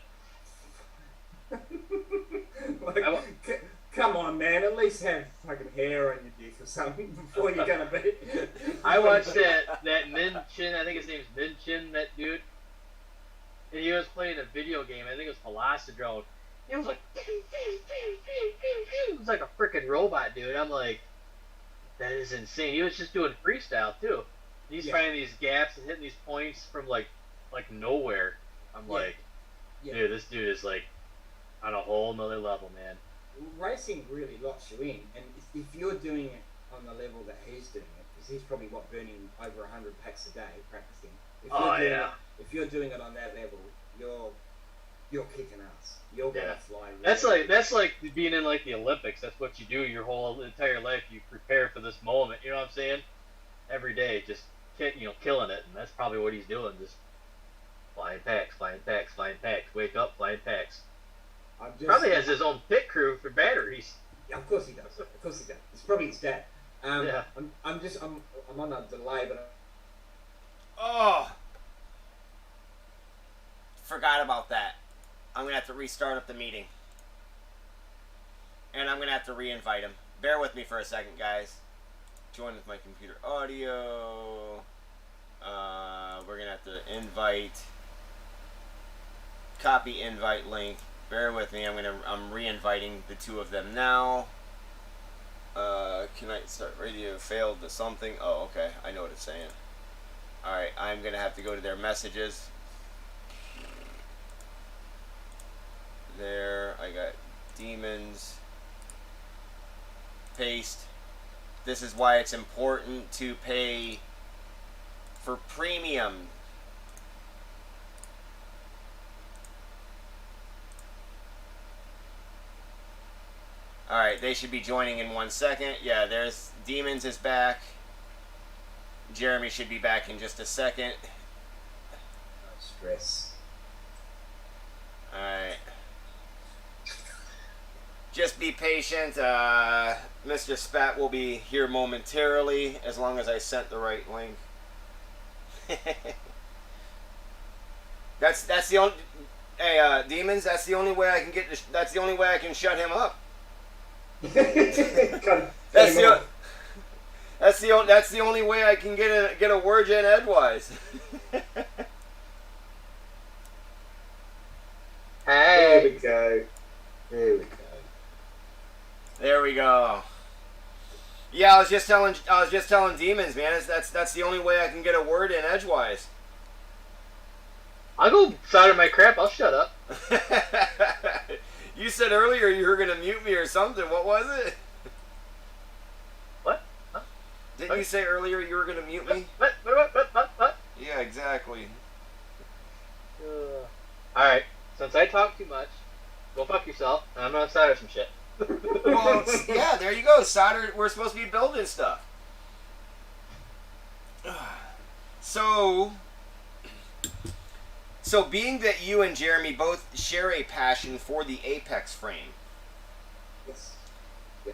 Come on, man. At least have fucking hair on your dick or something before you're gonna be. I watched that Min Chin. I think his name's Min Chin. That dude, and he was playing a video game. I think it was Velocidrone. It was like, it was like a freaking robot, dude. I'm like, that is insane. He was just doing freestyle too. He's finding these gaps and hitting these points from like nowhere. I'm like, dude, this dude is like on a whole nother level, man. Racing really locks you in, and if you're doing it on the level that he's doing it, because he's probably burning over 100 packs a day practicing. If you're doing it on that level, you're kicking ass. You're gonna fly. Really That's like being in like the Olympics. That's what you do your whole entire life. You prepare for this moment. You know what I'm saying? Every day, just killing it, and that's probably what he's doing. Just flying packs. Wake up, flying packs. Probably has his own pit crew for batteries. Yeah, of course he does. It's probably his dad. I'm on a delay, but. Forgot about that. I'm gonna have to restart up the meeting, and I'm gonna have to re-invite him. Bear with me for a second, guys. Join with my computer audio. We're gonna have to invite. Copy invite link. Bear with me. I'm re-inviting the two of them now. Can I start radio? Failed to something. Oh, okay. I know what it's saying. All right. I'm gonna have to go to their messages. There. I got demons. Paste. This is why it's important to pay for premium. Alright, they should be joining in 1 second. Yeah, there's Demons is back. Jeremy should be back in just a second. No stress. Alright. Just be patient. Mr. Spat will be here momentarily, as long as I sent the right link. That's the only. Hey, Demons. That's the only way I can get. That's the only way I can shut him up. That's the only way I can get a word in edgewise. Hey. There we go. There we go. Yeah, I was just telling Demons, man. That's the only way I can get a word in edgewise. I'll go solder my crap. I'll shut up. You said earlier you were gonna mute me or something. What was it? What? Huh? Didn't you say earlier you were gonna mute me? What? Yeah, exactly. Alright, since I talk too much, go fuck yourself, and I'm gonna solder some shit. Well, yeah, there you go. Solder. We're supposed to be building stuff. So being that you and Jeremy both share a passion for the Apex frame, Yes. Yeah.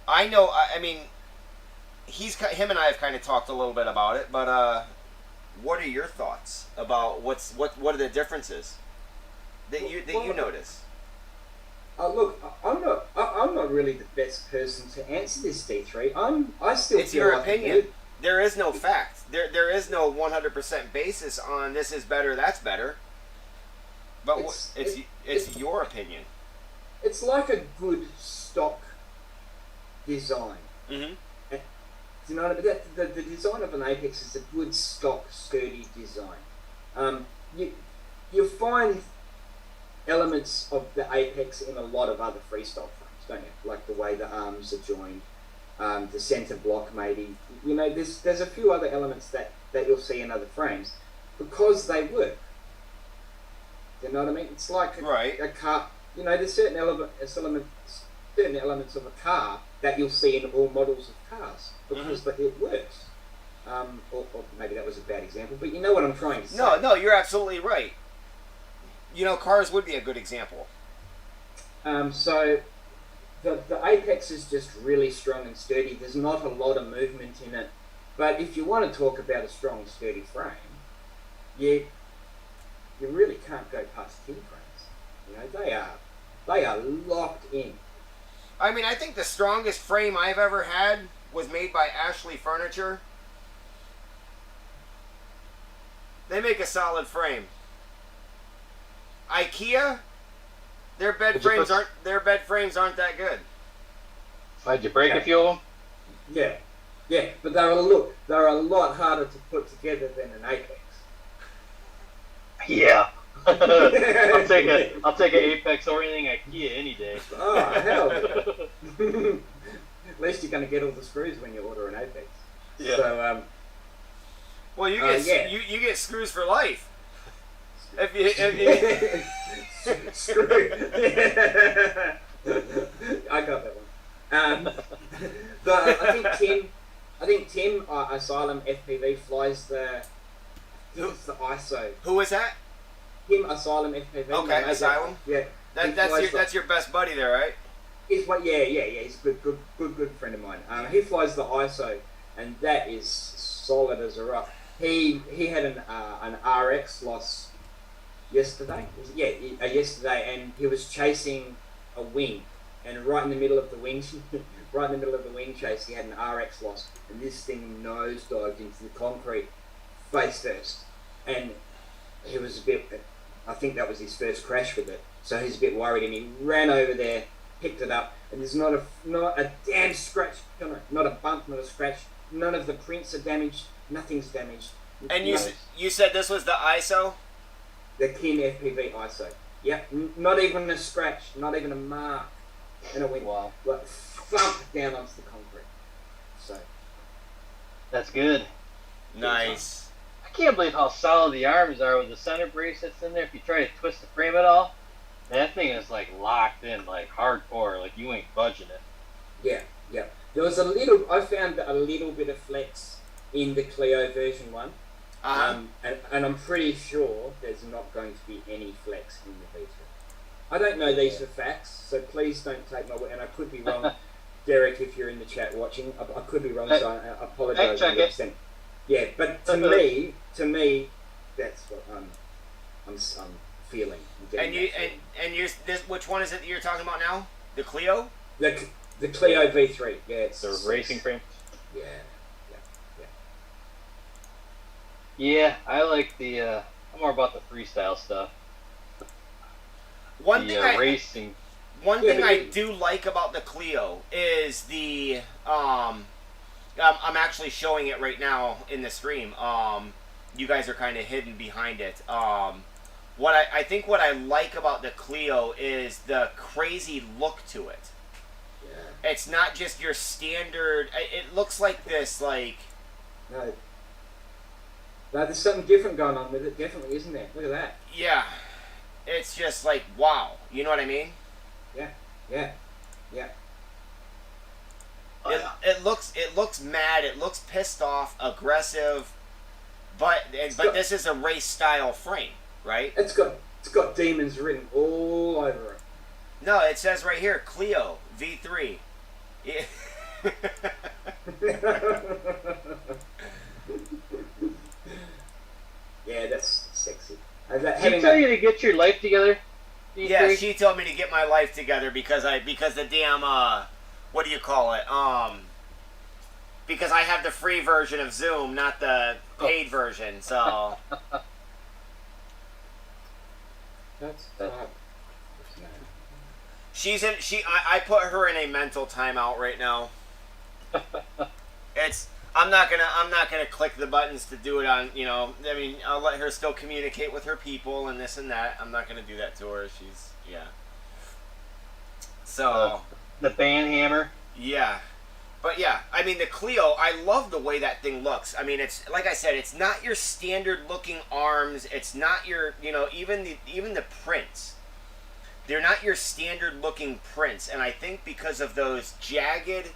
I know. I mean, him and I have kind of talked a little bit about it, but what are your thoughts about what are the differences that you notice? Look, I'm not really the best person to answer this, D3. I still It's feel your like opinion. There is no fact. There is no 100% basis on this is better, that's better. But it's your opinion. It's like a good stock design. Mm-hmm. Do you know what I mean? The design of an Apex is a good stock, sturdy design. You find elements of the Apex in a lot of other freestyle frames, don't you? Like the way the arms are joined, the center block maybe. You know, there's a few other elements that you'll see in other frames because they work. You know what I mean? It's like a car. You know, there's certain elements of a car that you'll see in all models of cars because it works. Or maybe that was a bad example, but you know what I'm trying to say. No, you're absolutely right. You know, cars would be a good example. So the Apex is just really strong and sturdy. There's not a lot of movement in it. But if you want to talk about a strong, sturdy frame, you really can't go past tin frames. You know, they are locked in. I mean, I think the strongest frame I've ever had was made by Ashley Furniture. They make a solid frame. IKEA, their bed frames aren't that good. Why'd you break a few of them? Yeah, but they're a lot harder to put together than an Apex. Yeah. I'll take an Apex or anything IKEA any day. Oh hell! At least you're going to get all the screws when you order an Apex. Yeah. So well, you get screws for life. If you Screw. I got that one. But I think Tim Asylum FPV flies the ISO. Who is that? Tim Asylum FPV. Okay, Asylum. Yeah. That's your best buddy there, right? He's he's a good friend of mine. He flies the ISO, and that is solid as a rock. He had an RX loss yesterday. Yesterday, and he was chasing a wing, and right in the middle of the wing chase, he had an RX loss, and this thing nosedived into the concrete face first, and he was a bit. I think that was his first crash with it, so he's a bit worried, and he ran over there, picked it up, and there's not a damn scratch, not a bump, not a scratch. None of the prints are damaged. Nothing's damaged. And you said this was the ISO? The Kin FPV ISO. Yep, not even a scratch, not even a mark. And it went like thump down onto the concrete. So that's good. Nice. I can't believe how solid the arms are with the center brace that's in there. If you try to twist the frame at all, that thing is like locked in, like hardcore, like you ain't budging it. Yeah. There was I found a little bit of flex in the Clio version 1. And I'm pretty sure there's not going to be any flex in the V2. I don't know these for facts, so please don't take my word. And I could be wrong, Derek, if you're in the chat watching. I could be wrong, so I apologise. Yeah, but to me, that's what I'm feeling. And which one is it that you're talking about now? The Clio? The Clio V3. Yeah, it's the racing frame. Yeah. Yeah, I like the. I'm more about the freestyle stuff. One thing racing. one thing I do like about the Clio is the I'm actually showing it right now in the stream. You guys are kind of hidden behind it. What I think what I like about the Clio is the crazy look to it. Yeah. It's not just your standard. It looks like this, like. No, there's something different going on with it. Definitely, isn't there? Look at that. Yeah, it's just like wow. You know what I mean? Yeah. Yeah. Yeah. It looks mad. It looks pissed off, aggressive, but this is a race style frame, right? It's got demons written all over it. No, it says right here Clio V3. Yeah. Yeah, that's sexy. Did she tell you to get your life together? V3? Yeah, she told me to get my life together because the damn what do you call it? Because I have the free version of Zoom, not the paid version. So that's she's in. I put her in a mental timeout right now. I'm not gonna click the buttons to do it on. You know, I mean, I'll let her still communicate with her people and this and that. I'm not gonna do that to her. She's So the band hammer. Yeah. But yeah, I mean the Clio, I love the way that thing looks. I mean, it's like I said, it's not your standard looking arms. It's not your, even the prints. They're not your standard looking prints, and I think because of those jagged,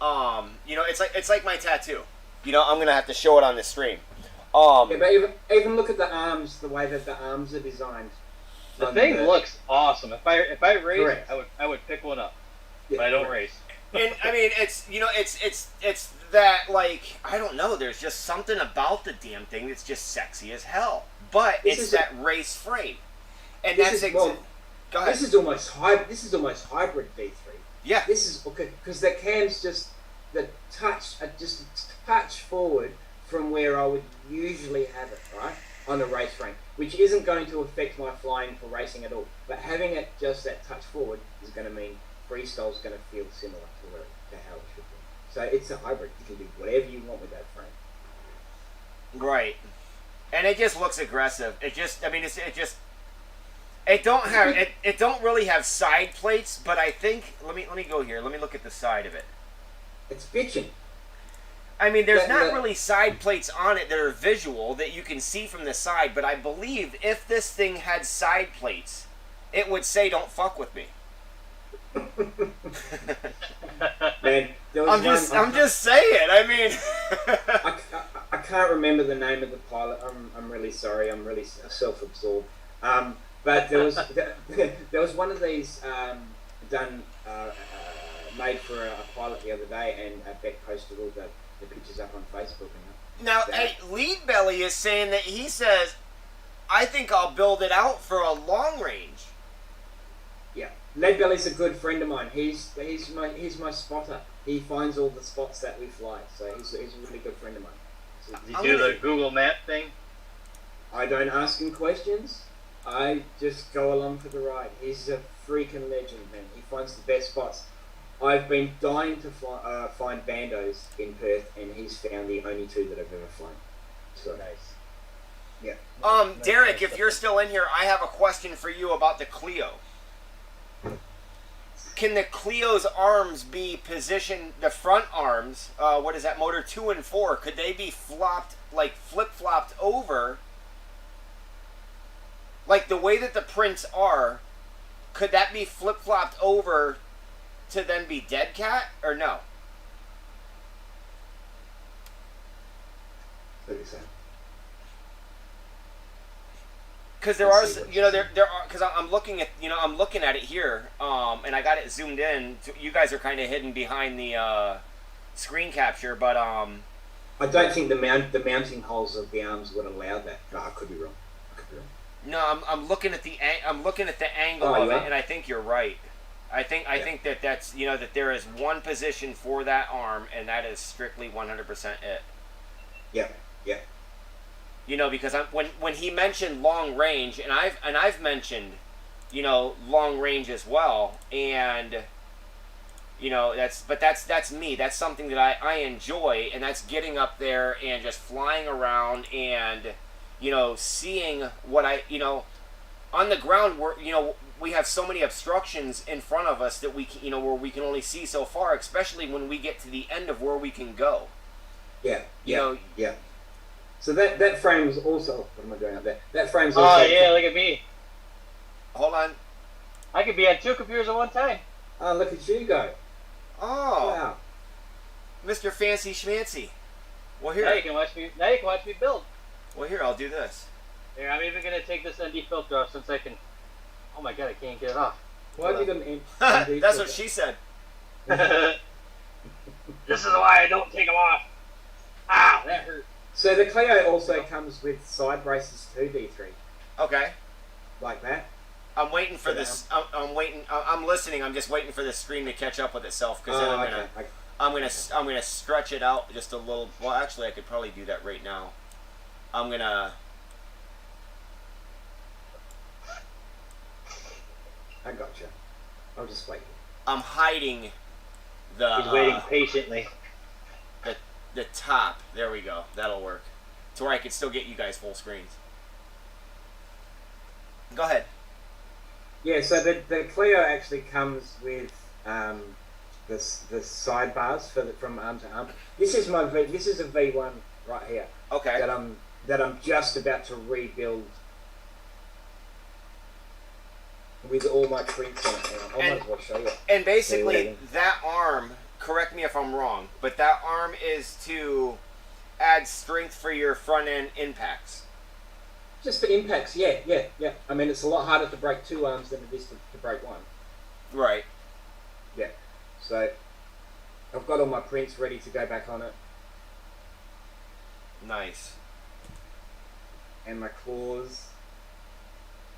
it's like my tattoo. I'm gonna have to show it on the stream. Yeah, but even look at the arms, the way that the arms are designed. The thing looks awesome. If I race, I would pick one up. Yeah, but I don't race. And I mean, it's that, like, I don't know. There's just something about the damn thing that's just sexy as hell. But it's that race frame, and that's go ahead. This is almost hybrid V3. Yeah. This is okay because the cam's just a touch forward from where I would usually have it, right, on the race frame, which isn't going to affect my flying for racing at all. But having it just that touch forward is going to mean freestyle is going to feel similar to how it should be. So it's a hybrid. You can do whatever you want with that frame. Right. And it just looks aggressive. It don't really have side plates, but I think let me go here. Let me look at the side of it. It's bitching. I mean, there's not really side plates on it that are visual that you can see from the side, but I believe if this thing had side plates, it would say "Don't fuck with me." Man, I'm just saying. I mean, I can't remember the name of the pilot. I'm really sorry. I'm really self-absorbed. But there was one of these done made for a pilot the other day, and Beck posted all the pictures up on Facebook. Now, Lead Belly is saying that he says, "I think I'll build it out for a long range." Yeah, Lead Belly's a good friend of mine. He's my spotter. He finds all the spots that we fly. So he's a really good friend of mine. So does he do the Google Map thing? I don't ask him questions. I just go along for the ride. He's a freaking legend, man. He finds the best spots. I've been dying to find bandos in Perth, and he's found the only two that I've ever flown. So nice. Yeah. Derek, if you're still in here, I have a question for you about the Clio. Can the Clio's arms be positioned, the front arms, what is that, motor 2 and 4, could they be flopped, like flip-flopped over, like the way that the prints are, could that be flip-flopped over to then be dead cat, or no? What are you saying? Because there are, there are, because I'm looking at, I'm looking at it here, and I got it zoomed in. You guys are kind of hidden behind the screen capture, but I don't think the mounting holes of the arms would allow that. No, I could be wrong. No, I'm looking at the angle of it, and I think you're right. I think that's that there is one position for that arm, and that is strictly 100% it. Yeah. Because when he mentioned long range, and I've mentioned long range as well. And that's me. That's something that I enjoy, and that's getting up there and just flying around and seeing what on the ground. We have so many obstructions in front of us that we can, where we can only see so far, especially when we get to the end of where we can go. Yeah. So that frame's also. What am I doing up there? That frame's also. Oh yeah, look at me. Hold on. I could be on 2 computers at one time. Oh, look at you go. Oh. Wow. Mr. Fancy Schmancy. Well, here. Now you can watch me build. Well, here, I'll do this. Here, I'm even gonna take this ND filter off since I can. Oh my god, I can't get it off. Why have you got an That's what she said. This is why I don't take them off. Ow, that hurt. So the Clio also comes with side braces too, D3. Okay. Like that. I'm waiting for this. I'm waiting. I'm listening. I'm just waiting for the screen to catch up with itself, because then I'm gonna stretch it out just a little. Well, actually, I could probably do that right now. I'm gonna. I gotcha. I'll just wait. I'm hiding the. He's waiting patiently. The top. There we go. That'll work. To where I can still get you guys full screens. Go ahead. Yeah, so the Clio actually comes with the sidebars from arm to arm. This is this is a V1 right here. Okay. That I'm just about to rebuild with all my prints on it. I might as well show you. And basically, that arm, correct me if I'm wrong, but that arm is to add strength for your front end impacts. Just for impacts, yeah. I mean, it's a lot harder to break 2 arms than it is to break 1. Right. Yeah. So, I've got all my prints ready to go back on it. Nice. And my claws.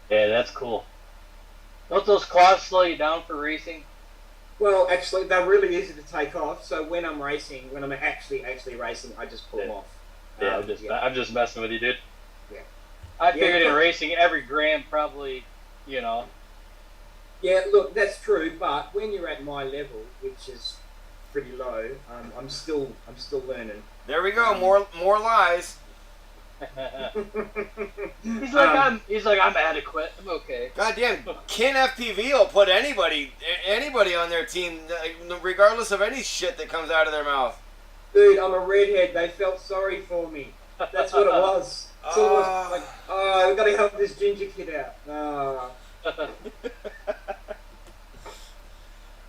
Yeah, that's cool. Don't those claws slow you down for racing? Well, actually, they're really easy to take off. So when I'm racing, when I'm actually racing, I just pull them off. Yeah, I'm just messing with you, dude. Yeah. I figured in racing, every gram probably, Yeah, look, that's true. But when you're at my level, which is pretty low, I'm still learning. There we go. More lies. He's like I'm adequate. I'm okay. Goddamn, Kin FPV will put anybody on their team, regardless of any shit that comes out of their mouth. Dude, I'm a redhead. They felt sorry for me. That's what it was. It's almost like, we've got to help this ginger kid out.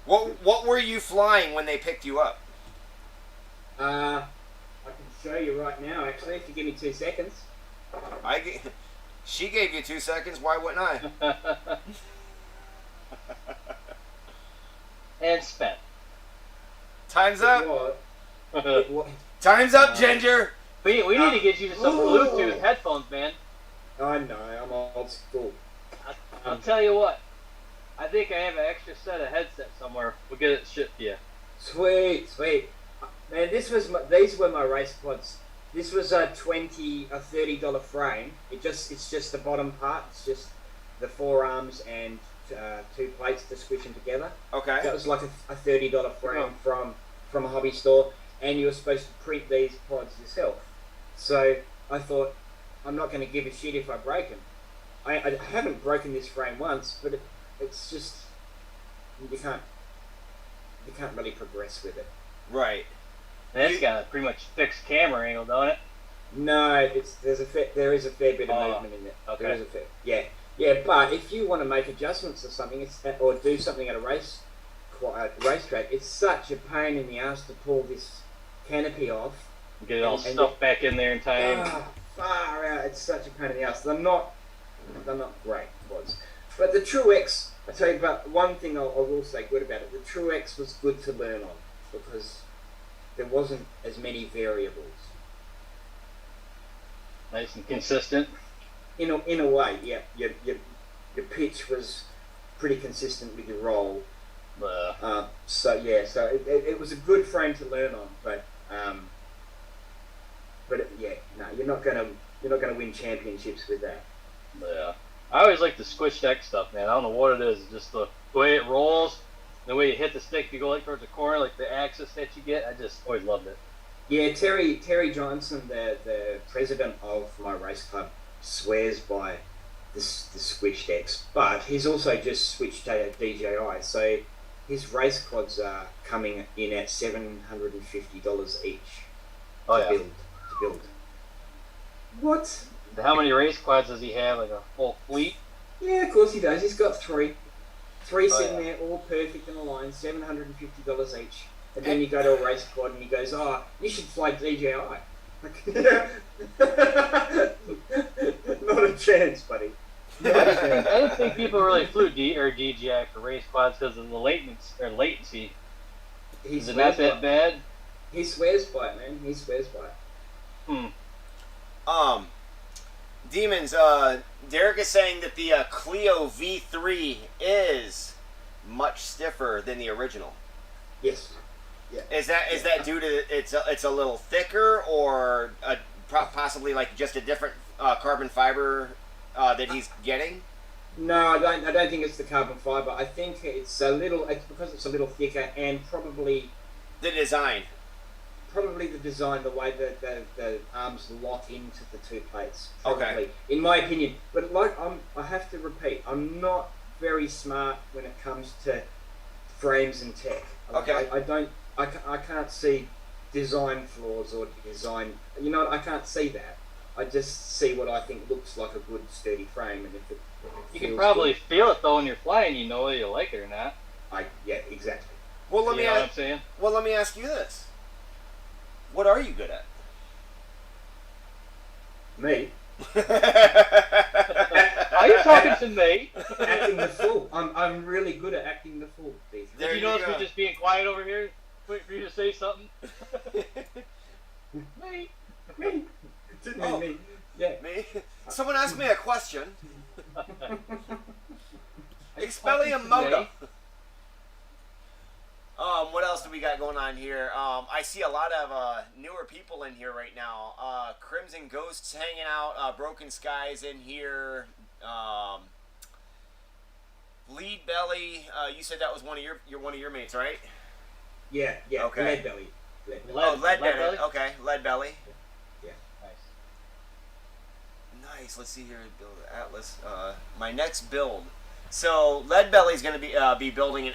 What were you flying when they picked you up? I can show you right now, actually, if you give me 2 seconds. She gave you 2 seconds. Why wouldn't I? And spent. Time's up. It was. Time's up, Ginger. We need to get you some Bluetooth headphones, man. I know, I'm old school. I'll tell you what. I think I have an extra set of headsets somewhere. We'll get it shipped to you. Sweet. Man, these were my race pods. This was a $30 frame. It's just the bottom part. It's just the 4 arms and 2 plates to squish them together. Okay. That was like a $30 frame from a hobby store, and you were supposed to print these pods yourself. So I thought, I'm not going to give a shit if I break them. I haven't broken this frame once, but it's just you can't really progress with it. Right. And it's got a pretty much fixed camera angle, don't it? No, there is a fair bit of movement in it. Okay. There is a fair, yeah. But if you want to make adjustments or something, or do something at a racetrack, it's such a pain in the ass to pull this canopy off. Get it all stuffed back in there in time. Far out! It's such a pain in the ass. They're not great quads. But the True X, I tell you about one thing I will say good about it. The True X was good to learn on because there wasn't as many variables. Nice and consistent. In a way, yeah. Your pitch was pretty consistent with your roll. So it was a good frame to learn on, but you're not gonna win championships with that. Yeah. I always like the squish deck stuff, man. I don't know what it is. It's just the way it rolls, the way you hit the stick. If you go like towards the corner, like the axis that you get. I just always loved it. Yeah, Terry Johnson, the president of my race club, swears by the switch decks, but he's also just switched to DJI, so his race quads are coming in at $750 each Oh to yeah. build. What? How many race quads does he have? Like a full fleet? Yeah, of course he does. He's got three sitting yeah. there, all perfect in a line, $750 each. And then you go to a race quad and he goes, "Oh, you should fly DJI." Not a chance, buddy. I didn't think people really flew DJI for race quads because of the latency. Is it not that bad? He swears by it, man. He swears by it. Demons, Derek is saying that the Clio V3 is much stiffer than the original. Yes. Yeah. Is that due to it's a little thicker, or possibly like just a different carbon fiber that he's getting? No, I don't think it's the carbon fiber. I think it's because it's a little thicker, and probably The design. the design, the way that the arms lock into the two plates. Probably, Okay. in my opinion. But I have to repeat, I'm not very smart when it comes to frames and tech. Okay. I can't see design flaws or design. You know, I can't see that. I just see what I think looks like a good sturdy frame, and if it You can feels probably good, feel it though when you're flying. You know whether you like it or not. yeah, exactly. Well, You know what I'm saying? let me ask you this. What are you good at? Me Are you talking to me? acting the fool. I'm really good at acting the fool. These days. There Did you you notice go. me just being quiet over here, waiting for you to say something? Me. Me. Didn't Oh. mean me. Yeah. Me? Someone asked me a question. Expellium moda. What else do we got going on here? I see a lot of newer people in here right now. Crimson Ghosts hanging out. Broken Skies in here. Lead Belly. You said that was one of your mates, right? Yeah. Okay. Lead belly. Lead Belly. Belly? Okay, Lead Belly. Nice. Nice. Let's see here. Build Atlas. My next build. So Lead Belly's going to be building an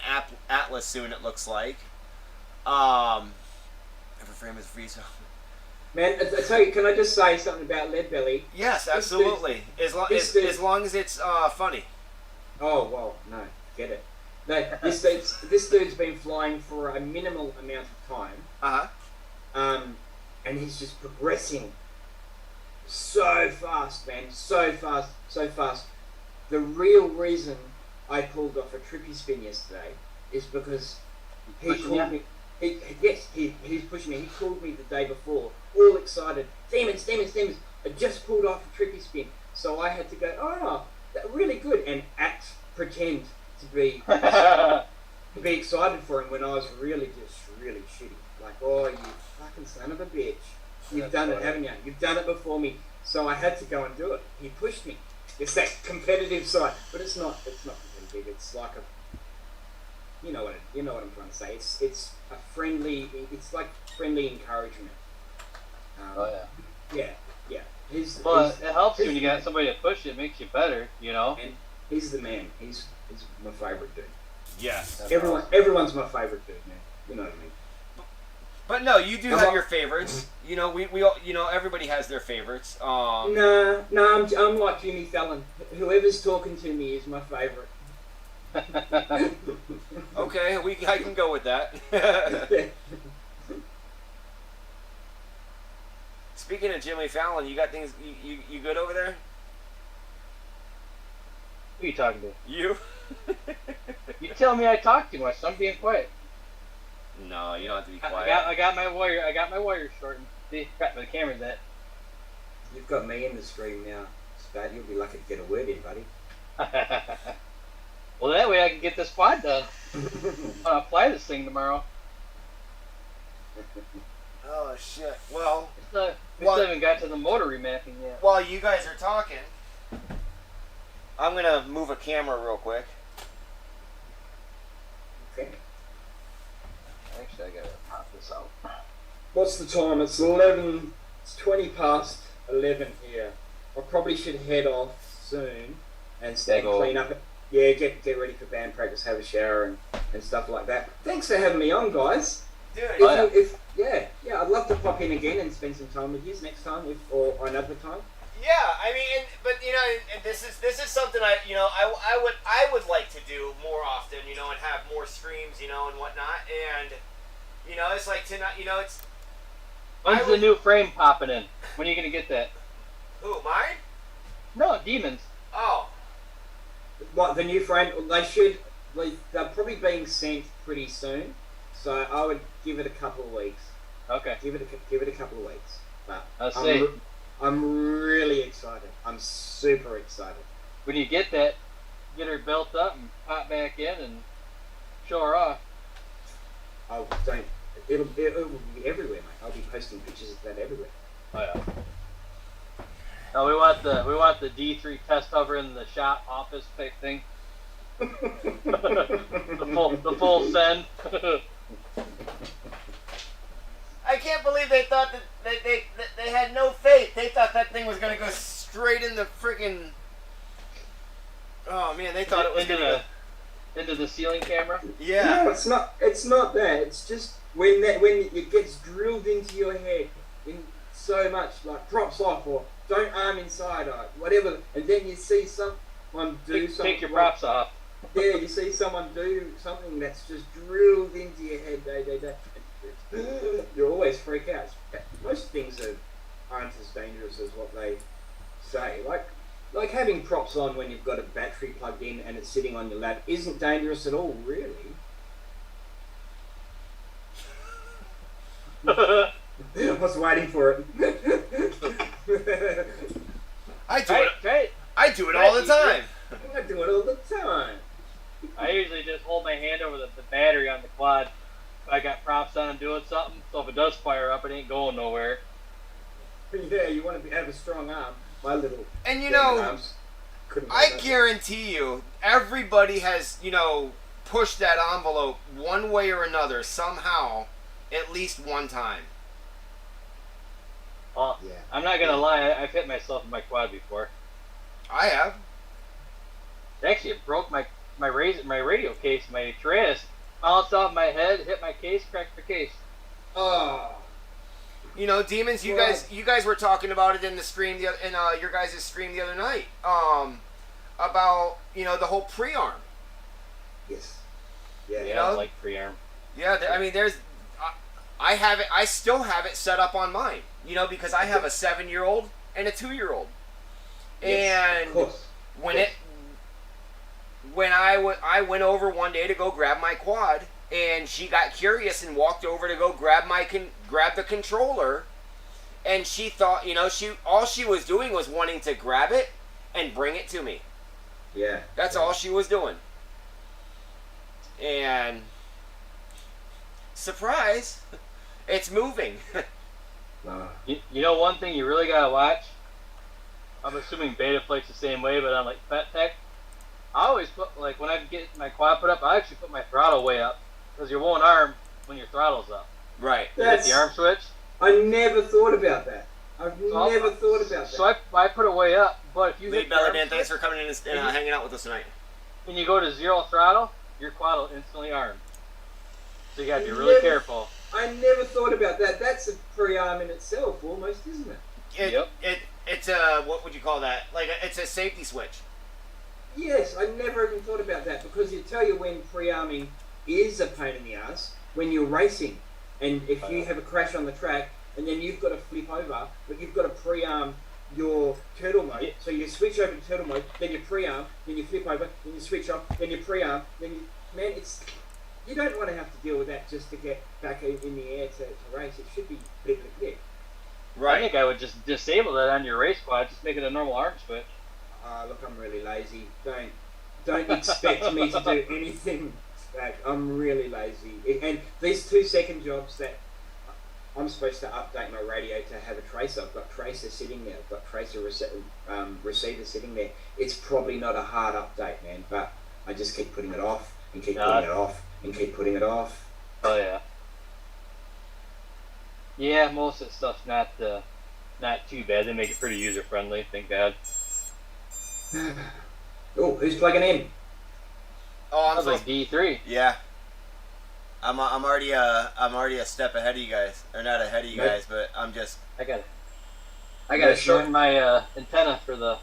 Atlas soon. It looks like. Every frame is free. So. Man, I tell you, can I just say something about Lead Belly? Yes, absolutely. As long as it's funny. Oh well, no, get it. No, this dude's been flying for a minimal amount of time. And he's just progressing so fast, man, so fast. The real reason I pulled off a trippy spin yesterday is because he called me. He's pushing me. He called me the day before, all excited. Demons! I just pulled off a trippy spin, so I had to go. Oh, that really good, and pretend to be excited for him when I was really shitty. Like, oh, you fucking son of a bitch! You've done it, haven't you? You've done it before me, so I had to go and do it. He pushed me. It's that competitive side, but it's not competitive. It's like you know what I'm trying to say. It's a friendly. It's like friendly encouragement. Oh yeah. Yeah. It helps you when you got somebody to push. It makes you better, you know. And he's the man. He's my favorite dude. Yes. Everyone's my favorite dude, man. You know what I mean. But no, you do have your favorites. You know, we all, everybody has their favorites. No, I'm like Jimmy Fallon. Whoever's talking to me is my favorite. Okay, I can go with that. Speaking of Jimmy Fallon, you got things. You good over there? Who are you talking to? You? You tell me I talk too much, so I'm being quiet. No, you don't have to be quiet. I got my wire shortened. See, got the camera's at. You've got me in the stream now, Spat. You'll be lucky to get a word in, buddy. Well, that way I can get this quad done. I'll fly this thing tomorrow. Oh shit! Well, We still haven't got to the motor remapping yet. while you guys are talking, I'm gonna move a camera real quick. Okay. Actually, I gotta pop this out. What's the time? It's 11. It's 20 past 11 here. I probably should head off soon and clean up. Yeah, get ready for band practice, have a shower and stuff like that. Thanks for having me on, guys. Dude, I'd love to pop in again and spend some time with you next time, or another time. yeah, I mean, but you know, and this is something I would like to do more often, you know, and have more streams, you know, and whatnot, and you know, it's like tonight, you know, it's. When's the new frame popping in? When are you gonna get that? Who, mine? No, Demons. Oh. What, the new frame? They're probably being sent pretty soon, so I would give it a couple of weeks. Okay. Give it a couple of weeks. But I'll see. I'm really excited. I'm super excited. When you get that, get her built up and pop back in and show her off. Oh, don't. It'll be everywhere, mate. I'll be posting pictures of that everywhere. Oh yeah. No, we want the D3 test hover in the shop office type thing. the full send. I can't believe they thought that they had no faith. They thought that thing was gonna go straight in the freaking. Oh man, they thought it was into the ceiling camera. Yeah. No, it's not. It's not that. It's just when it gets drilled into your head in so much, like props off or don't arm inside or whatever, and then you see someone do something. Take your props off. Yeah, you see someone do something that's just drilled into your head. You always freak out. Most things aren't as dangerous as what they say. Like having props on when you've got a battery plugged in and it's sitting on your lap isn't dangerous at all, really. I was waiting for it. I do it all the time. I do it all the time. I usually just hold my hand over the battery on the quad. If I got props on and doing something, so if it does fire up, it ain't going nowhere. Yeah, you want to have a strong arm. My little and you know, arms I guarantee you, everybody has, you know, pushed that envelope one way or another somehow, at least one time. Well, yeah. I'm not gonna lie, I've hit myself in my quad before. I have. Actually, it broke my radio case, my Trace, bounced off my head, hit my case, cracked the case. Oh. You know, Demons, you guys were talking about it in the stream in your guys' stream the other night. About, you know, the whole pre-arm. Yes. Yeah. You know? I like pre-arm. Yeah, I mean, I have it. I still have it set up on mine. You know, because I have a 7-year-old and a 2-year-old. Yes, and when I went over one day to go grab my quad, and she got curious and walked over to go grab the controller, and she thought, you know, all she was doing was wanting to grab it and bring it to me. Yeah. That's all she was doing. And surprise, it's moving. You know one thing you really gotta watch? I'm assuming Beta Flight's the same way, but on like Pet Tech, I always put, like, when I get my quad put up, I actually put my throttle way up, because you won't arm when your throttle's up. Right. You hit the arm switch. I never thought about that. I've never thought about that. So I put it way up, but if you hit the arm Dan, switch, thanks for coming in and hanging out with us tonight. when you go to 0 throttle, your quad will instantly arm. So you gotta be really careful. I never thought about that. That's a pre-arm in itself, almost, isn't it? Yep. It's a, what would you call that? Like, it's a safety switch. Yes, I never even thought about that, because it tell you when pre-arming is a pain in the ass when you're racing, and if you have a crash on the track and then you've got to flip over, but you've got to pre-arm your turtle mode. So you switch over to turtle mode, then you pre-arm, then you flip over, then you switch off, then you pre-arm, then you, man, you don't want to have to deal with that just to get back in the air to race. It should be click. Right. I think I would just disable that on your race quad, just make it a normal arm switch. Look, I'm really lazy. Don't expect me to do anything. I'm really lazy. And these 2-second jobs that I'm I'm supposed to update my radio to have a tracer. I've got tracer sitting there. I've got tracer receiver sitting there. It's probably not a hard update, man, but I just keep putting it off and keep putting it off and keep putting it off. Oh yeah. Yeah, most of the stuff's not too bad. They make it pretty user friendly. Thank God. Oh, who's plugging in? Oh, I was like D3. Yeah. I'm already a step ahead of you guys, or not ahead of you guys, but I'm just. I gotta shorten my antenna for the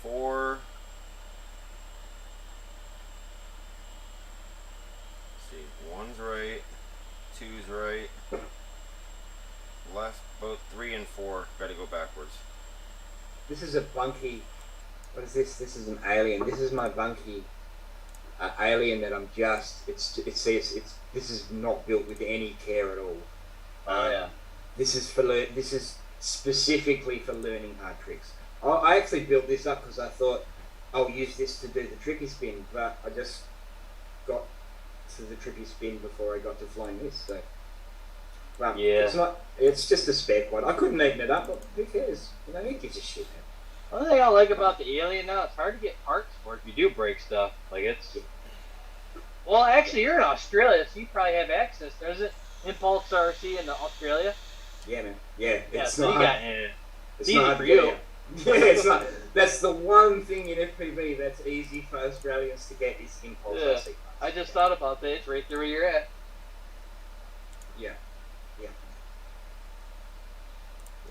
4. Let's see, 1's right, 2's right, left, both 3 and 4. Got to go backwards. This is a bunky. What is this? This is an alien. This is my bunky alien that I'm just. It's. This is not built with any care at all. Oh yeah. This is specifically for learning hard tricks. I actually built this up because I thought I'll use this to do the tricky spin, but I just got to the tricky spin before I got to flying this. So, well, yeah. It's not. It's just a spec one. I couldn't even it up, but who cares? You know, who gives a shit, man? One thing I like about the Alien now, it's hard to get parts for it if you do break stuff. Like it's. Well, actually, you're in Australia, so you probably have access. There's it. Impulse RC in Australia. Yeah, man. Yeah, Yeah, it's so not. you got It's easy not for you. Yeah, it's not. That's the one thing in FPV that's easy for Australians to get is impulse Yeah. RC. I just thought about that. It's right there where you're at. Yeah. Yeah,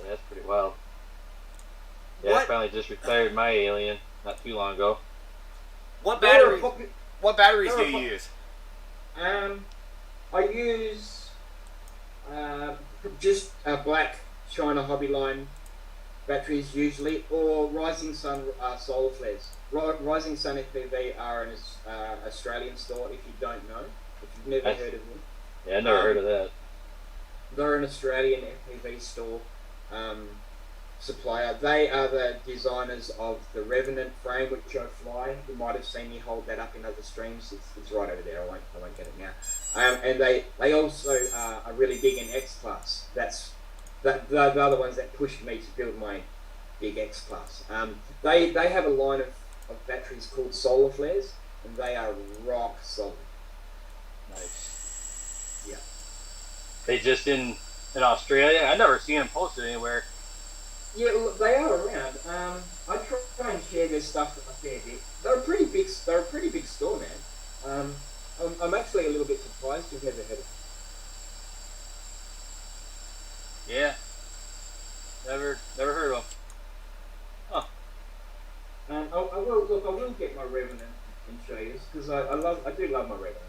that's pretty wild. Yeah, What? I finally just retired my Alien not too long ago. What batteries do you use? I use just black China Hobbyline batteries usually, or Rising Sun solar flares. Rising Sun FPV are an Australian store. If you don't know, if you've never heard of them, Yeah, I never heard of that. they're an Australian FPV store supplier. They are the designers of the Revenant frame, which I fly. You might have seen me hold that up in other streams. It's right over there. I won't get it now. And they also are really big in X class. They're the ones that pushed me to build my big X class. They have a line of batteries called solar flares, and they are rock solid. Nice. Yeah. They just in Australia? I never seen them posted anywhere. Yeah, look, they are around. I try and share their stuff a fair bit. They're a pretty big store, man. I'm actually a little bit surprised you've never heard of them. Yeah. Never heard of them. Huh. I will get my Revenant and show you because I do love my Revenant.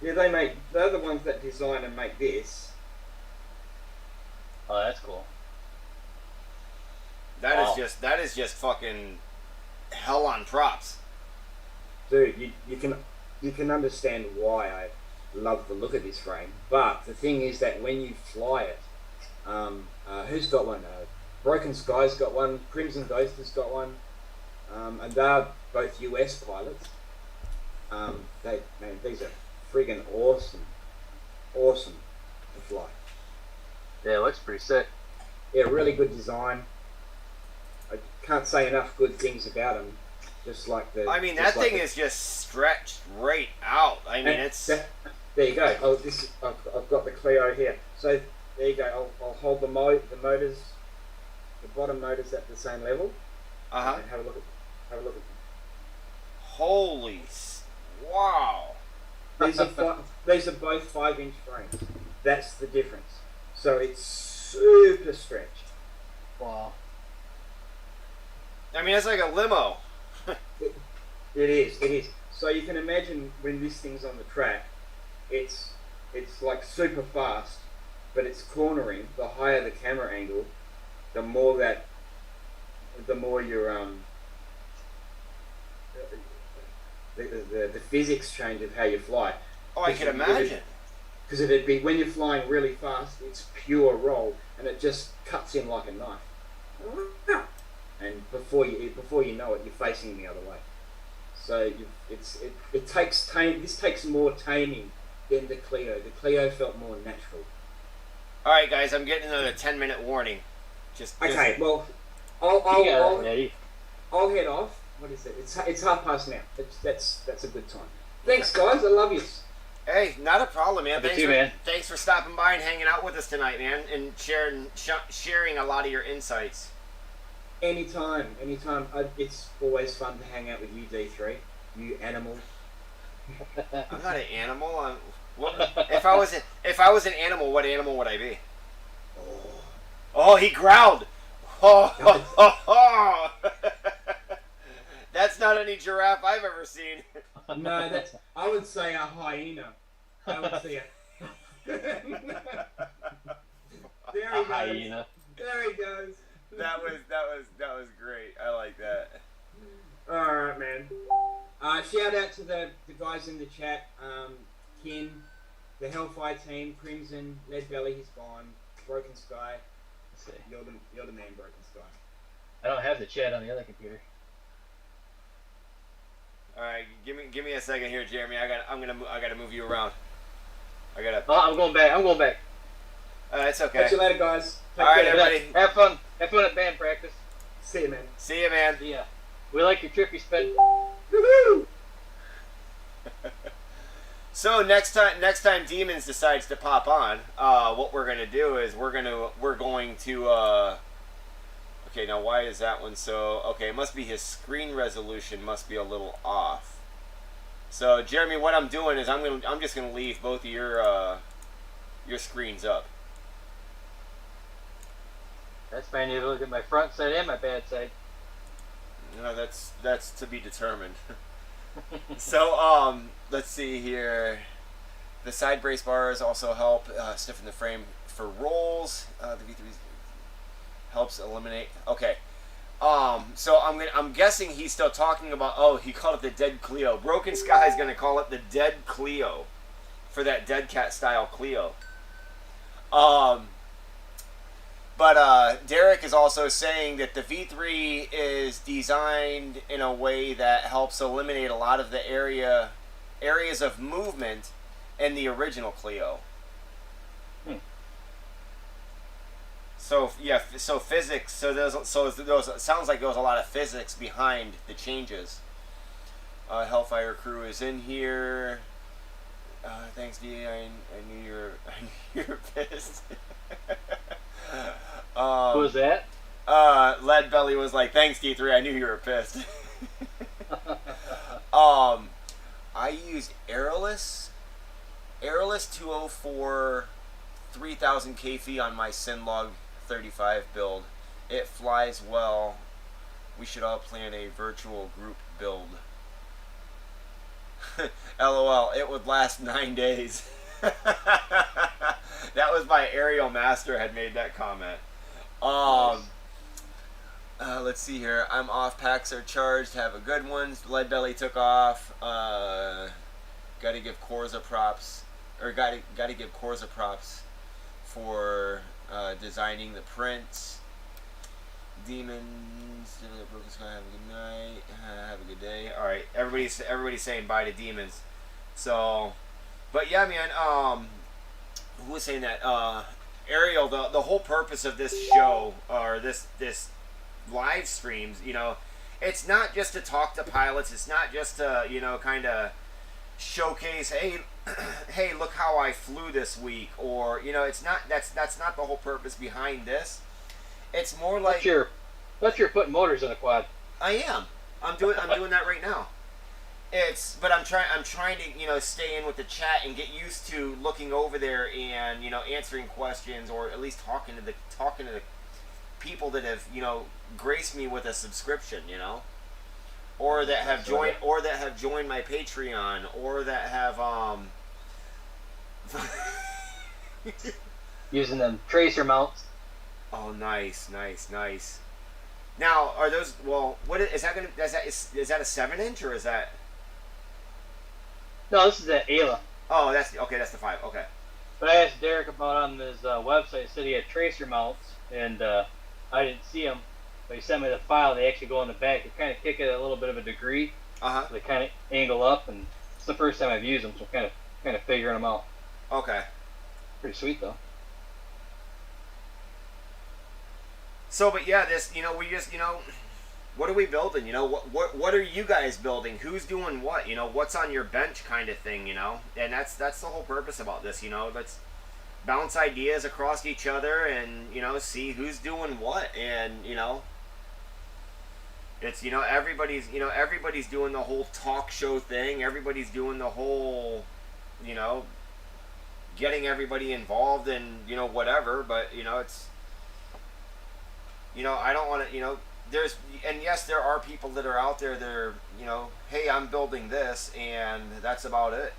Yeah, they're the ones that design and make this. Oh, that's cool. That is just fucking hell on props. Dude, you can understand why I love the look of this frame, but the thing is that when you fly it, who's got one? Broken Sky's got one, Crimson Ghost has got one, and they're both US pilots. These are friggin' awesome to fly. Yeah, it looks pretty sick. Yeah, really good design. I can't say enough good things about them. Just like the. I mean, that thing is just stretched right out. I mean, there you go. I've got the Clio here. So there you go. I'll hold the motors, the bottom motors at the same level. And have a look at them. Holy, wow! These are both 5-inch frames. That's the difference. So it's super stretched. Wow. I mean, it's like a limo. It is. So you can imagine when this thing's on the track, it's like super fast, but it's cornering. The higher the camera angle, the more your the physics change of how you fly. Oh, I can imagine. Because it'd be when you're flying really fast, it's pure roll, and it just cuts in like a knife. And before you know it, you're facing the other way. So it takes tame. This takes more taming than the Clio. The Clio felt more natural. All right, guys, I'm getting another 10-minute warning. Just Okay, well, I'll head off. What is it? It's 1:30 now. That's a good time. Thanks, guys. I love you. Hey, not a problem, man. Man. Thanks for stopping by and hanging out with us tonight, man, and sharing a lot of your insights. Anytime. It's always fun to hang out with you, D3. You animal. I'm not an animal. If I was an animal, what animal would I be? Oh, he growled. Oh. That's not any giraffe I've ever seen. No, I would say a hyena. I would say there he goes. Hyena. There he goes. That was great. I like that. All right, man. Shout out to the guys in the chat. Kin, the Hellfire team, Crimson, Lead Belly, he's gone. Broken Sky. Let's see. You're the man, Broken Sky. I don't have the chat on the other computer. All right, give me a second here, Jeremy. I gotta move you around. I'm going back. It's okay. Catch you later, guys. All right, everybody. Have fun at band practice. See you, man. See you, man. Yeah. We like your trip you spent. Woohoo! So next time Demons decides to pop on, what we're gonna do is we're going to. Okay, now why is that one so? Okay, it must be his screen resolution must be a little off. So Jeremy, what I'm doing is I'm just gonna leave both of your screens up. That's fine. You look at my front side and my bad side. No, that's to be determined. So let's see here. The side brace bars also help stiffen the frame for rolls. The V3 helps eliminate. Okay. So I'm guessing he's still talking about. Oh, he called it the Dead Clio. Broken Sky is gonna call it the Dead Clio for that Dead Cat style Clio. But Derek is also saying that the V3 is designed in a way that helps eliminate a lot of the areas of movement in the original Clio. So yeah, so physics. So those. It sounds like there was a lot of physics behind the changes. Hellfire Crew is in here. Thanks, D. I knew you were pissed. Who was that? Lead Belly was like, "Thanks, D3. I knew you were pissed." I used Airless 204 3000 kV on my Cinelog 35 build. It flies well. We should all plan a virtual group build. LOL, it would last 9 days. That was my Aerial Master had made that comment. Let's see here. I'm off. Packs are charged. Have a good one. Lead Belly took off. Gotta give Corza props. Or gotta give Corza props for designing the prints. Demons. Broken Sky. Have a good night. Have a good day. All right. Everybody's saying bye to Demons. So, but yeah, man. Who was saying that? Ariel. The whole purpose of this show or this live streams, it's not just to talk to pilots. It's not just to kind of showcase. Hey, look how I flew this week, or it's not. That's not the whole purpose behind this. It's more like But you're putting motors in a quad. I am. I'm doing that right now. But I'm trying to stay in with the chat and get used to looking over there and answering questions, or at least talking to the people that have graced me with a subscription, or that have joined my Patreon, or that have using them tracer mounts. Oh, nice. Now, are those? Well, what is that? Is that a 7-inch or is that? No, this is the Ayla. Oh, that's okay. That's the 5. Okay. But I asked Derek about on his website. It said he had tracer mounts, and I didn't see them. But he sent me the file. They actually go on the back. They kind of kick it at a little bit of a degree. Uh-huh. So they kind of angle up, and it's the first time I've used them, so I'm kind of figuring them out. Okay. Pretty sweet though. So, but yeah, this, we just, what are we building? What are you guys building? Who's doing what? What's on your bench kind of thing, And that's the whole purpose about this, Let's bounce ideas across each other and, see who's doing what. And, it's, everybody's doing the whole talk show thing. Everybody's doing the whole, getting everybody involved and, whatever. But, it's, I don't want to, and yes, there are people that are out there that are, hey, I'm building this, and that's about it.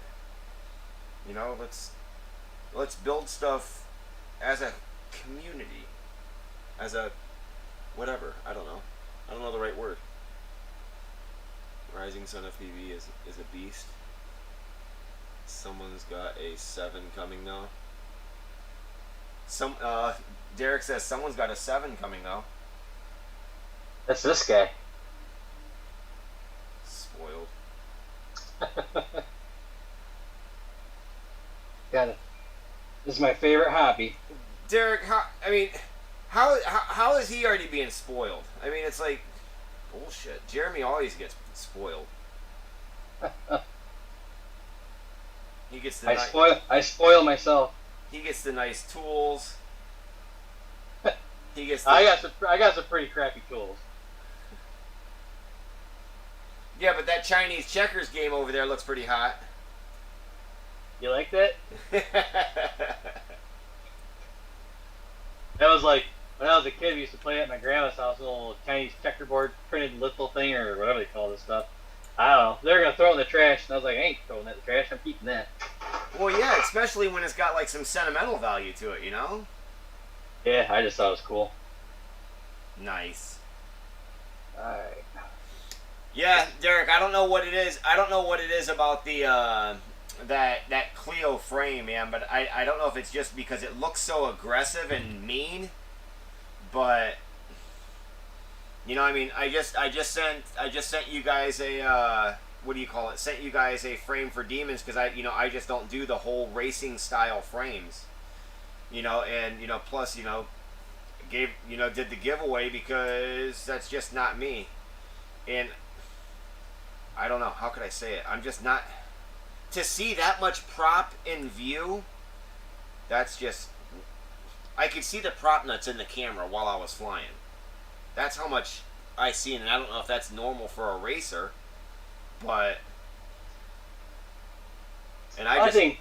Let's build stuff as a community, as a whatever. I don't know the right word. Rising Son of PV is a beast. Someone's got a 7 coming though. Derek says someone's got a 7 coming though. That's this guy. Spoiled. Got it. This is my favorite hobby. Derek, how is he already being spoiled? I mean, it's like bullshit. Jeremy always gets spoiled. He gets the I spoil myself. He gets the nice tools. He gets. I got some pretty crappy tools. Yeah, but that Chinese checkers game over there looks pretty hot. You like that? That was like when I was a kid. We used to play it at my grandma's house. A little Chinese checkerboard printed little thing or whatever they call this stuff. I don't know. They're gonna throw it in the trash, and I was like, I ain't throwing that in the trash. I'm keeping that. Well, yeah, especially when it's got like some sentimental value to it, Yeah, I just thought it was cool. Nice. Alright. Yeah, Derek, I don't know what it is. I don't know what it is about the that Clio frame, man, but I don't know if it's just because it looks so aggressive and mean, but I mean, I just sent you guys a what do you call it? Sent you guys a frame for Demons because I just don't do the whole racing style frames. And plus gave did the giveaway because that's just not me. And I don't know, how could I say it? I'm just not to see that much prop in view. That's just I could see the prop nuts in the camera while I was flying. That's how much I see, and I don't know if that's normal for a racer, but I think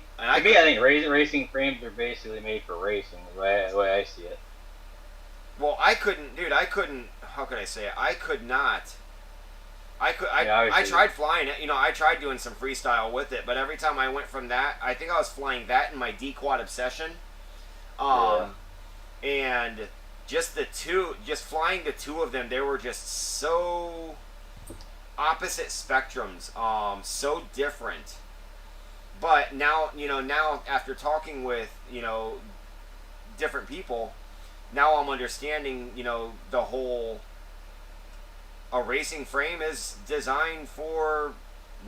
racing frames are basically made for racing. The way I see it. Well, I couldn't. How could I say it? I could not. I tried flying it. I tried doing some freestyle with it, but every time I went from that, I think I was flying that in my D-Quad Obsession. And just flying the two of them, they were just so opposite spectrums, so different. But now, after talking with, different people, now I'm understanding, the whole, a racing frame is designed for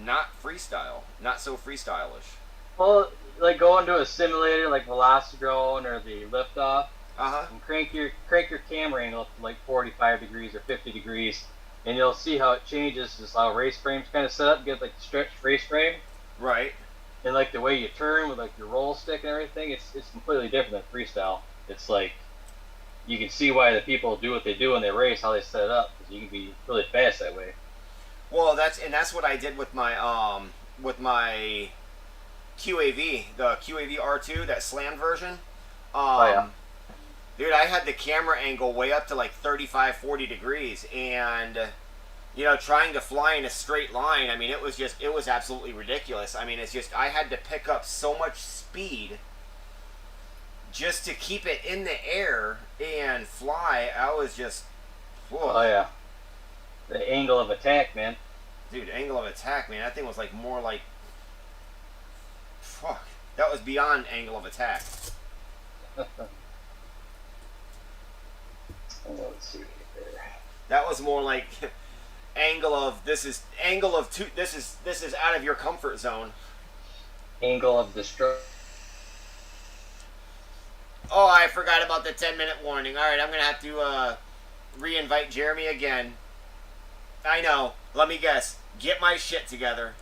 not so freestylish. Well, like go into a simulator like Velocidrone or the Liftoff, and crank your camera angle up to like 45 degrees or 50 degrees, and you'll see how it changes. Just how race frames kind of set up, get like the stretched race frame. Right. And like the way you turn with like your roll stick and everything, it's completely different than freestyle. It's like you can see why the people do what they do when they race, how they set it up, because you can be really fast that way. Well, that's what I did with my QAV, the QAV R2, that slam version. Dude, I had the camera angle way up to like 35, 40 degrees, and trying to fly in a straight line, I mean, it was absolutely ridiculous. I mean, it's just, I had to pick up so much speed just to keep it in the air and fly. I was just, whoa. Oh yeah, the angle of attack, man. Dude, angle of attack, man. That thing was like more like, fuck. That was beyond angle of attack. Let's see here. That was more like, Angle of this is angle of two. This is out of your comfort zone. Angle of destroy. Oh, I forgot about the 10-minute warning. All right, I'm gonna have to re-invite Jeremy again. I know. Let me guess. Get my shit together.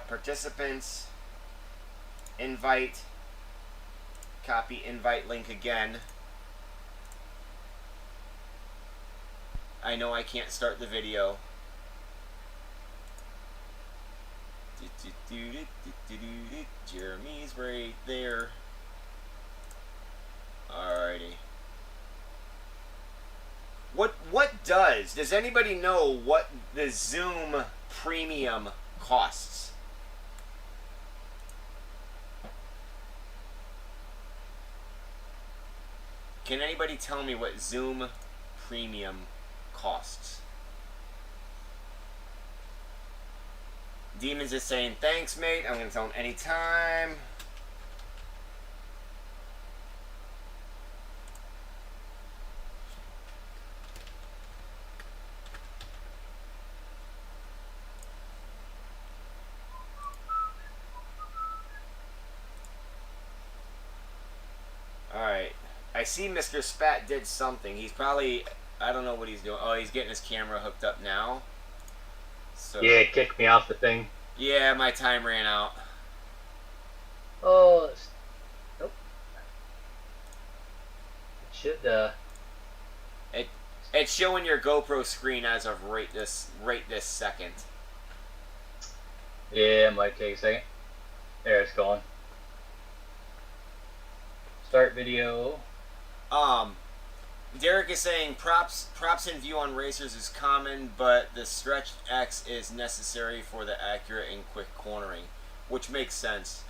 Participants. Invite. Copy invite link again. I know I can't start the video. Jeremy's right there. Alrighty. What does anybody know what the Zoom Premium costs? Can anybody tell me what Zoom Premium costs? Demons is saying, thanks, mate. I'm going to tell him anytime. Alright. I see Mr. Spat did something. He's probably... I don't know what he's doing. Oh, he's getting his camera hooked up now. So, Yeah, it kicked me off the thing. yeah, my time ran out. Oh, nope. It should, It's showing your GoPro screen as of right this second. Yeah, it might take a second. There, it's going. Start video. Derek is saying props in view on racers is common, but the stretched X is necessary for the accurate and quick cornering, which makes sense.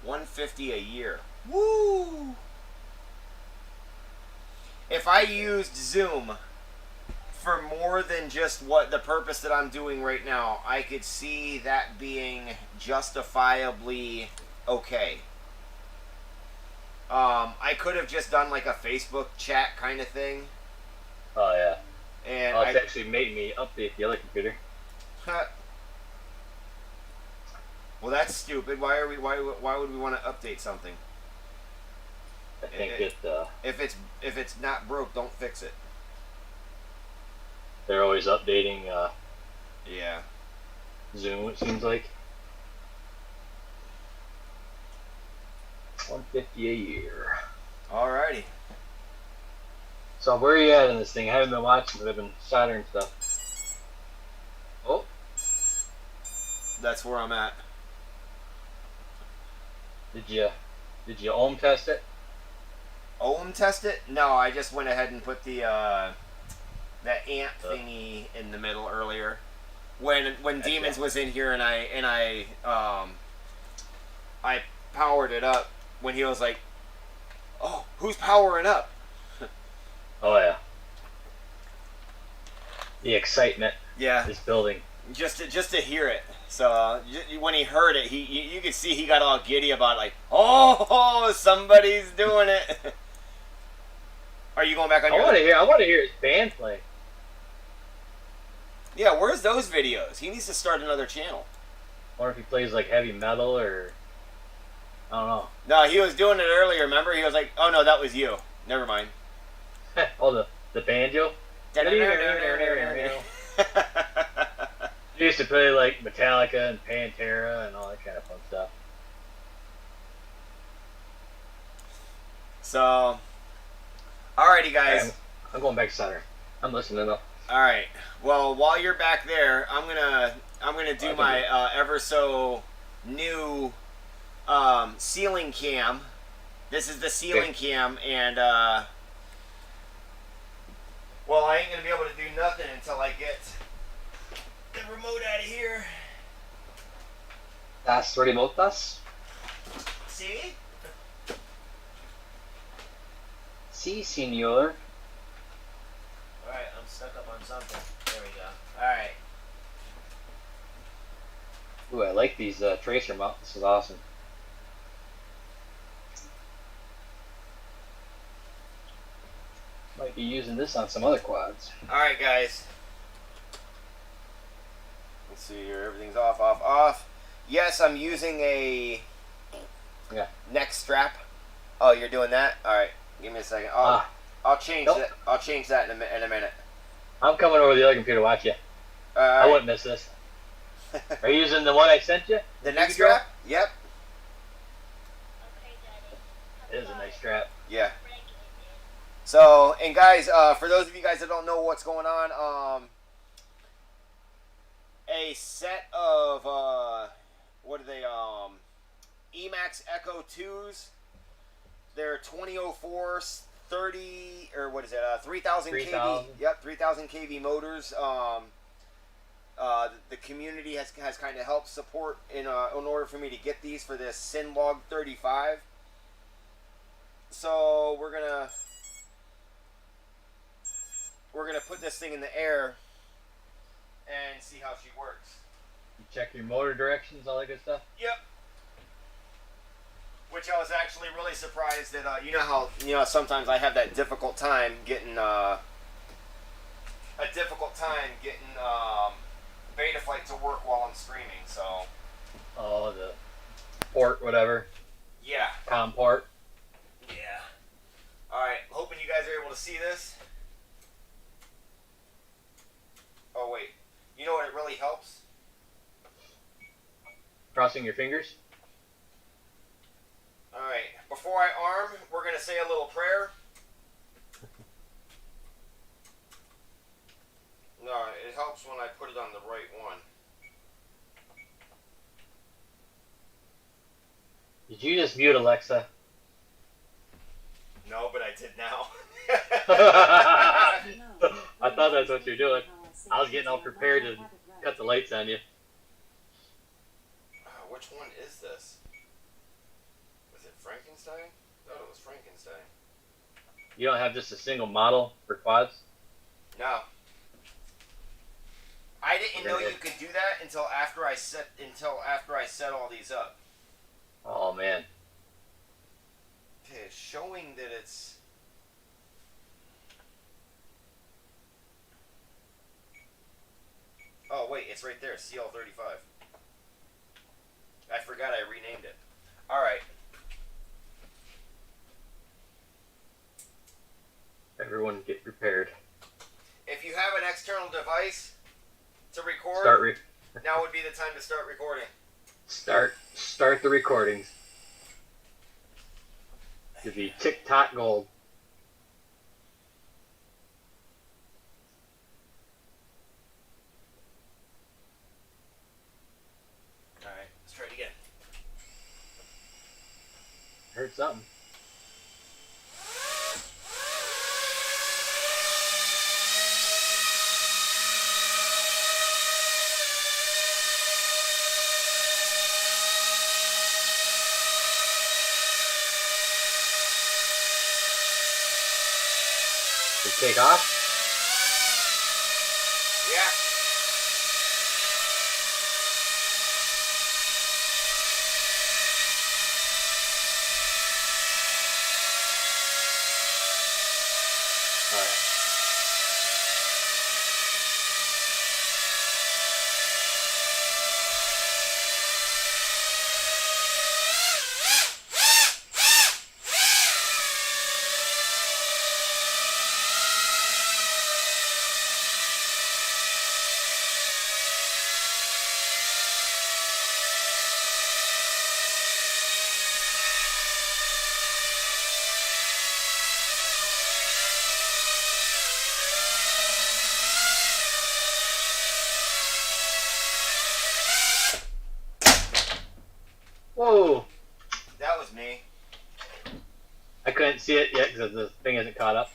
$150 a year. Woo! If I used Zoom for more than just what the purpose that I'm doing right now, I could see that being justifiably okay. I could have just done like a Facebook chat kind of thing. Oh, yeah. And It's actually made me update the other computer. Well, that's stupid. Why would we want to update something? I think if it's not broke, don't fix it. they're always updating Yeah. Zoom, it seems like. $150 a year. Alrighty. So where are you at in this thing? I haven't been watching, but I've been soldering stuff. Oh, That's where I'm at. did you ohm test it? Ohm test it? No, I just went ahead and put the that amp thingy in the middle earlier. When Demons was in here and I powered it up when he was like, "Oh, who's powering up?" Oh yeah. The excitement Yeah. is building. Just to hear it. So when he heard it, you could see he got all giddy about it, like, "Oh, somebody's doing it." Are you going back on I want to hear his band play. Yeah, where's those videos? He needs to start another channel. I wonder if he plays like heavy metal or I don't know. No, he was doing it earlier, remember? He was like, "Oh no, that was you. Never mind." Oh, the banjo. He used to play like Metallica and Pantera and all that kind of fun stuff. So, alrighty, guys. Okay, I'm going back to center. I'm listening though. All right. Well, while you're back there, I'm gonna do my ever so new ceiling cam. This is the ceiling cam, and well, I ain't gonna be able to do nothing until I get the remote out of here. Das remotas. See? Si, senor. Alright, I'm stuck up on something. There we go. Alright. Ooh, I like these tracer mounts. This is awesome. Might be using this on some other quads. Alright, guys. Let's see here. Everything's off, off, off. Yes, I'm using a neck strap. Oh, you're doing that? Alright. Give me a second. I'll change that. I'll change that in a minute. I'm coming over to the other computer to watch you. I wouldn't miss this. Are you using the one I sent you? The neck strap? Yep. It is a nice strap. Yeah. So, and guys, for those of you guys that don't know what's going on, a set of, what are they, Emax Echo 2s. They're 2004s, 30, or what is it, 3000 kV. Yep, 3000 kV motors. The community has kind of helped support in order for me to get these for this Cinelog 35. So we're gonna put this thing in the air and see how she works. You check your motor directions, all that good stuff. Yep. Which I was actually really surprised that you know sometimes I have that difficult time getting Betaflight to work while I'm streaming. So. Oh, the port, whatever. Yeah. COM port. Yeah. Alright, hoping you guys are able to see this. Oh, wait. You know what it really helps? Crossing your fingers. Alright, before I arm, we're going to say a little prayer. No, it helps when I put it on the right one. Did you just mute Alexa? No, but I did now. I thought that's what you're doing. I was getting all prepared to cut the lights on you. Which one is this? Was it Frankenstein? I thought it was Frankenstein. You don't have just a single model for quads? No. I didn't know you could do that until after I set all these up. Oh man. Okay, it's showing that it's. Oh wait, it's right there, CL35. I forgot I renamed it. Alright. Everyone get prepared. If you have an external device to record, now would be the time to start recording. Start the recordings. To be TikTok gold. Alright, let's try it again. Heard something. Take off? Yeah. Whoa! That was me. I couldn't see it yet because the thing isn't caught up.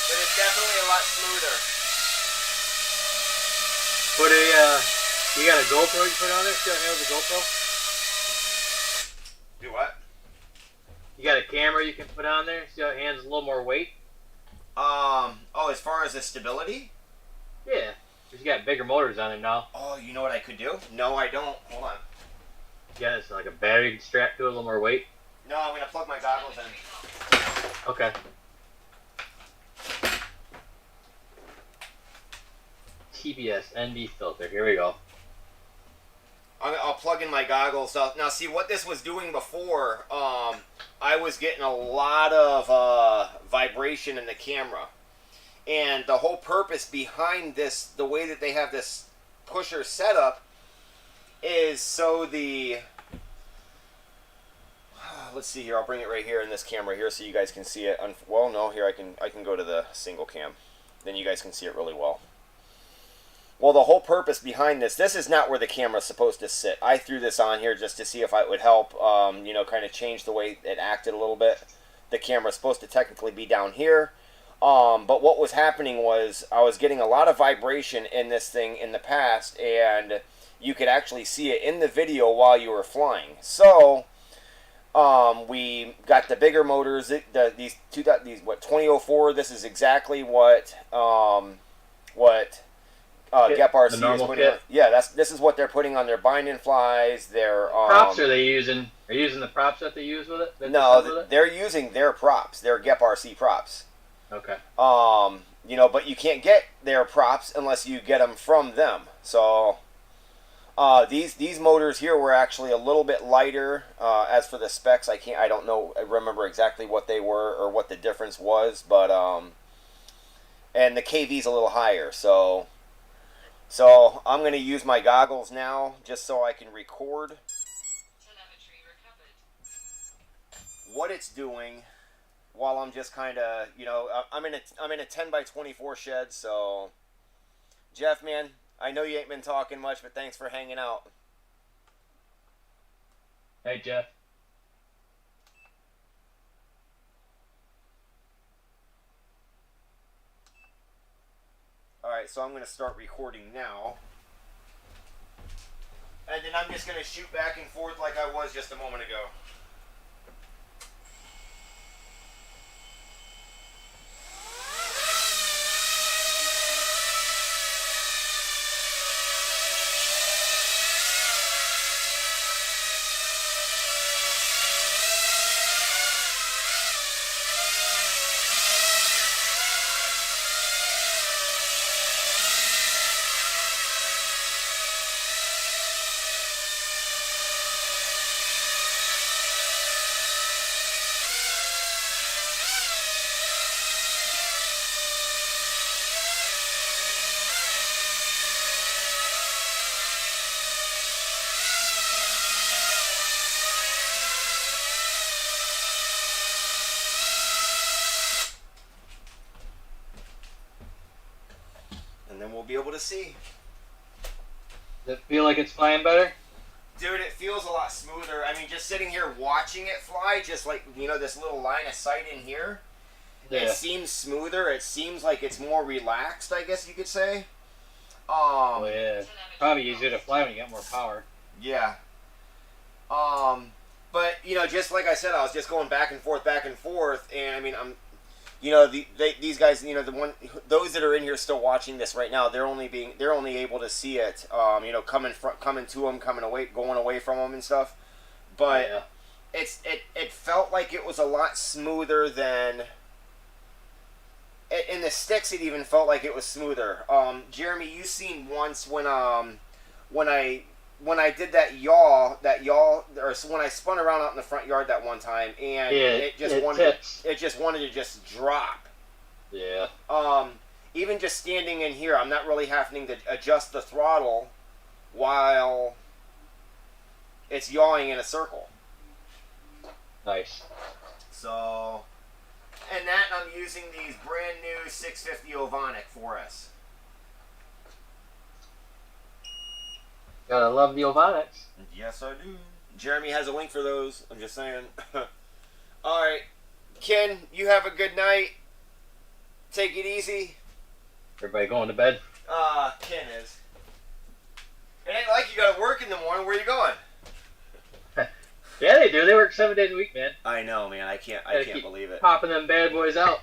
But it's definitely a lot smoother. Put you got a GoPro you put on there? See how it handles the GoPro? Do what? You got a camera you can put on there? See how it handles a little more weight? Oh, as far as the stability? Yeah. He's got bigger motors on it now. Oh, you know what I could do? No, I don't. Hold on. Yeah, it's like a battery you can strap to a little more weight. No, I'm going to plug my goggles in. Okay. TBS ND filter. Here we go. I'll plug in my goggles. Now, see what this was doing before. I was getting a lot of vibration in the camera, and the whole purpose behind this, the way that they have this pusher set up, is so the. Let's see here. I'll bring it right here in this camera here, so you guys can see it. Well, no, here I can go to the single cam, then you guys can see it really well. Well, the whole purpose behind this is not where the camera's supposed to sit. I threw this on here just to see if it would help, you know, kind of change the way it acted a little bit. The camera's supposed to technically be down here. But what was happening was I was getting a lot of vibration in this thing in the past, and you could actually see it in the video while you were flying. So, we got the bigger motors, these 2004, this is exactly what Gepard C is putting on. Yeah, this is what they're putting on their binding flies. Their props are they using? Are you using the props that they use with it? No, they're using their props. Their Gepard C props. Okay. You know, but you can't get their props unless you get them from them. So, these motors here were actually a little bit lighter. As for the specs, I remember exactly what they were or what the difference was, but and the KV's a little higher, so I'm going to use my goggles now just so I can record what it's doing while I'm just kind of, you know, I'm in a 10 by 24 shed. So Jeff, man, I know you ain't been talking much, but thanks for hanging out. Hey, Jeff. Alright, so I'm going to start recording now. And then I'm just going to shoot back and forth like I was just a moment ago. And then we'll be able to see. Does it feel like it's flying better? Dude, it feels a lot smoother. I mean, just sitting here watching it fly, just like, you know, this little line of sight in here, yeah. It seems smoother. It seems like it's more relaxed, I guess you could say. Oh, yeah. Probably easier to fly when you got more power. Yeah. But, you know, just like I said, I was just going back and forth, and I mean, you know, these guys, you know, those that are in here still watching this right now, they're only able to see it, you know, coming to them, going away from them and stuff. But yeah. It felt like it was a lot smoother than. In the sticks, it even felt like it was smoother. Jeremy, you seen once when I did that yaw, or when I spun around out in the front yard that one time, and it just wanted to just drop. Yeah. Even just standing in here, I'm not really having to adjust the throttle while it's yawing in a circle. Nice. So, and that I'm using these brand new 650 Ovonic 4S. Gotta love the Ovonics. Yes, I do. Jeremy has a link for those. I'm just saying. All right, Ken, you have a good night. Take it easy. Everybody going to bed? Ken is. It ain't like you gotta work in the morning. Where you going? Yeah, they do. They work 7 days a week, man. I know, man. I can't believe it. Popping them bad boys out.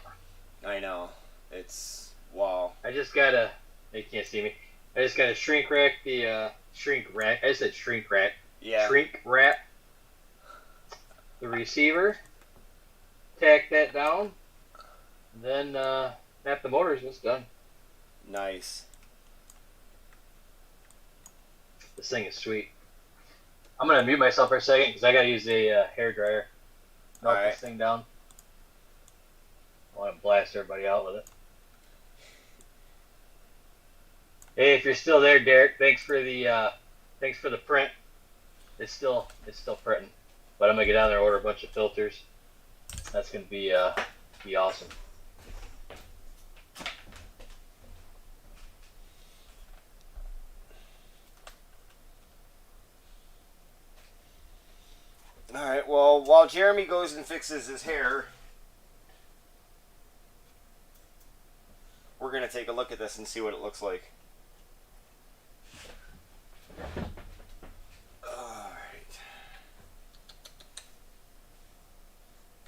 I know. It's wow. I just gotta. They can't see me. I just got to shrink rack the shrink rack. I said shrink rack. Yeah. Shrink wrap the receiver. Tack that down. Then snap the motors. It's done. Nice. This thing is sweet. I'm gonna mute myself for a second because I gotta use a hair dryer. Melt Alright. this thing down. I want to blast everybody out with it. Hey, if you're still there, Derek, thanks for the print. It's still printing, but I'm gonna get down there and order a bunch of filters. That's gonna be awesome. Alright, well, while Jeremy goes and fixes his hair, we're going to take a look at this and see what it looks like. Alright.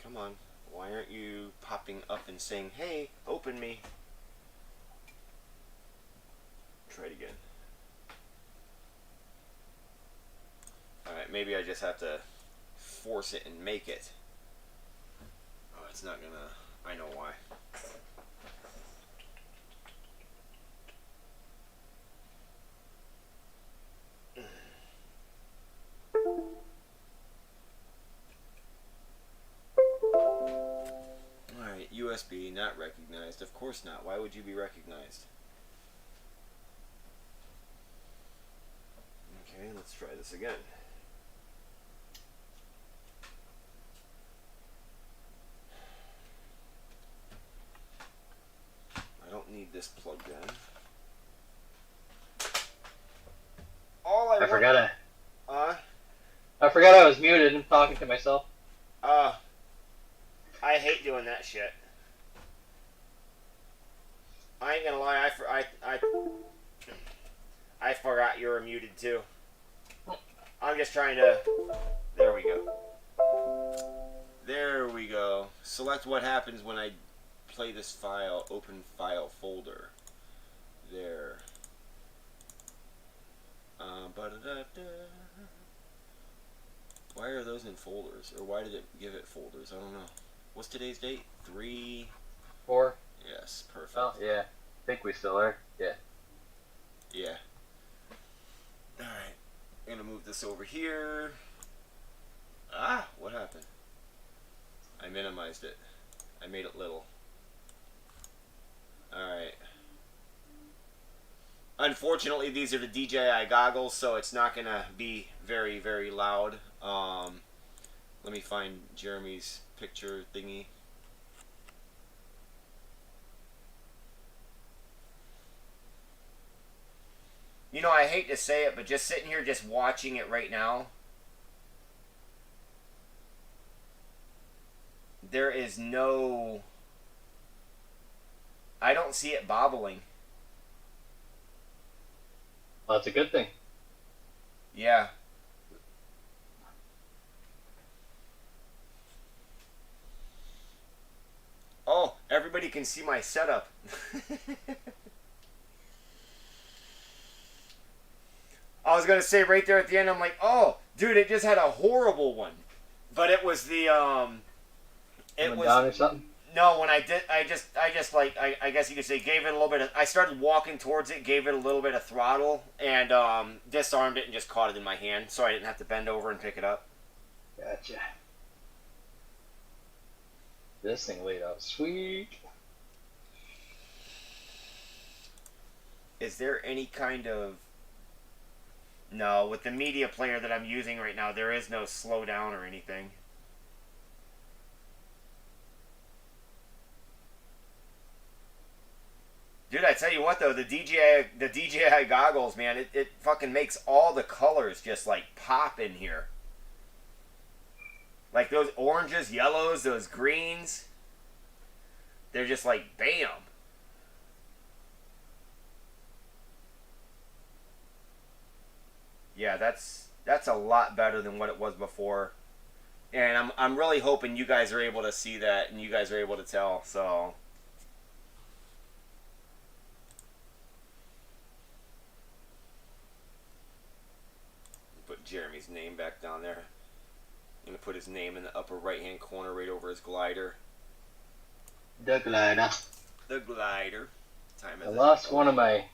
Come on. Why aren't you popping up and saying, hey, open me? Try it again. Alright, maybe I just have to force it and make it. Oh, it's not gonna... I know why. Alright, USB not recognized. Of course not. Why would you be recognized? Okay, let's try this again. I don't need this plugged in. I forgot I was muted and talking to myself. I hate doing that shit. I ain't gonna lie, I forgot you were muted too. I'm just trying to... There we go. There we go. Select what happens when I play this file. Open file folder. There. Why are those in folders? Or why did it give it folders? I don't know. What's today's date? 3... 4. Yes, perfect. Oh, yeah. I think we still are. Yeah. Yeah. Alright. I'm gonna move this over here. Ah! What happened? I minimized it. I made it little. Alright. Unfortunately, these are the DJI goggles, so it's not gonna be very, very loud. Let me find Jeremy's picture thingy. You know, I hate to say it, but just sitting here just watching it right now, there is no... I don't see it bobbling. Well, that's a good thing. Yeah. Oh, everybody can see my setup. I was going to say right there at the end, I'm like, oh, dude, it just had a horrible one. But it was the, it Coming was... down or something? No, when I did, I just like, I guess you could say, gave it a little bit of, I started walking towards it, gave it a little bit of throttle, and disarmed it and just caught it in my hand, so I didn't have to bend over and pick it up. Gotcha. This thing laid out sweet. Is there any kind of... No, with the media player that I'm using right now, there is no slowdown or anything. Dude, I tell you what though, the DJI goggles, man, it fucking makes all the colors just like pop in here. Like those oranges, yellows, those greens. They're just like bam. Yeah, that's a lot better than what it was before. And I'm really hoping you guys are able to see that and you guys are able to tell, so his name back down there. I'm going to put his name in the upper right-hand corner right over his glider. The glider. The glider. Time I is lost one of my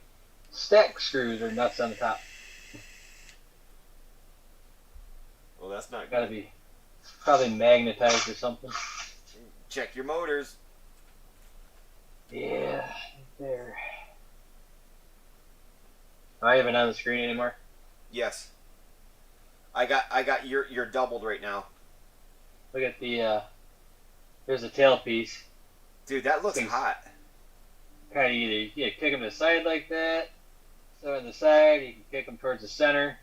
stack screws or nuts on the top. Well, that's not Gotta good. be probably magnetized or something. Check your motors. Yeah, there. Am I even on the screen anymore? Yes. I got you're doubled right now. Look at the there's the tailpiece. Dude, that looks Things- hot. Kind of either you kick them to the side like that, so on the side, you can kick them towards the center.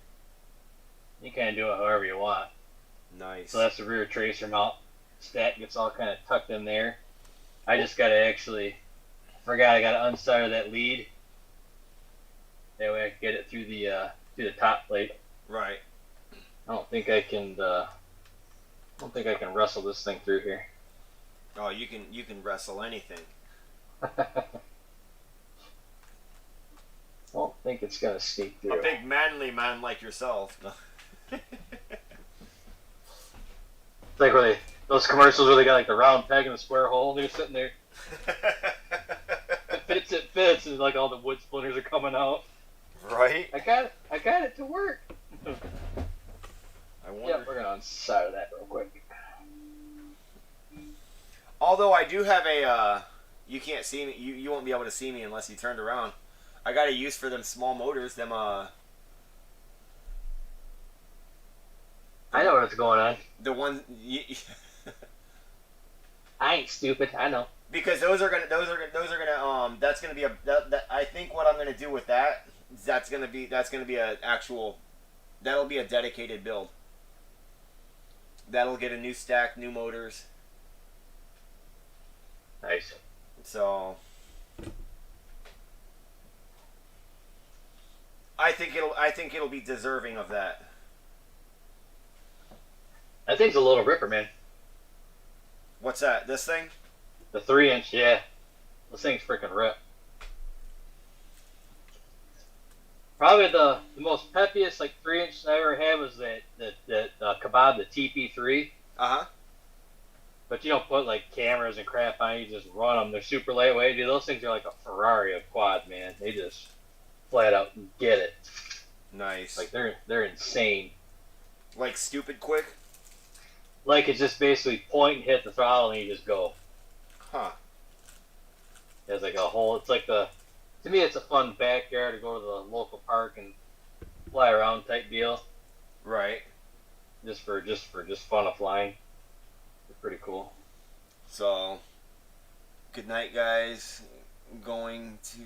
You kind of do it however you want. Nice. So that's the rear tracer mount. Stack gets all kind of tucked in there. I just gotta actually forgot I gotta unsolder that lead. That way I can get it through the top plate. Right. I don't think I can wrestle this thing through here. Oh, you can wrestle anything. I don't think it's gonna sneak through. A big manly man like yourself. No. It's like where those commercials where they got like the round peg and the square hole. They're sitting there. It fits, and like all the wood splinters are coming out. Right. I got it to work. I wonder. Yep, we're gonna unsolder that real quick. Although I do have a, you can't see me. You won't be able to see me unless you turned around. I got a use for them small motors. Them I know what's going on. the one. I ain't stupid. I know. Because those are gonna that's gonna be that I think what I'm gonna do with that is that's gonna be a actual, that'll be a dedicated build. That'll get a new stack, new motors. Nice. So I think it'll be deserving of that. That thing's a little ripper, man. What's that? This thing? The 3-inch, yeah. This thing's freaking rip. Probably the most peppiest like 3-inch I ever had was that Kebab, the TP3. Uh-huh. But you don't put like cameras and crap on it, you just run them. They're super lightweight. Dude, those things are like a Ferrari of quad, man. They just flat out get it. Nice. Like they're insane. Like stupid quick? Like it's just basically point and hit the throttle and you just go. Huh. There's like a whole. It's like to me, it's a fun backyard to go to the local park and fly around type deal. Right. Just for fun of flying. It's pretty cool. So, good night, guys. Going to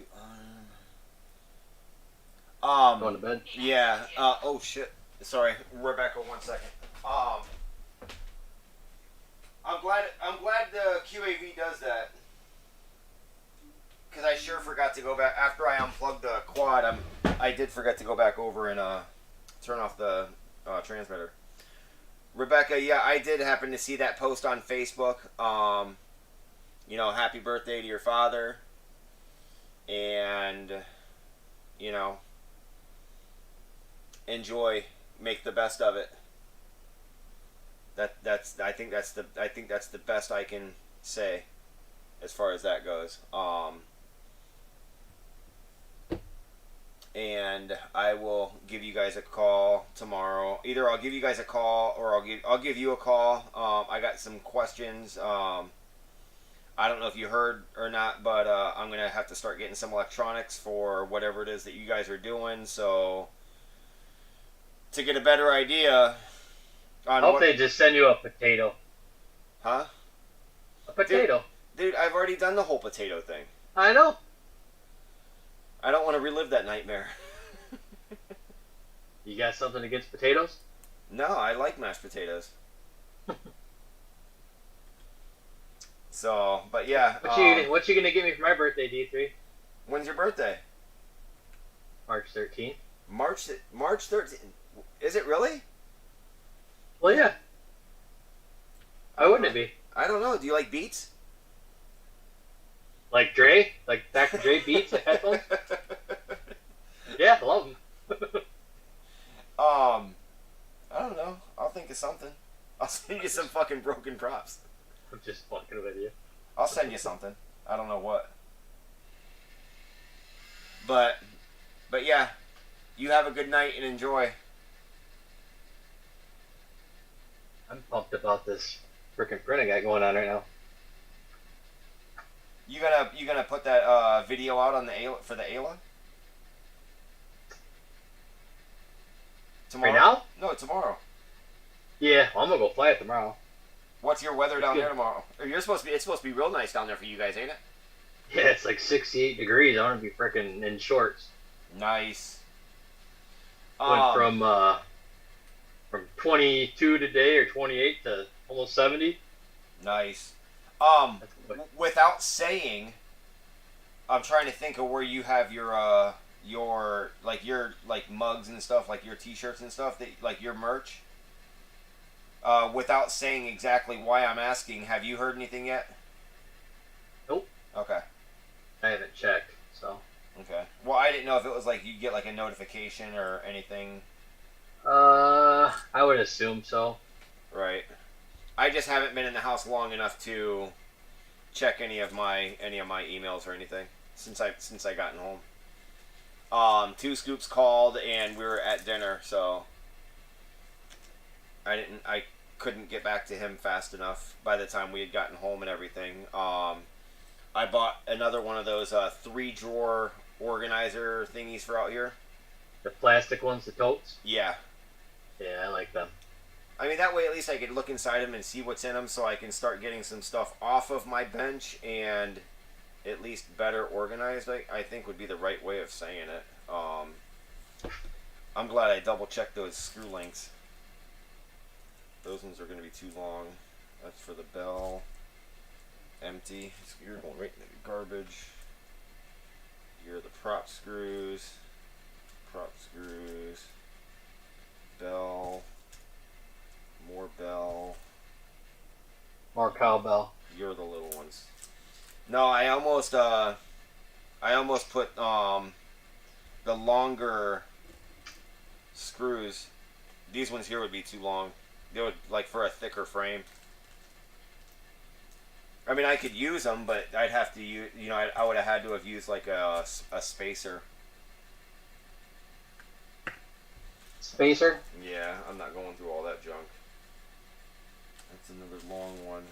Going to bed. Yeah. Oh shit. Sorry, Rebecca. 1 second. I'm glad the QAV does that. Because I sure forgot to go back after I unplugged the quad. I did forget to go back over and turn off the transmitter. Rebecca, yeah, I did happen to see that post on Facebook. You know, happy birthday to your father, and you know, enjoy, make the best of it. I think that's the best I can say as far as that goes. And I will give you guys a call tomorrow. Either I'll give you guys a call or I'll give you a call. I got some questions. I don't know if you heard or not, but I'm gonna have to start getting some electronics for whatever it is that you guys are doing. So to get a better idea on I hope they just send you a potato. Huh? A potato. Dude, I've already done the whole potato thing. I know. I don't want to relive that nightmare. You got something against potatoes? No, I like mashed potatoes. So, but yeah. What you gonna give me for my birthday, D3? When's your birthday? March 13th. March 13th. Is it really? Well, yeah. Why wouldn't it be? I don't know. Do you like Beats? Like Dre? Like Dr. Dre Beats? Like headphones? Yeah, I love them. I you something. I'll send you some fucking broken props. I'm just fucking with you. I'll send you something. I don't know what. But yeah, you have a good night and enjoy. I'm pumped about this freaking print I got going on right now. You gonna put that video out on the for the Ayla? Tomorrow? Right now? No, tomorrow. Yeah, well, I'm gonna go fly it tomorrow. What's your weather down good. there tomorrow? It's supposed to be real nice down there for you guys, ain't it? Yeah, it's like 68 degrees. I'm gonna be freaking in shorts. Nice. Went from 22 today or 28 to almost 70. Nice. That's good. Without saying, I'm trying to think of where you have your mugs and stuff, like your T-shirts and stuff, that like your merch. Without saying exactly why I'm asking, have you heard anything yet? Nope. Okay. I haven't checked, so. Okay. Well, I didn't know if it was like you get like a notification or anything. I would assume so. Right. I just haven't been in the house long enough to check any of my emails or anything since I gotten home. Two Scoops called and we were at dinner, so I couldn't get back to him fast enough by the time we had gotten home and everything. I bought another one of those 3-drawer organizer thingies for out here. The plastic ones, the totes? Yeah. Yeah, I like them. I mean, that way at least I could look inside them and see what's in them so I can start getting some stuff off of my bench and at least better organized, I think would be the right way of saying it. I'm glad I double checked those screw links. Those ones are going to be too long. That's for the bell. Empty. You're going right into the garbage. Here are the prop screws. Prop screws. Bell. More bell. More cowbell. You're the little ones. No, I almost put the longer screws. These ones here would be too long. They would like for a thicker frame. I mean, I could use them, but I'd have to use. You know, I would have had to have used like a spacer. Spacer? Yeah, I'm not going through all that junk. That's another long one.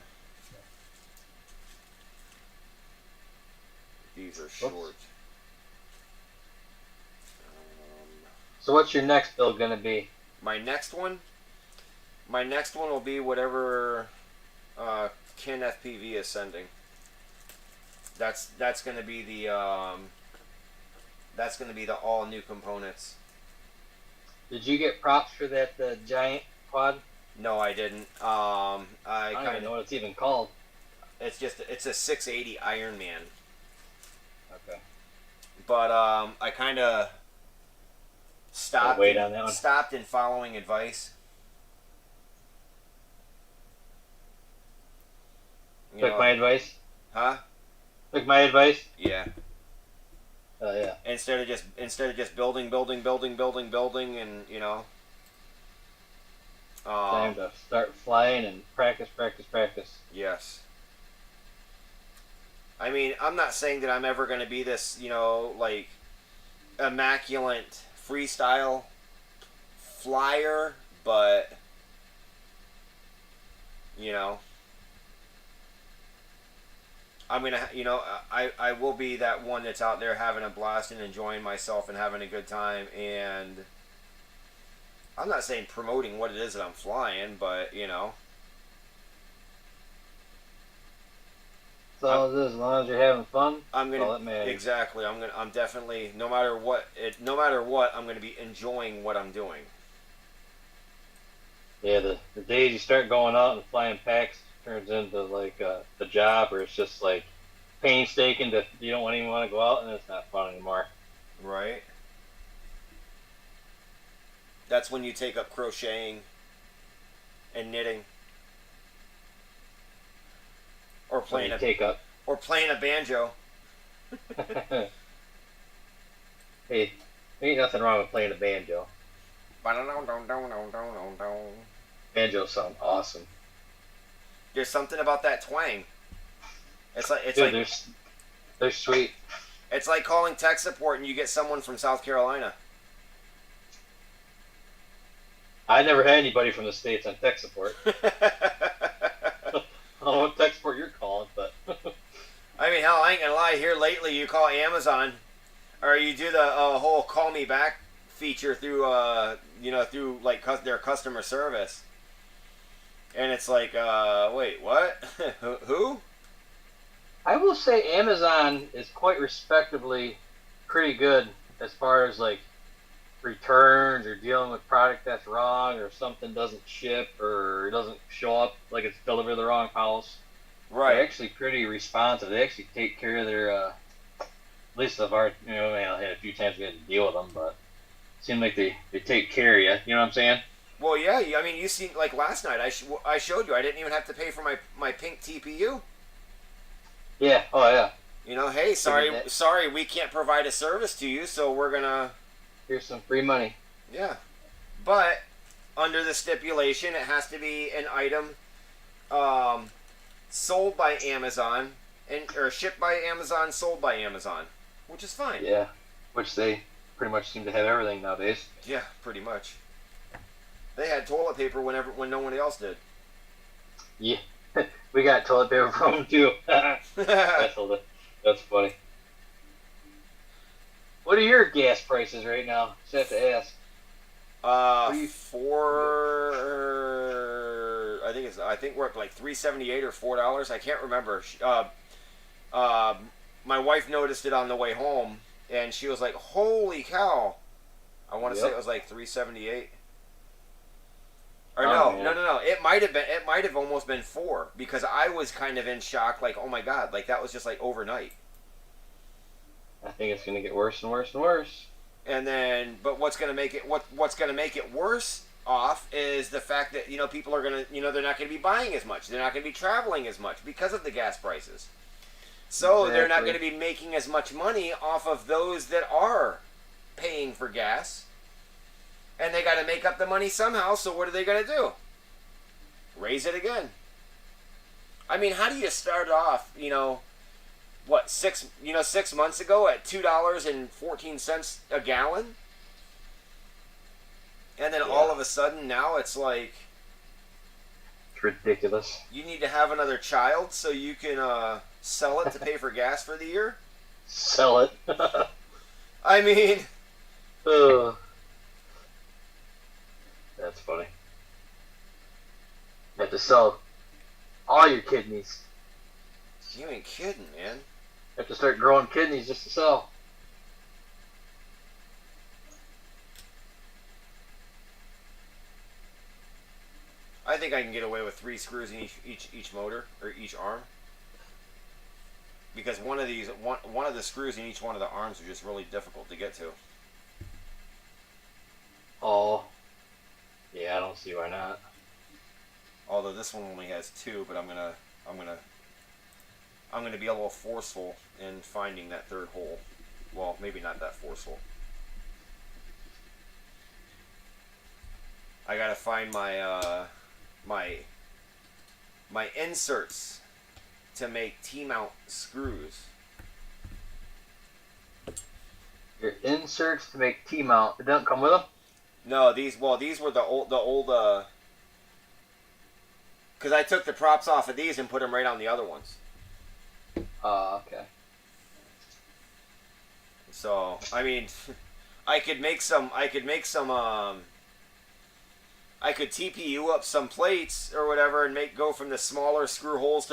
These are short. So what's your next build gonna be? My next one will be whatever Kin FPV is sending. That's gonna be the all new components. Did you get props for that giant quad? No, I didn't. I don't even know what it's even called. It's a 680 Iron Man. Okay. But I kind of stopped. Wait on that one. Stopped in following advice. Took my advice? Huh? Took my advice? Yeah. Yeah. Instead of just building, and you know. Time to start flying and practice. Yes. I mean, I'm not saying that I'm ever going to be this, you know, like immaculate freestyle flyer, but you know, I'm gonna, you know, I will be that one that's out there having a blast and enjoying myself and having a good time. And I'm not saying promoting what it is that I'm flying, but you know, So as long as you're having fun, I'm gonna all that matters. exactly. I'm definitely no matter what, I'm gonna be enjoying what I'm doing. Yeah, the days you start going out and flying packs turns into like a job, or it's just like painstaking that you don't even want to go out, and it's not fun anymore. Right. That's when you take up crocheting and knitting, or playing a banjo. Hey, ain't nothing wrong with playing a banjo. Banjos sound awesome. There's something about that twang. Dude, they're sweet. It's like calling tech support and you get someone from South Carolina. I never had anybody from the States on tech support. I don't know what tech support you're calling, but I mean, hell, I ain't gonna lie. Here lately, you call Amazon, or you do the whole "call me back" feature through, through like their customer service, and it's like, wait, what? Who? I will say Amazon is quite respectably pretty good as far as like returns or dealing with product that's wrong or something doesn't ship or doesn't show up like it's delivered to the wrong house. Right. They're actually pretty responsive. They actually take care of their, at least of our, I had a few times we had to deal with them, but it seemed like they take care of you. You know what I'm saying? Well, yeah. I mean, you seen like last night. I showed you. I didn't even have to pay for my pink TPU. Yeah. Oh yeah. Hey, sorry, we can't provide a service to you, so we're gonna. Here's some free money. Yeah, but under the stipulation, it has to be an item sold by Amazon or shipped by Amazon, sold by Amazon, which is fine. Yeah, which they pretty much seem to have everything nowadays. Yeah, pretty much. They had toilet paper when no one else did. Yeah, we got toilet paper from them too. That's funny. What are your gas prices right now? Just have to ask. I think we're up like $3.78 or $4. I can't remember. My wife noticed it on the way home, and she was like, "Holy cow!" I want to say it was like $3.78. Or no. It might have almost been $4 because I was kind of in shock. Like, oh my god, like that was just like overnight. I think it's going to get worse and worse and worse. And then, but what's going to make it worse off is the fact that people are going to they're not going to be buying as much. They're not going to be traveling as much because of the gas prices. So They're not going to be making as much money off of those that are paying for gas. And they got to make up the money somehow. So what are they going to do? Raise it again. I mean, how do you start off? What 6 months ago at $2.14 a gallon, and then all of a sudden now it's like it's ridiculous. You need to have another child so you can sell it to pay for gas for the year. Sell it. I mean, that's funny. You have to sell all your kidneys. You ain't kidding, man. You have to start growing kidneys just to sell. I think I can get away with 3 screws in each motor or each arm, because one of the screws in each one of the arms are just really difficult to get to. Oh, yeah, I don't see why not. Although this one only has 2, but I'm gonna be a little forceful in finding that third hole. Well, maybe not that forceful. I gotta find my my inserts to make T-mount screws. Your inserts to make T-mount. It doesn't come with them? No, these were the old because I took the props off of these and put them right on the other ones. Okay. So I mean, I could TPU up some plates or whatever and go from the smaller screw holes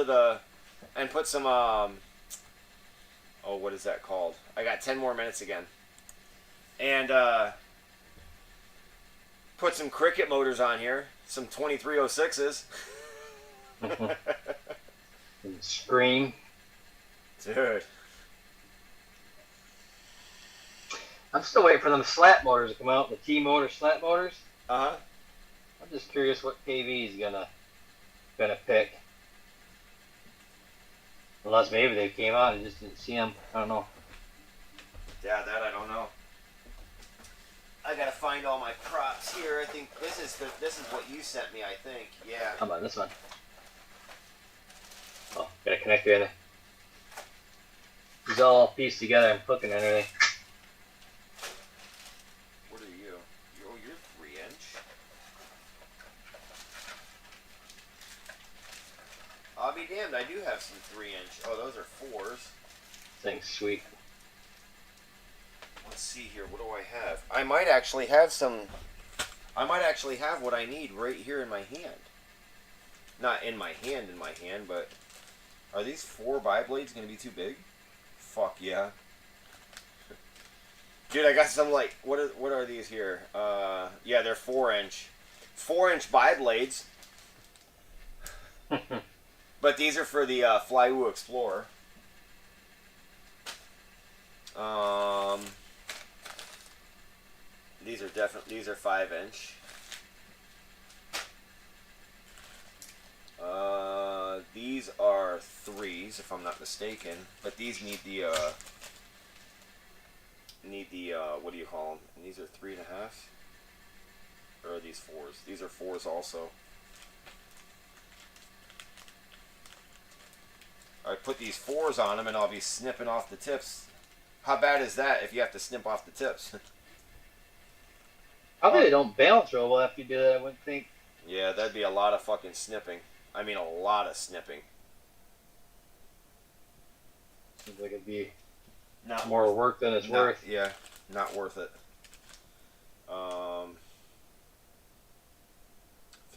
and put some what is that called? I got 10 more minutes again. And put some Cricket motors on here, some 2306s. And scream. Dude. I'm still waiting for them slat motors to come out, the T-motor slat motors. Uh-huh. I'm just curious what KV is gonna pick. Unless maybe they came out and just didn't see them. I don't know. Yeah, that I don't know. I gotta find find all my props here. I think this is what you sent me. I think, yeah. How about this one? Oh, got a connector in there. These all pieced together. I'm hooking and everything. What are you? Oh, you're 3-inch. I'll be damned. I do have some 3-inch. Oh, those are 4s. This thing's sweet. Let's see here. What do I have? I might actually have some. I might actually have what I need right here in my hand. Not in my hand, but are these 4 bi-blades going to be too big? Fuck yeah. Dude, I got some like what are these here? Yeah, they're 4-inch. 4-inch bi-blades. But these are for the Flywoo Explorer. These are 5-inch. These are 3s, if I'm not mistaken. But these need the what do you call them? And these are 3.5. Or are these 4s? These are 4s also. I put these 4s on them, and I'll be snipping off the tips. How bad is that if you have to snip off the tips? Probably they don't balance real well after you do that, I wouldn't think. Yeah, that'd be a lot of fucking snipping. I mean, a lot of snipping. Seems like it'd be Not more work than it's worth. Yeah, not worth it.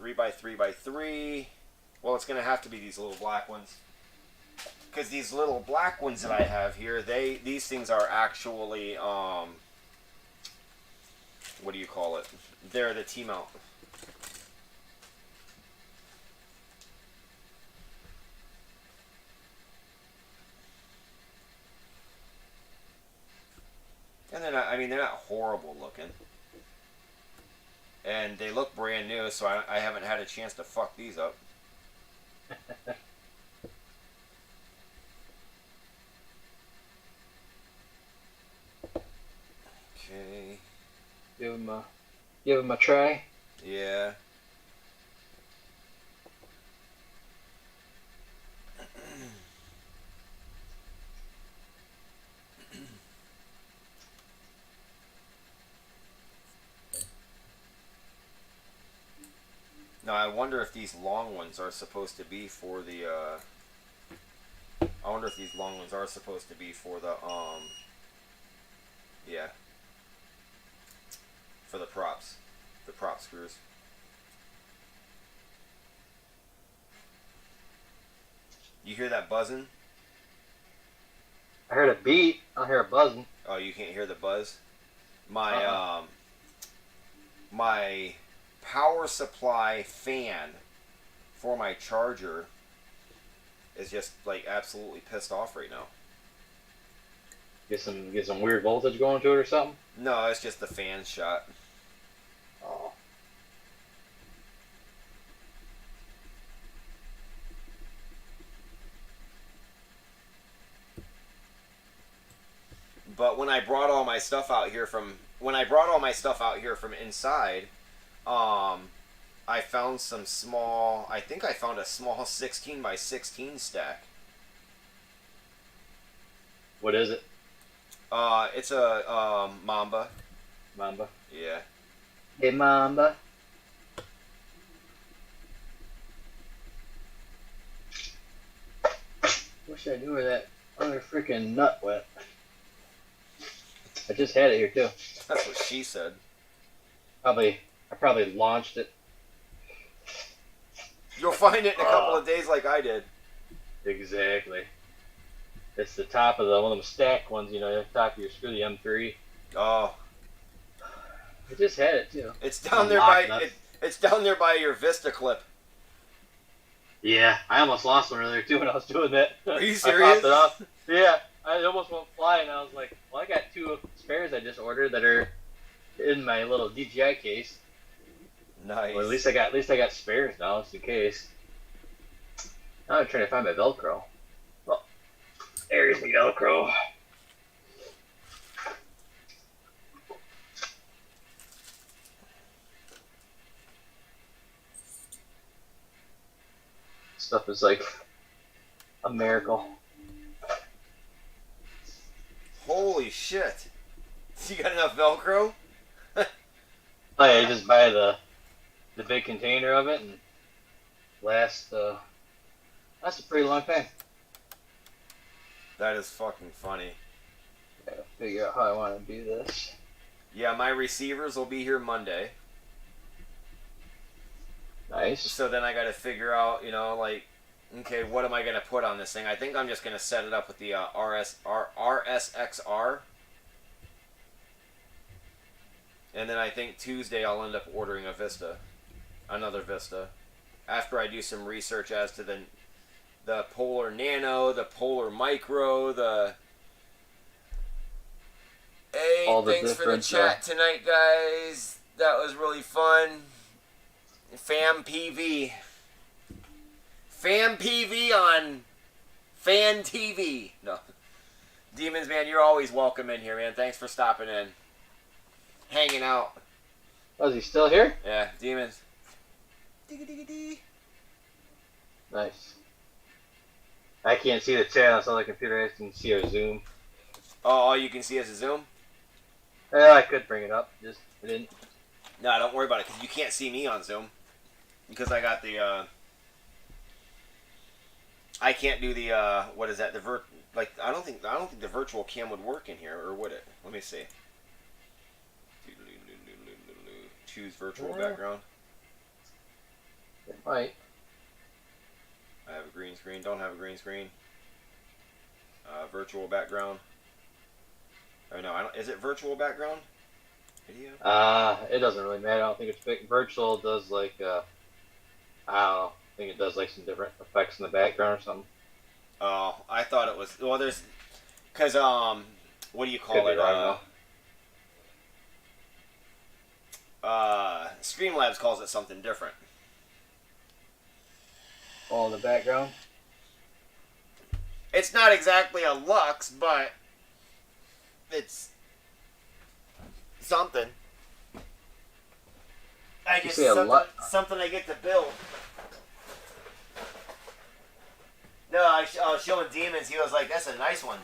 3x3x3. Well, it's gonna have to be these little black ones. Because these little black ones that I have here, these things are actually what do you call it? They're the T-mount. And they're not horrible looking. And they look brand new, so I haven't had a chance to fuck these up. Okay. Give them a try. Yeah. Now I wonder if these long ones are supposed to be for the yeah, for the props, the prop screws. You hear that buzzing? I heard a beat. I don't hear a buzzing. Oh, you can't hear the buzz? My my power supply fan for my charger is just like absolutely pissed off right now. Get some weird voltage going to it or something? No, it's just the fan shot. Oh. But when I brought all my stuff out here from inside, I found some small. I think I found a small 16 by 16 stack. What is it? It's a Mamba. Mamba. Yeah. Hey, Mamba. Wish I knew where that other freaking nut went. I just had it here too. That's what she said. I probably launched it. You'll find it in a couple of days, like I did. Exactly. It's the top of one of them stack ones, you know, the top of your screw, the M3. Oh. I just had it too. It's down there by it's down there by your Vista clip. Yeah, I almost lost one earlier too when I was doing that. Are you I serious? popped it up. Yeah, I almost went flying. I was like, well, I got 2 spares I just ordered that are in my little DJI case. Nice. Well, at least I got spares now, just in case. Now I'm trying to find my Velcro. Well, there's my Velcro. stuff is like a miracle. Holy shit! You got enough Velcro? Oh yeah, you just buy the big container of it and lasts a pretty long time. That is fucking funny. Gotta figure out how I want to do this. Yeah, my receivers will be here Monday. Nice. So then I got to figure out, like, okay, what am I going to put on this thing? I think I'm just going to set it up with the RSXR. And then I think Tuesday I'll end up ordering a Vista. Another Vista. After I do some research as to the Polar Nano, the Polar Micro, Hey, all the thanks for the different, chat tonight, guys. That was really fun. Fam PV. Fam PV on Fan TV. No. Demons, man, you're always welcome in here, man. Thanks for stopping in. Hanging out. Oh, is he still here? Yeah, Demons. Diggy. Nice. I can't see the chat on the computer. I can see our Zoom. Oh, all you can see is a Zoom? Yeah, I could bring it up. Just I didn't. No, don't worry about it, because you can't see me on Zoom. Because I got the, I can't do the, what is that, I don't think the virtual cam would work in here, or would it? Let me see. Choose virtual background. It might. I have a green screen, don't have a green screen. Virtual background. Oh no, is it virtual background? Video? It doesn't really matter. I don't think it's big. Virtual does like, I don't know. I think it does like some different effects in the background or something. Oh, I thought it was, well, there's, because, what do you call Could it? be wrong, Streamlabs calls it something different. All in the background? It's not exactly a lux, but it's something. I You just say a something I get to build. No, I was showing Demons. He was like, "That's a nice one."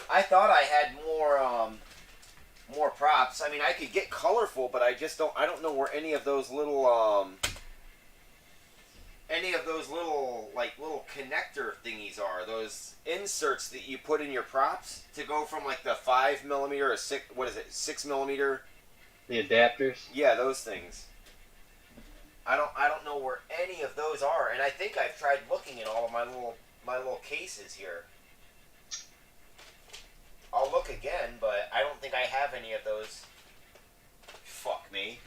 I thought I had more props. I mean, I could get colorful, but I just don't. I don't know where any of those little little connector thingies are. Those inserts that you put in your props to go from like the 5mm or 6mm. The adapters? Yeah, those things. I don't know where any of those are, and I think I've tried looking at all of my little cases here. I'll look again, but I don't think I have any of those. Fuck me.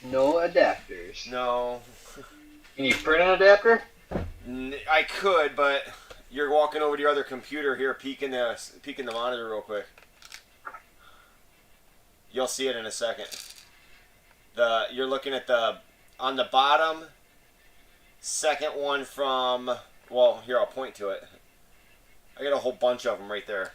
No adapters. No. Can you print an adapter? I could, but you're walking over to your other computer here, peeking the monitor real quick. You'll see it in a second. You're looking at on the bottom, second one from, well, here, I'll point to it. I got a whole bunch of them right there.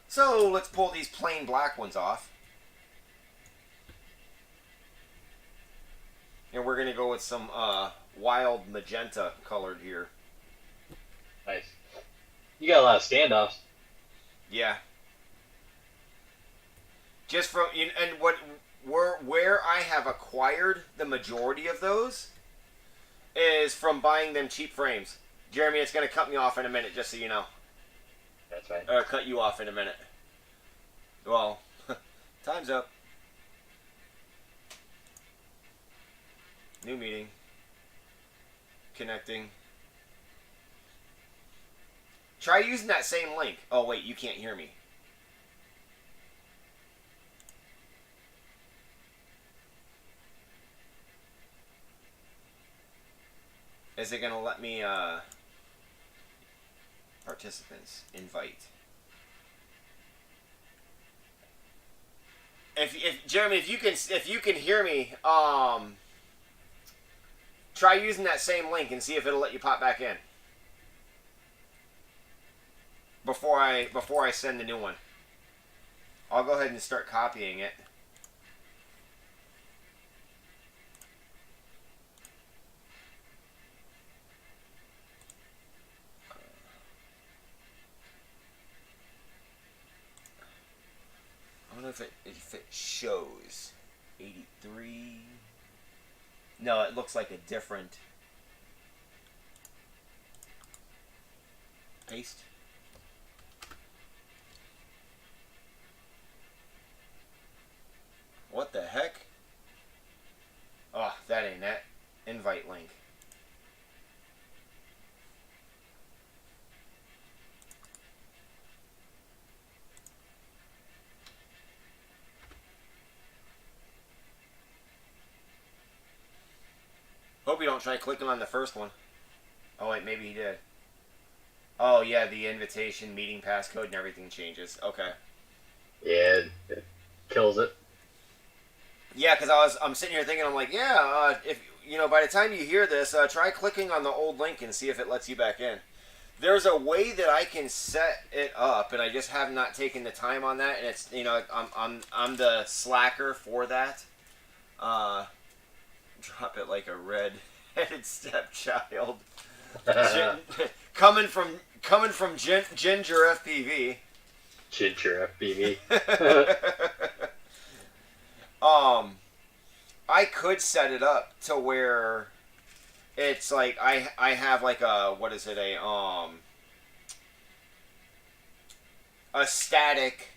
So let's pull these plain black ones off. And we're going to go with some wild magenta colored here. Nice. You got a lot of standoffs. Yeah. Just from, and where I have acquired the majority of those is from buying them cheap frames. Jeremy, it's going to cut me off in a minute, just so you know. That's right. Or cut you off in a minute. Well, time's up. New meeting. Connecting. Try using that same link. Oh, wait, you can't hear me. Is it going to let me, participants, invite? If Jeremy, if you can hear me, try using that same link and see if it'll let you pop back in. before I send the new one. I'll go ahead and start copying it. I don't know if it shows 83. No, it looks like a different paste. What the heck? Oh, that ain't it. Invite link. Hope you don't try clicking on the first one. Oh wait, maybe he did. Oh yeah, the invitation, meeting passcode, and everything changes. Okay. Yeah, it kills it. Yeah, because I'm sitting here thinking, I'm like, yeah, if you know, by the time you hear this, try clicking on the old link and see if it lets you back in. There's a way that I can set it up, and I just have not taken the time on that. And it's, you know, I'm the slacker for that. Drop it like a red-headed stepchild. coming from Ginger FPV. Ginger FPV. I could set it up to where it's like I have like a, what is it, a static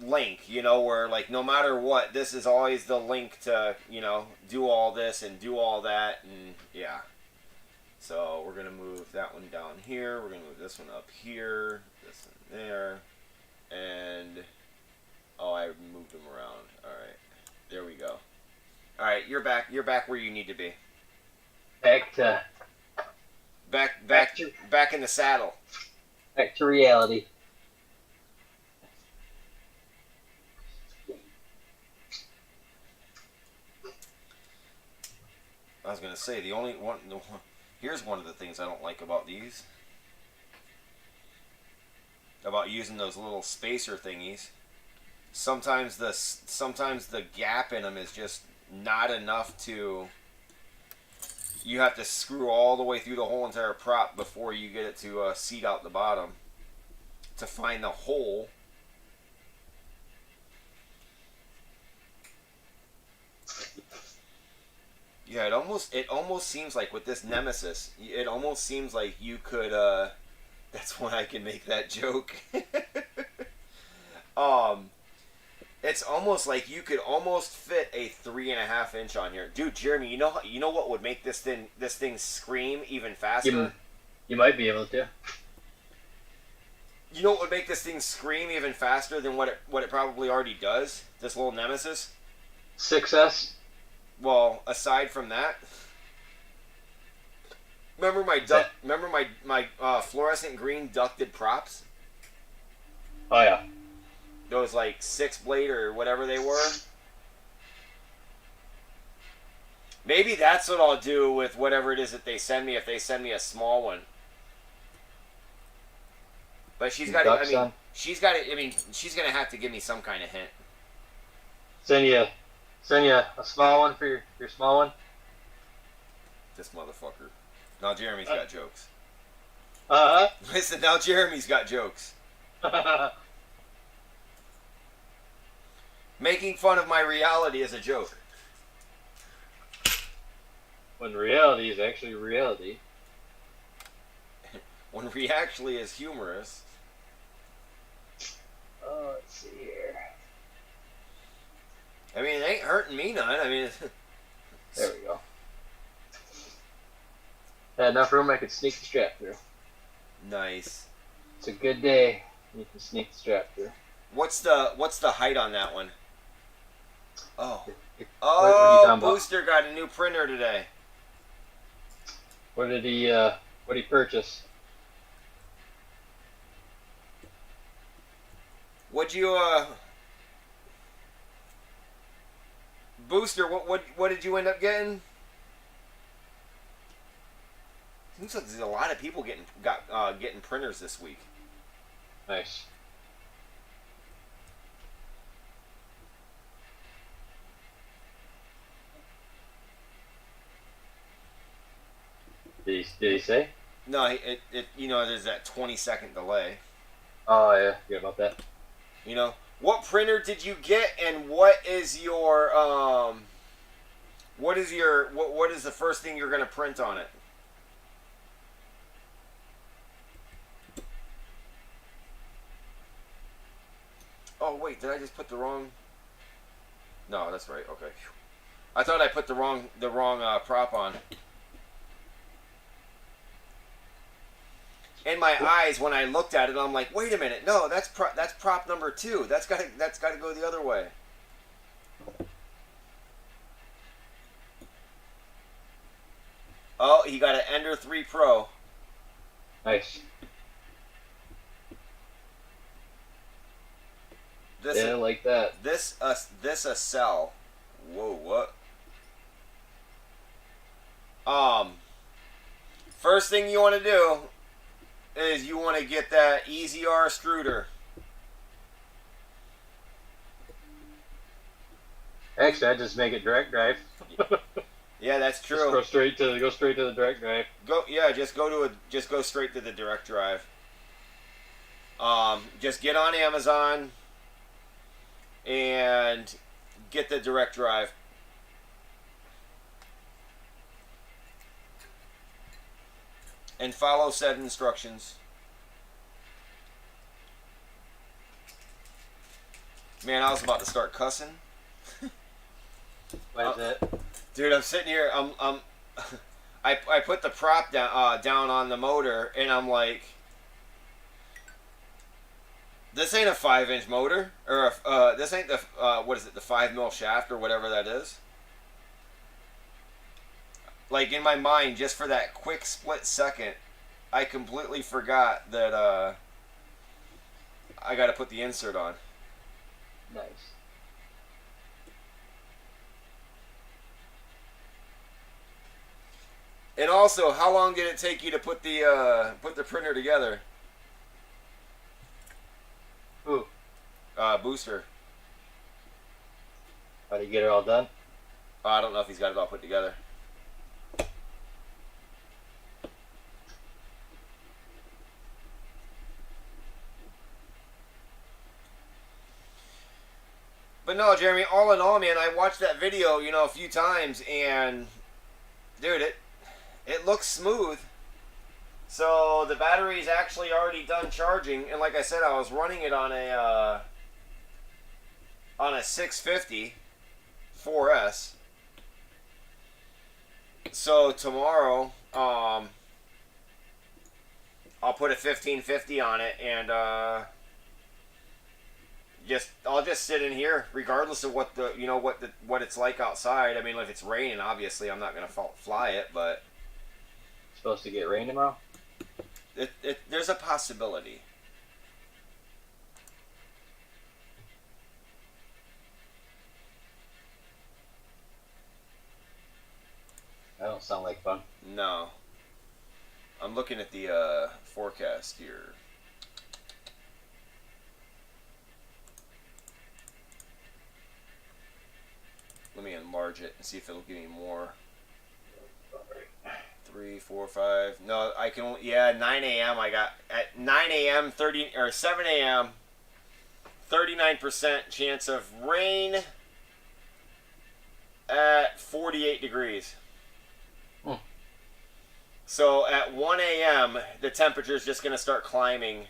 link, you know, where like no matter what, this is always the link to, you know, do all this and do all that, and yeah. So we're gonna move that one down here, we're gonna move this one up here, this one there, and oh, I moved them around. Alright. There we go. Alright, you're back where you need to be. Back in the saddle. Back to reality. I was gonna say here's one of the things I don't like about these. About using those little spacer thingies. Sometimes the gap in them is just not enough to. You have to screw all the way through the whole entire prop before you get it to seat out the bottom to find the hole. Yeah, it almost seems like with this Nemesis, it almost seems like you could. That's when I can make that joke. It's almost like you could almost fit a 3.5 inch on here, dude. Jeremy, you know what would make this thing scream even faster? You might be able to. You know what would make this thing scream even faster than what it probably already does? This little Nemesis. 6S. Well, aside from that, remember my fluorescent green ducted props? Oh yeah. Those like 6 blade or whatever they were. Maybe that's what I'll do with whatever it is that they send me if they send me a small one. But she's got it. I mean, she's got it. I mean, she's gonna have to give me some kind of hint. Send you a small one for your small one. This motherfucker. Now Jeremy's got jokes. Listen, now Jeremy's got jokes. Making fun of my reality is a joke. When reality is actually reality. When actually is humorous. Oh, let's see here. I mean, it ain't hurting me none. I mean, there we go. Had enough room I could sneak the strap through. Nice. It's a good day. You can sneak the strap through. What's the height on that one? Oh. What Oh, Booster got a new printer today. What did he purchase? What'd you Booster, what did you end up getting? Looks like there's a lot of people getting printers this week. Nice. Did he say? No, there's that 20-second delay. Oh yeah, forget about that. What printer did you get, and what is your what is the first thing you're gonna print on it? Oh wait, did I just put the wrong? No, that's right. Okay, I thought I put the wrong prop on. In my eyes, when I looked at it, I'm like, wait a minute, no, that's prop number 2. That's gotta go the other way. Oh, he got an Ender 3 Pro. Nice. This Like that. This a cell. Whoa, what? First thing you want to do is you want to get that EZR extruder. Actually, I just make it direct drive. Yeah, that's true. Just go straight to the direct drive. Just go straight to the direct drive. Just get on Amazon and get the direct drive. And follow said instructions. Man, I was about to start cussing. What is that? Dude, I'm sitting here. I put the prop down on the motor, and I'm like, this ain't a 5-inch motor, or this ain't the what is it, the 5mm shaft or whatever that is. Like, in my mind, just for that quick split second, I completely forgot that I got to put the insert on. Nice. And also, how long did it take you to put the printer together? Who? Booster. How did you get it all done? I don't know if he's got it all put together. But no, Jeremy, all in all, man, I watched that video, a few times, and dude, it looks smooth. So the battery's actually already done charging, and like I said, I was running it on a 650 4S. So tomorrow, I'll put a 1550 on it, and I'll just sit in here, regardless of what what it's like outside. I mean, if it's raining, obviously I'm not gonna fly it, but It's supposed to get rain tomorrow. There's a possibility. That don't sound like fun. No. I'm looking at the forecast here. Let me enlarge it and see if it'll give me more. 3, 4, 5. No, I can only, 9 a.m. I got at 9 a.m. 7 a.m. 39% chance of rain at 48 degrees. So at 1 a.m. the temperature is just going to start climbing.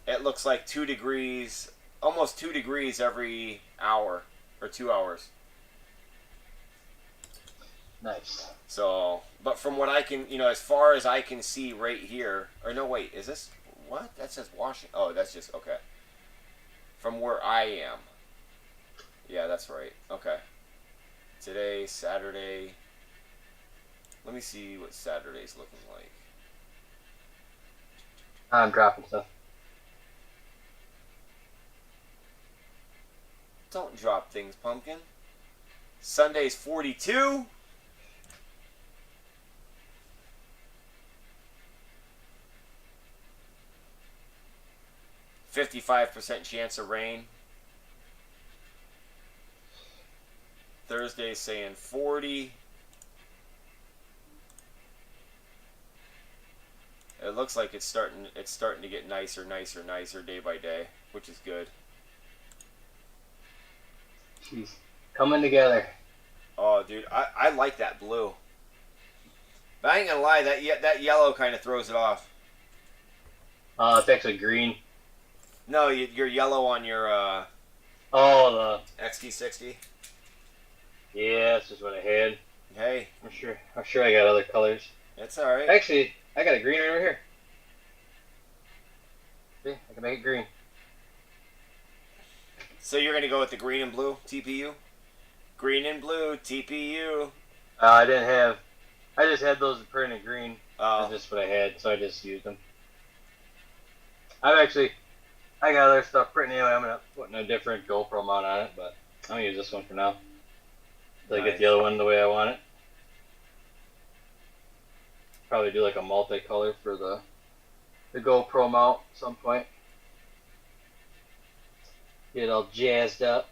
It looks like 2 degrees, almost 2 degrees every hour or 2 hours. Nice. So, but from what I can, as far as I can see right here, or no, wait, is this, what? That says Washington. Oh, that's just, okay. From where I am. Yeah, that's right. Okay. Today, Saturday. Let me see what Saturday's looking like. I'm dropping stuff. Don't drop things, Pumpkin. Sunday's 42. 55% chance of rain. Thursday saying 40. It looks like it's starting to get nicer day by day, which is good. Jeez. Coming together. Oh, dude, I like that blue. But I ain't gonna lie, that yellow kind of throws it off. It's actually green. No, your yellow on your Oh, the XT60. yeah, that's just what I had. Hey, I'm sure I got other colors. it's all right. Actually, I got a green right over here. See, I can make it green. So you're gonna go with the green and blue TPU? Green and blue TPU. I didn't have. I just had those printed green. Oh. That's just what I had, so I just used them. I got other stuff printing anyway. I'm gonna put a different GoPro mount on it, but I'm gonna use this one for now. Until I get the other one the way I want it. Probably do like a multicolor for the GoPro mount at some point. Get it all jazzed up.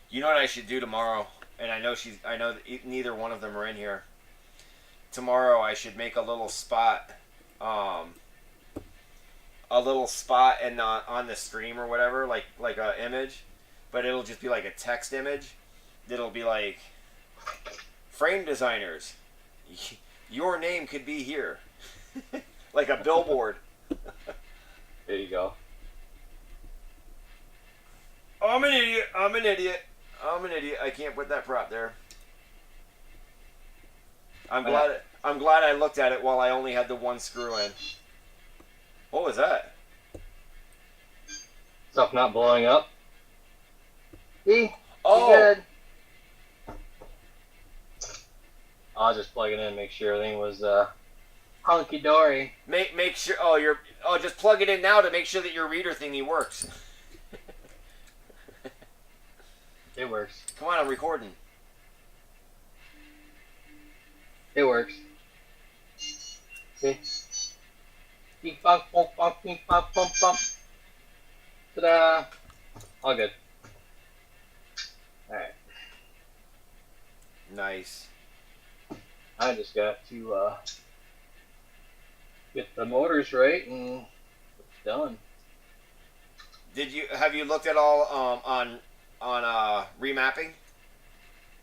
You know what I should do tomorrow? And I know that neither one of them are in here. Tomorrow I should make a little spot, and on the stream or whatever, like a image, but it'll just be like a text image. It'll be like, frame designers, your name could be here, like a billboard. There you go. Oh, I'm an idiot. I'm an idiot. I can't put that prop there. I'm glad I looked at it while I only had the one screw in. What was that? Stuff not blowing up. See? Oh. Good. I'll just plug it in and make sure everything was hunky dory. Make sure. Just plug it in now to make sure that your reader thingy works. It works. Come on, I'm recording. It works. See? Beep, bump, bump, bump, beep, bump, bump, bump. Ta-da! All good. Alright. Nice. I just got to get the motors right and it's done. Have you looked at all on remapping?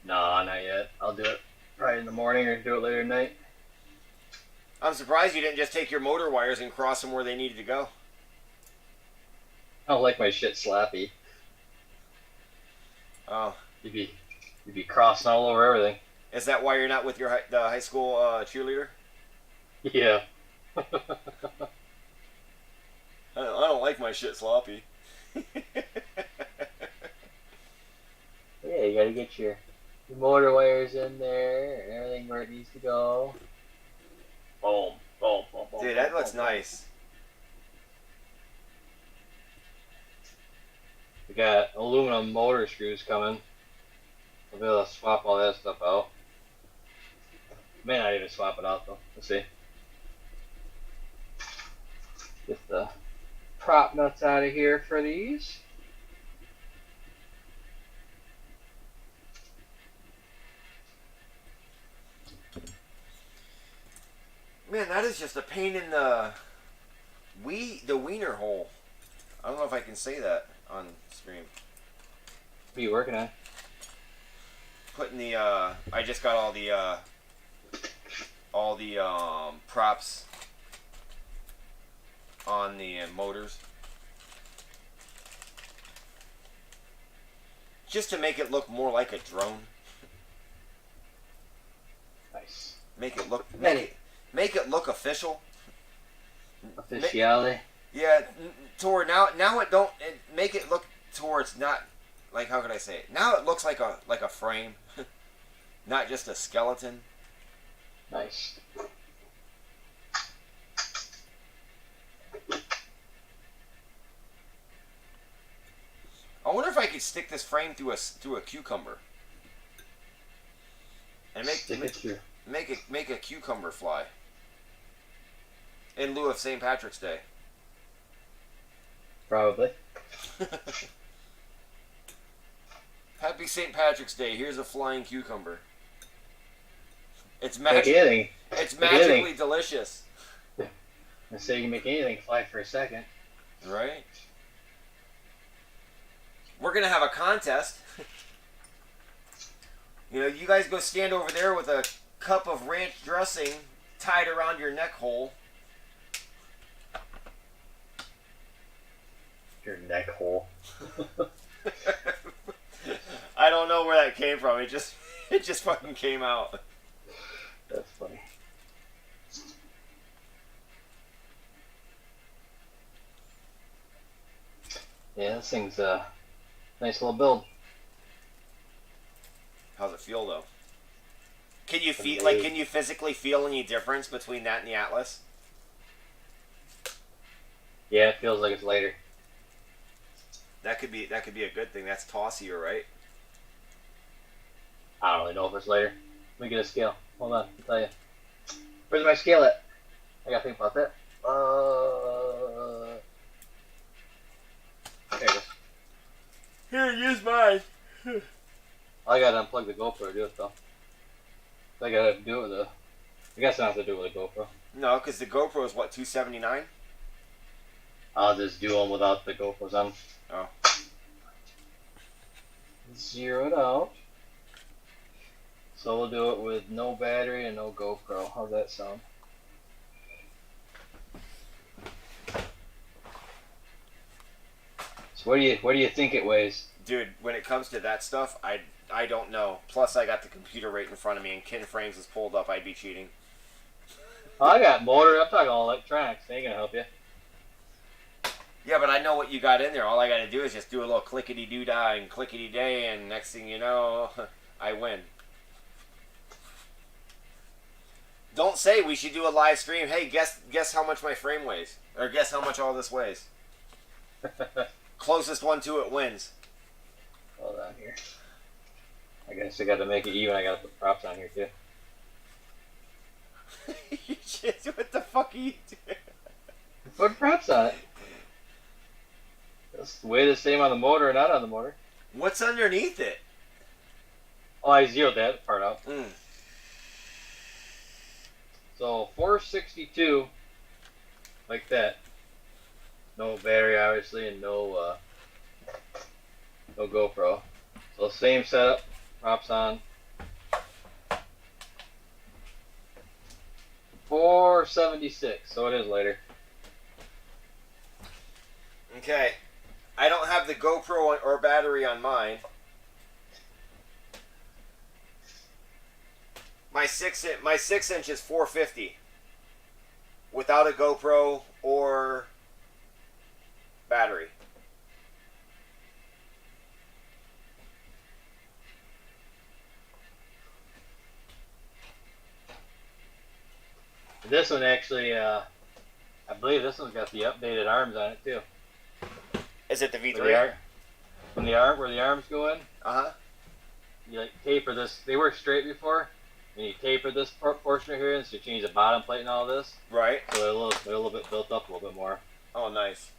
No, not yet. I'll do it probably in the morning or do it later tonight. I'm surprised you didn't just take your motor wires and cross them where they needed to go. I don't like my shit slappy. Oh. You'd be crossing all over everything. Is that why you're not with the high school cheerleader? Yeah. I don't like my shit sloppy. Yeah, you gotta get your motor wires in there and everything where it needs to go. Boom, boom, boom, boom. Dude, that looks nice. We got aluminum motor screws coming. We'll be able to swap all that stuff out. May not even swap it out though. We'll see. Get the prop nuts out of here for these. Man, that is just a pain in the wiener hole. I don't know if I can say that on stream. What are you working on? Putting the I just got all the props on the motors, just to make it look more like a drone. Nice. Make it look official. Officiality. Yeah, toward now make it look towards not like, how can I say it? Now it looks like a frame, not just a skeleton. Nice. I wonder if I could stick this frame through a cucumber and make a cucumber fly in lieu of St. Patrick's Day. Probably. Happy St. Patrick's Day. Here's a flying cucumber. It's Make anything. It's Make magically anything. delicious. I say you can make anything fly for a second. Right? We're gonna have a contest. You know, you guys go stand over there with a cup of ranch dressing tied around your neck hole. Your neck hole. I don't know where that came from. It just fucking came out. That's funny. Yeah, this thing's a nice little build. How's it feel though? Can you feel like? Can you physically feel any difference between that and the Atlas? Yeah, it feels like it's lighter. That could be a good thing. That's tossier, right? I don't really know if it's lighter. Let me get a scale. Hold on, I'll tell you. Where's my scale at? I gotta think about that. There it is. Here, use mine. I gotta unplug the GoPro to do it though. I gotta do it with a. I guess I don't have to do it with a GoPro. No, because the GoPro is what, $279? I'll just do them without the GoPros on. Oh. Zero it out. So we'll do it with no battery and no GoPro. How's that sound? So what do you think it weighs? Dude, when it comes to that stuff, I don't know. Plus, I got the computer right in front of me, and Ken Frames is pulled up. I'd be cheating. Oh, I got motor. I'm talking all electronics. They ain't gonna help you. Yeah, but I know what you got in there. All I got to do is just do a little clickety-doo-dah and clickety-day, and next thing you know, I win. Don't say we should do a live stream. Hey, guess how much my frame weighs, or guess how much all this weighs. Closest one to it wins. Hold on here. I guess I got to make it even. I got to put props on here too. What the fuck are you doing? Put props on it. It's weigh the same on the motor or not on the motor. What's underneath it? Oh, I zeroed that part out. Mm. So 462, like that. No battery, obviously, and no GoPro. So same setup, props on. 476, so it is lighter. Okay. I don't have the GoPro or battery on mine. My 6-inch is 450 without a GoPro or battery. This one actually, I believe this one's got the updated arms on it too. Is it the V3? Where the arms go in, Uh-huh. you like taper this. They were straight before, and you taper this portion here, and so you change the bottom plate and all this. Right. So they're a little bit built up a little bit more. Oh, nice.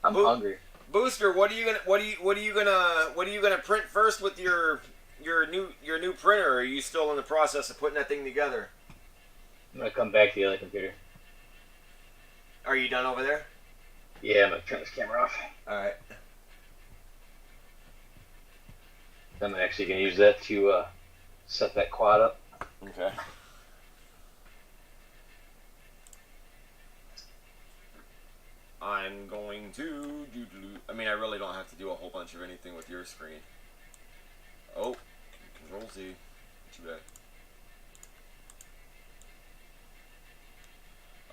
I'm hungry. Booster, what are you gonna print first with your new printer? Or are you still in the process of putting that thing together? I'm gonna come back to the other computer. Are you done over there? Yeah, I'm gonna turn this camera off. All right. I'm actually gonna use that to set that quad up. Okay. I'm going to do. I mean, I really don't have to do a whole bunch of anything with your screen. Oh, Control Z. Too bad.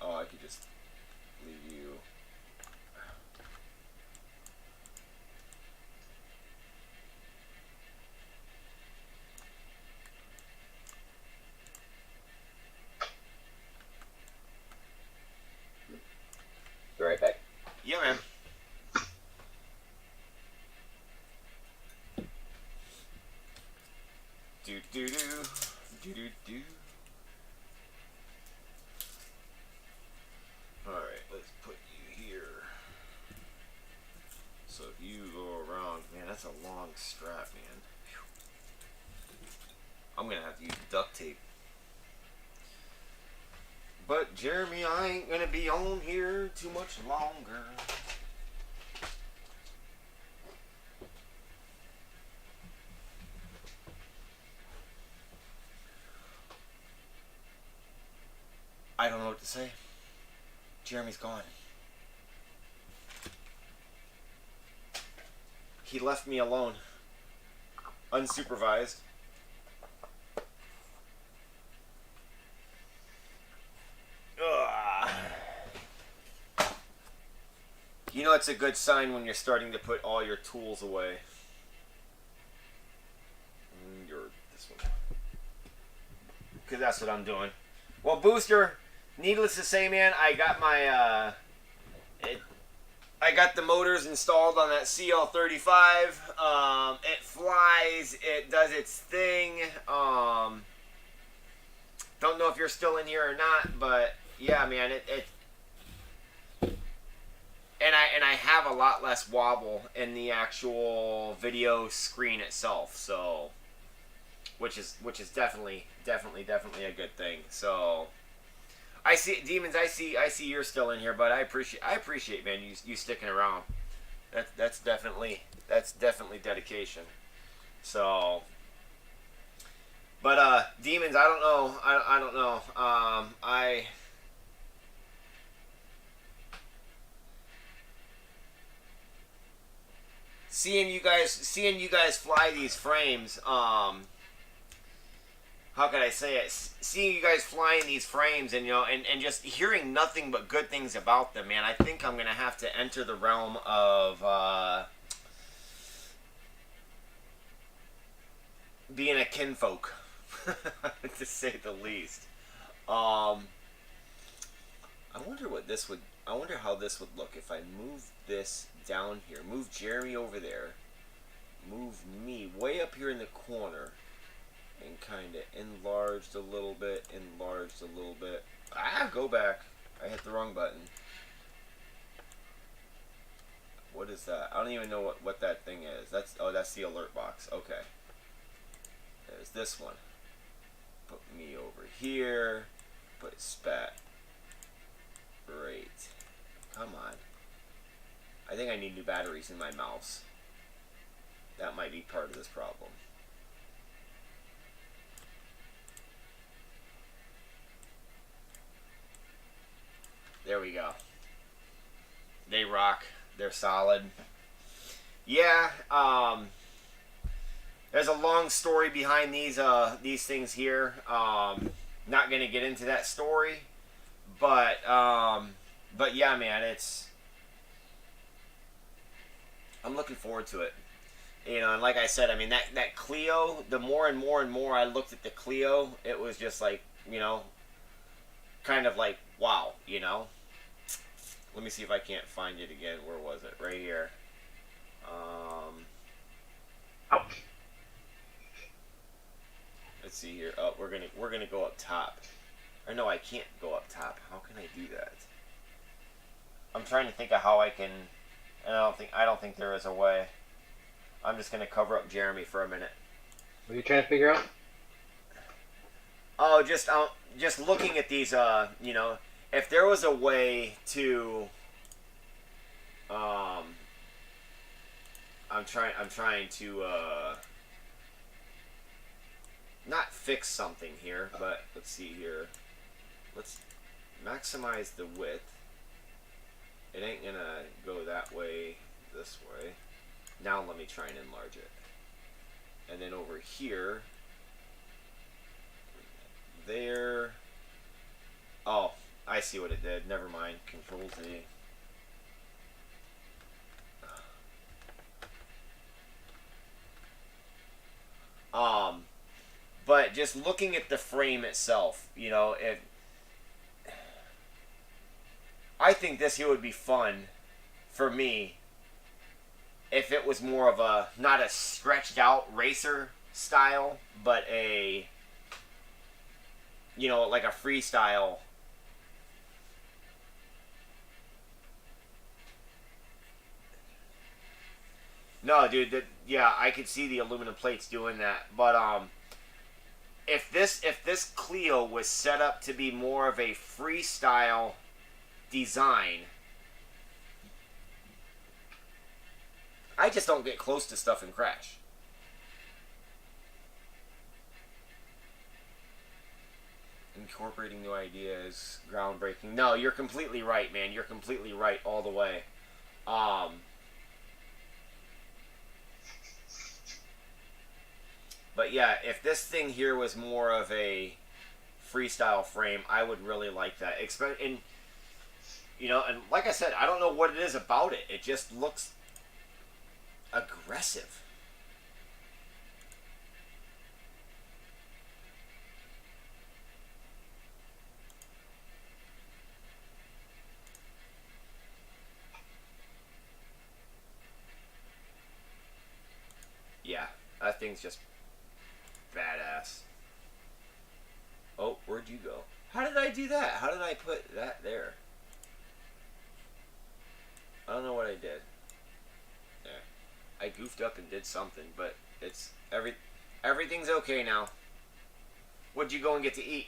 Oh, I could just leave you. Be right back. Yeah, man. Do do do do do do. But Jeremy, I ain't gonna be on here too much longer. I don't know what to say. Jeremy's gone. He left me alone. Unsupervised. Ugh. You know it's a good sign when you're starting to put all your tools away. You're this one. Because that's what I'm doing. Well, Booster, needless to say, man, I got my, I got the motors installed on that CL35. It flies. It does its thing. Don't know if you're still in here or not, but yeah, man, and I have a lot less wobble in the actual video screen itself, so which is definitely a good thing. So I see Demons. I see you're still in here, but I appreciate man you sticking around. That's definitely dedication. So, but Demons, I don't know. I don't know. Seeing you guys fly these frames. How can I say it? Seeing you guys flying these frames and and just hearing nothing but good things about them, man. I think I'm gonna have to enter the realm of being a kinfolk, to say the least. I wonder what this would. I wonder how this would look if I move this down here. Move Jeremy over there. Move me way up here in the corner. And kind of enlarged a little bit. Go back. I hit the wrong button. What is that? I don't even know what that thing is. That's the alert box. Okay. There's this one. Put me over here. Put spat. Great. Come on. I think I need new batteries in my mouse. That might be part of this problem. There we go. They rock. They're solid. Yeah, there's a long story behind these things here. Not gonna get into that story, but yeah, man, I'm looking forward to it. And like I said, I mean that Clio. The more and more I looked at the Clio, it was just like kind of like wow, Let me see if I can't find it again. Where was it? Right here. Ouch. Let's see here. Oh, we're gonna go up top. Or no, I can't go up top. How can I do that? I'm trying to think of how I can. And I don't think there is a way. I'm just gonna cover up Jeremy for a minute. What are you trying to figure out? Oh, just looking at these. If there was a way to. I'm trying to not fix something here, but let's see here. Let's maximize the width. It ain't gonna go that way, this way. Now let me try and enlarge it. And then over here, there. Oh, I see what it did. Never mind. Control Z. But just looking at the frame itself, I think this here would be fun for me if it was more of a, not a stretched out racer style, but a, like a freestyle. No, dude, yeah, I could see the aluminum plates doing that, but if this Clio was set up to be more of a freestyle design, I just don't get close to stuff and crash. Incorporating new ideas, groundbreaking. No, you're completely right, man. You're completely right all the way. But yeah, if this thing here was more of a freestyle frame, I would really like that. And like I said, I don't know what it is about it. It just looks aggressive. Yeah, that thing's just badass. Oh, where'd you go? How did I do that? How did I put that there? I don't know what I did. There. I goofed up and did something, but it's everything's okay now. What'd you go and get to eat?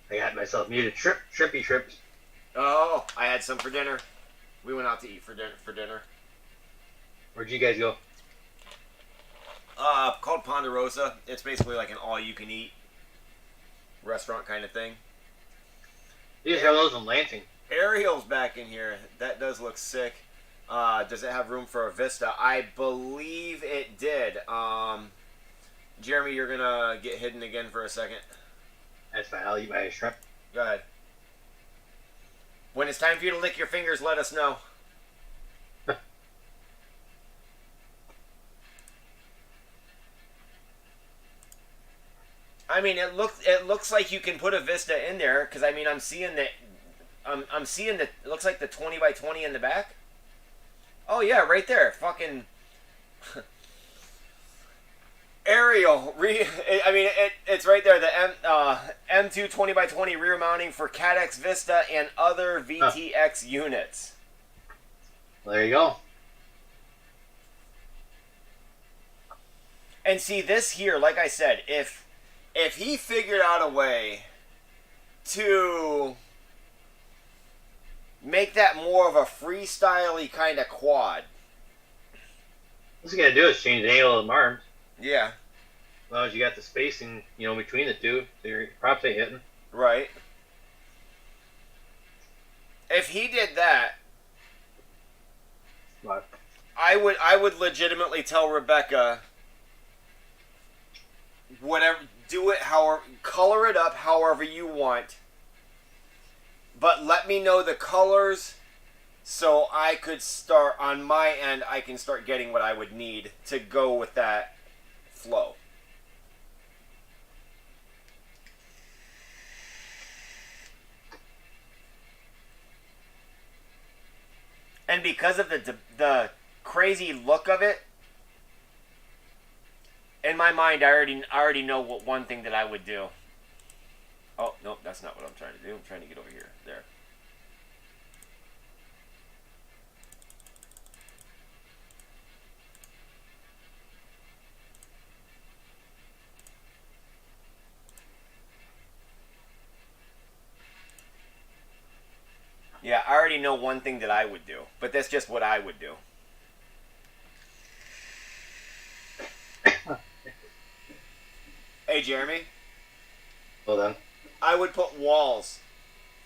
I got myself muted. Shrimpy shrimps. Oh, I had some for dinner. We went out to eat for dinner. Where'd you guys go? Called Ponderosa. It's basically like an all-you-can-eat restaurant kind of thing. You just have those in Lansing. Ariel's back in here. That does look sick. Does it have room for a Vista? I believe it did. Jeremy, you're gonna get hidden again for a second. That's fine. I'll eat my shrimp. Go ahead. When it's time for you to lick your fingers, let us know. I mean, it looks like you can put a Vista in there, because I mean, I'm seeing that it looks like the 20x20 in the back. Oh yeah, right there, fucking Ariel. I mean, it's right there. The M2 20x20 rear mounting for CADX Vista and other VTX units. Well, there you go. And see this here, like I said, if he figured out a way to make that more of a freestyle-y kind of quad. What you gotta do is change the angle of the arms. Yeah. As long as you got the spacing, between the two, so your props ain't hitting. Right. If he did that, What? I would legitimately tell Rebecca, whatever, do it however, color it up however you want, but let me know the colors so I could start, on my end, I can start getting what I would need to go with that flow. And because of the crazy look of it, in my mind, I already know what one thing that I would do. Oh, nope, that's not what I'm trying to do. I'm trying to get over here. There. Yeah, I already know one thing that I would do, but that's just what I would do. Hey, Jeremy. Well then. I would put walls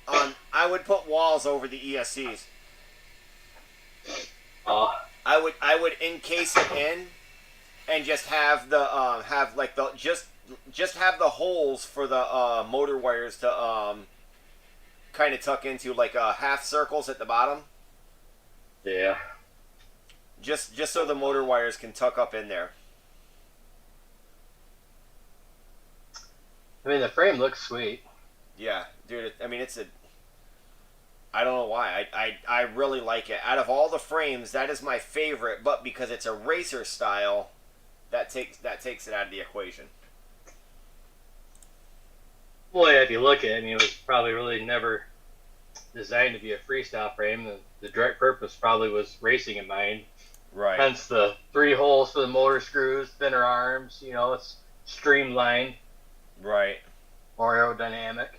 on. I would put walls over the ESCs. I would encase it in, and just have the just have the holes for the motor wires to kind of tuck into, like half circles at the bottom. Yeah. Just so the motor wires can tuck up in there. I mean, the frame looks sweet. Yeah, dude. I mean, I don't know why. I really like it. Out of all the frames, that is my favorite. But because it's a racer style, that takes it out of the equation. Well, yeah, if you look at it, I mean, it was probably really never designed to be a freestyle frame. The direct purpose probably was racing in mind. Right. Hence the 3 holes for the motor screws, thinner arms. You know, it's streamlined, Right. more aerodynamic.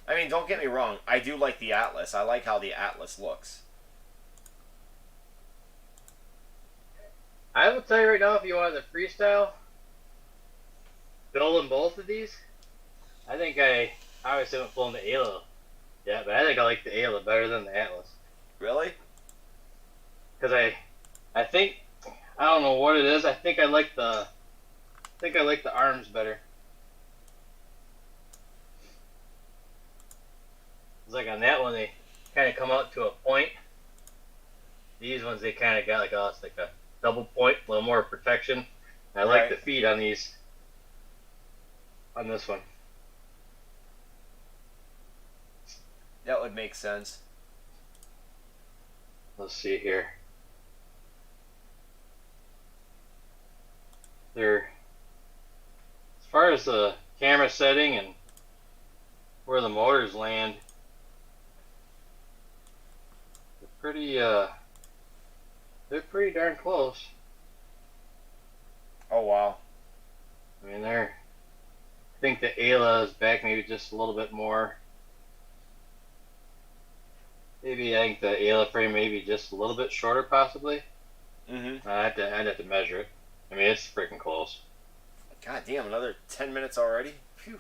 I mean, don't get me wrong. I do like the Atlas. I like how the Atlas looks. I will tell you right now, if you wanted the freestyle, building both of these, I think I obviously haven't flown the Ayla yet, but I think I like the Ayla better than the Atlas. Really? Because I think, I don't know what it is. I think I like the arms better. It's like on that one they kind of come out to a point. These ones they kind of got like a double point, a little more protection. I like Right. the feet on these. On this one. That would make sense. Let's see here. They're, as far as the camera setting and where the motors land, they're pretty darn close. Oh, wow. I mean, I think the Ayla is back maybe just a little bit more. Maybe I think the Ayla frame maybe just a little bit shorter, possibly. Mm-hmm. I'd have to measure it. I mean, it's freaking close. God damn, another 10 minutes already? Phew.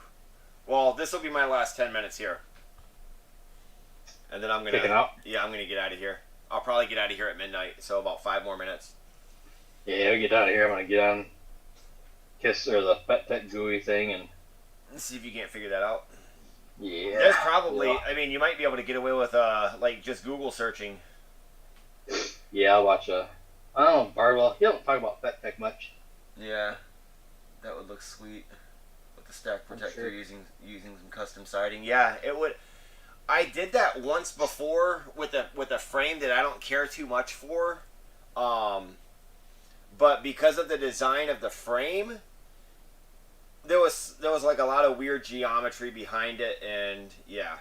Well, this will be my last 10 minutes here. And then I'm going Kicking to... out? Yeah, I'm going to get out of here. I'll probably get out of here at midnight, so about 5 more minutes. Yeah, we get out of here. I'm gonna get on Kiss or the Pet Tech GUI thing and Let's see if you can't figure that out. yeah. There's probably... Yeah. I mean, you might be able to get away with, like, just Google searching. Yeah, I'll watch I don't know, Bardwell. He don't talk about Pet Tech much. Yeah. That would look sweet. With the stack protector sure. using some custom siding. Yeah, it would... I did that once before with a frame that I don't care too much for. But because of the design of the frame, there was like a lot of weird geometry behind it, and yeah.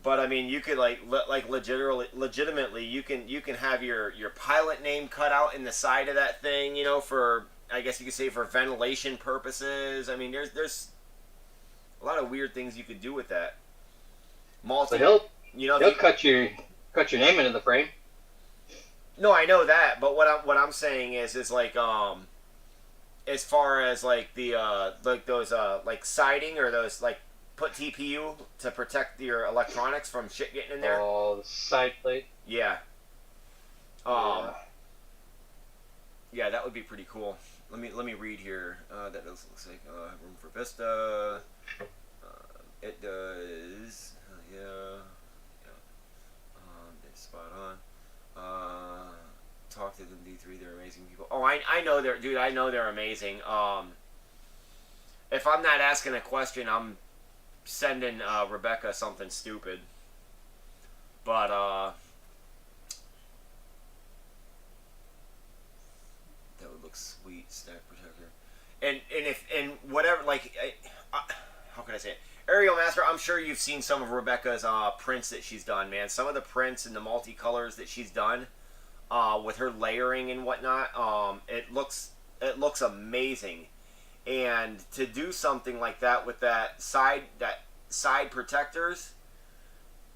But I mean, you could like legitimately you can have your pilot name cut out in the side of that thing, you know, for I guess you could say for ventilation purposes. I mean, there's a lot of weird things you could do with that. So he'll the, cut your name into the frame. No, I know that, but what I'm saying is like as far as like the like those like siding or those like put TPU to protect your electronics from shit getting in there. Oh, the side plate. Yeah. Yeah. Yeah, that would be pretty cool. Let me read here. That does looks like room for Vista. It does. Yeah. It's spot on. Talk to them, D3. They're amazing people. Oh, I know they're, dude. I know they're amazing. If I'm not asking a question, I'm sending Rebecca something stupid. But that would look sweet, stack protector. And whatever, like, how can I say it? Aerial Master, I'm sure you've seen some of Rebecca's prints that she's done, man. Some of the prints and the multicolors that she's done with her layering and whatnot, it looks amazing. And to do something like that with that side protectors,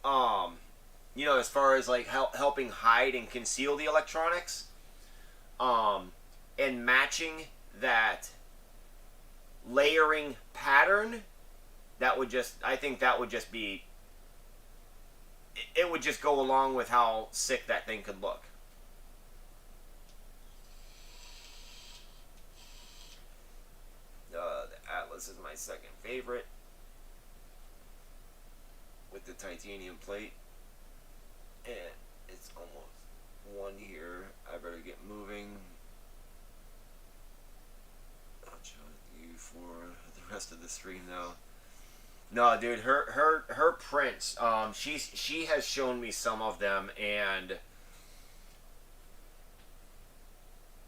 you know, as far as like helping hide and conceal the electronics, and matching that layering pattern. That would just, I think that would just be, it would just go along with how sick that thing could look. The Atlas is my second favorite. With the titanium plate. And it's almost one here. I better get moving. I'll show you for the rest of the stream though. No, dude, her prints. She has shown me some of them, and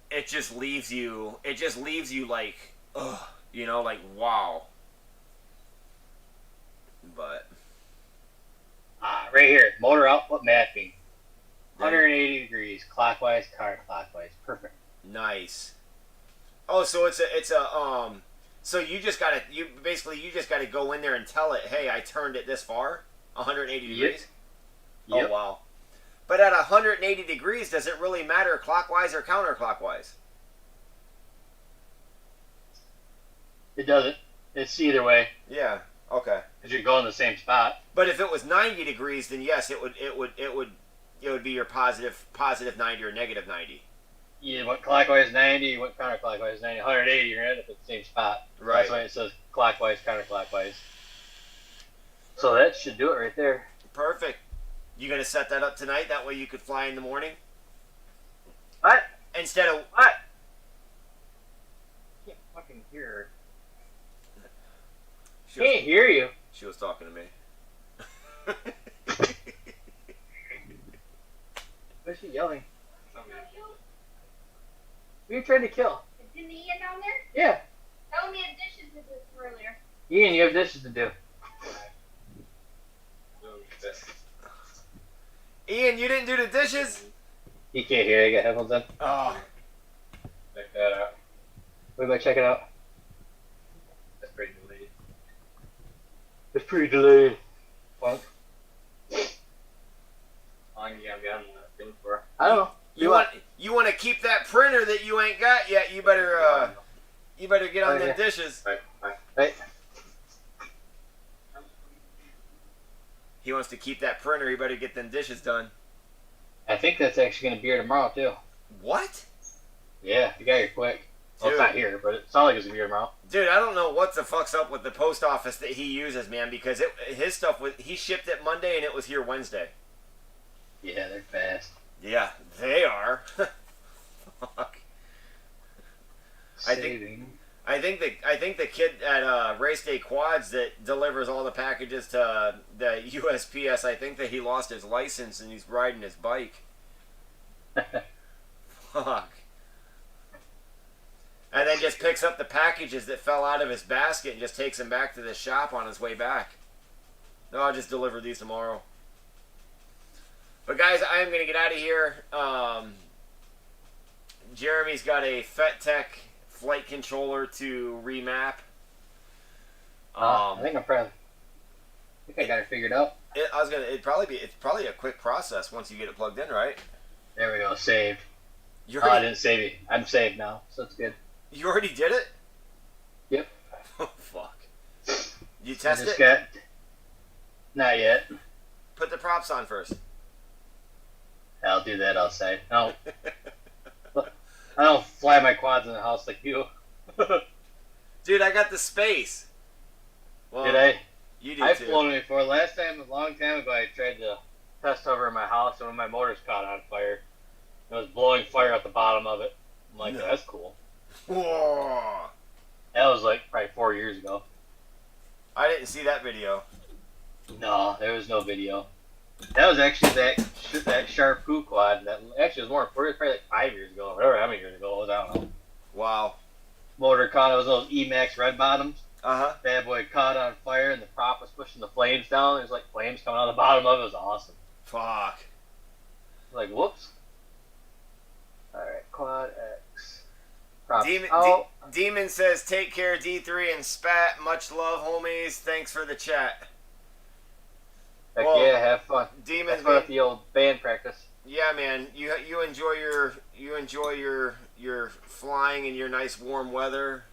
it just leaves you. It just leaves you like, ugh, you know, like wow. But All right here. Motor output mapping. 180 degrees, clockwise, counterclockwise. Perfect. Nice. Oh, so it's a so you just gotta go in there and tell it, hey, I turned it this far, 180 degrees. Yep. Oh wow. But at 180 degrees, does it really matter clockwise or counterclockwise? It doesn't. It's either way. Yeah. Okay. Because you're going the same spot. But if it was 90 degrees, then yes, it would be your positive 90 or negative 90. You went clockwise 90, you went counterclockwise 90. 180, you're at the same spot. Right. That's why it says clockwise, counterclockwise. So that should do it right there. Perfect. You gonna set that up tonight? That way you could fly in the morning? What? Instead of... What? I can't fucking hear her. Can't hear you. She was talking to me. What's she yelling? Who are you trying to kill? Isn't Ian down there? Yeah. Tell me had dishes to do earlier. Ian, you have dishes to do. Ian, you didn't do the dishes? He can't hear. I got headphones on. Oh. Check that out. We might check it out. That's pretty delayed. It's pretty delayed. What? How long you got feeling for? I don't know. You want to keep that printer that you ain't got yet? You better get on the dishes. Right. He wants to keep that printer. He better get them dishes done. I think that's actually gonna be here tomorrow too. What? Yeah, you got here quick. Well, it's not here, but it sounds like it's gonna be here tomorrow. Dude, I don't know what the fuck's up with the post office that he uses, man. Because his stuff he shipped it Monday and it was here Wednesday. Yeah, they're fast. Yeah, they are. Fuck. Saving. I think the kid at Race Day Quads that delivers all the packages to the USPS, I think that he lost his license and he's riding his bike. Fuck. And then just picks up the packages that fell out of his basket and just takes them back to the shop on his way back. No, I'll just deliver these tomorrow. But guys, I am going to get out of here. Jeremy's got a FetTech flight controller to remap. I think I got it figured out. It's probably a quick process once you get it plugged in, right? There we go, saved. I didn't save it. I'm saved now, so it's good. You already did it? Yep. Oh, fuck. You test it? Not yet. Put the props on first. I'll do that outside. No. I don't fly my quads in the house like you. Dude, I got the space. Well, Did I? You do I've too. flown it before. Last time, a long time ago, I tried to test over in my house, and when my motors caught on fire, it was blowing fire at the bottom of it. I'm like, No. That's cool. Whoa. That was like probably 4 years ago. I didn't see that video. No, there was no video. That was actually that Sharp Poo quad. That actually was more. It was probably like 5 years ago, or whatever. How many years ago it was? I don't know. Wow. Motor caught. It was those Emax red bottoms. Uh-huh. Bad boy caught on fire, and the prop was pushing the flames down. There's like flames coming out of the bottom of it. It was awesome. Fuck. Like whoops. All right, quad X. Props Demon, out. Demon says, take care, D3 and Spat. Much love, homies. Thanks for the chat. Heck Well, yeah, have fun. Demon, Have fun at the old band practice. yeah, man. You enjoy your flying in your nice warm weather.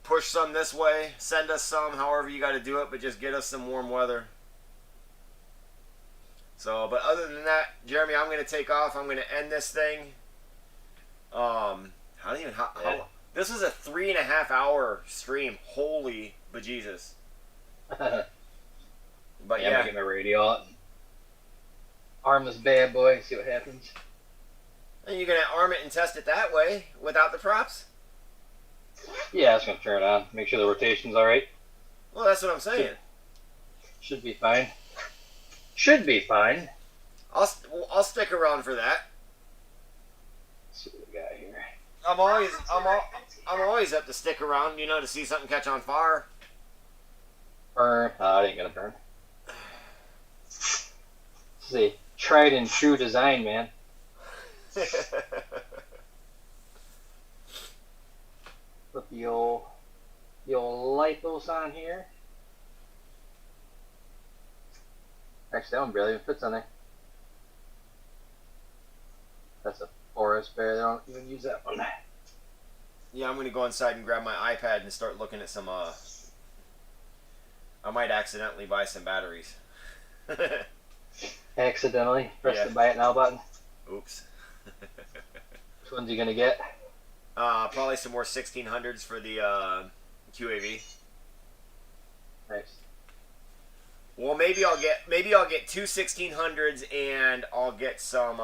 Push some this way. Send us some. However you got to do it, but just get us some warm weather. So, but other than that, Jeremy, I'm going to take off. I'm going to end this thing. This was a 3.5 hour stream. Holy bejesus. But I'm yeah. gonna get my radio out and arm this bad boy, see what happens. And you're going to arm it and test it that way without the props? Yeah, I was gonna turn it on, make sure the rotation's alright. Well, that's what I'm saying. Should be fine. Should be fine. I'll stick around for that. Let's see what we got here. I'm always up to stick around, to see something catch on fire. Burn. I didn't get a burn. This is a tried and true design, man. Put the old lithos on here. Actually, that one barely even fits on there. That's a forest bear. They don't even use that one. Yeah, I'm gonna go inside and grab my iPad and start looking at some. I might accidentally buy some batteries. Accidentally press Yeah. the buy it now button. Oops. Which one's you gonna get? Probably some more 1600s for the QAV. Nice. Well, maybe I'll get two 1600s and I'll get some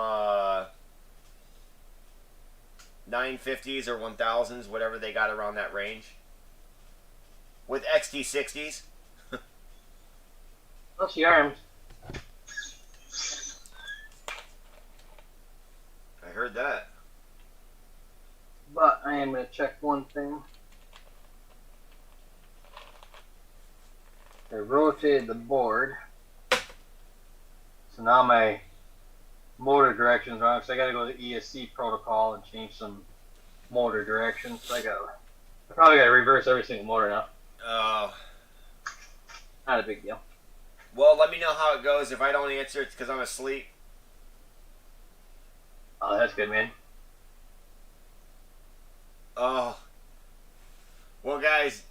950s or 1000s, whatever they got around that range. With XT60s. Plus the arms. I heard that. But I am gonna check one thing. I rotated the board. So now my motor directions wrong, so I gotta go to the ESC protocol and change some motor directions. So I probably gotta reverse every single motor now. Oh. Not a big deal. Well, let me know how it goes. If I don't answer, it's because I'm asleep. Oh, that's good, man. Oh. Well, guys,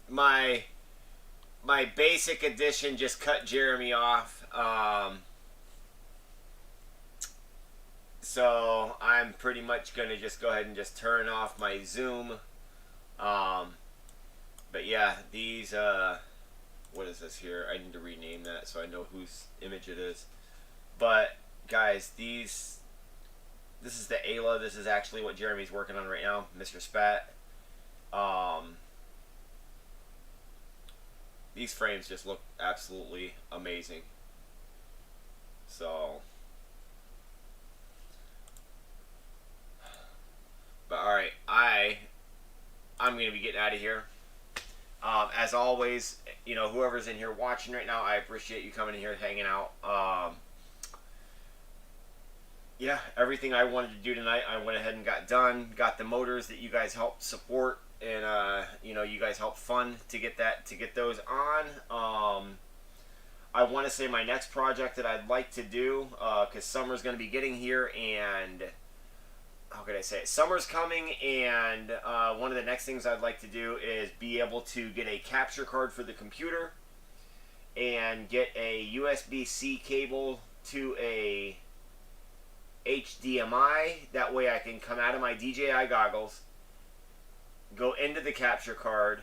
my basic edition just cut Jeremy off. So I'm pretty much going to just go ahead and just turn off my Zoom. But yeah, these, what is this here? I need to rename that so I know whose image it is. But, guys, this is the Ayla. This is actually what Jeremy's working on right now, Mr. Spat. These frames just look absolutely amazing. So, but alright, I'm going to be getting out of here. As always, you know, whoever's in here watching right now, I appreciate you coming in here, hanging out. Yeah, everything I wanted to do tonight, I went ahead and got done. Got the motors that you guys helped support, and you know, you guys helped fund to get those on. I want to say my next project that I'd like to do, because summer's going to be getting here, and how could I say it? Summer's coming, and one of the next things I'd like to do is be able to get a capture card for the computer and get a USB-C cable to a HDMI. That way I can come out of my DJI goggles, go into the capture card,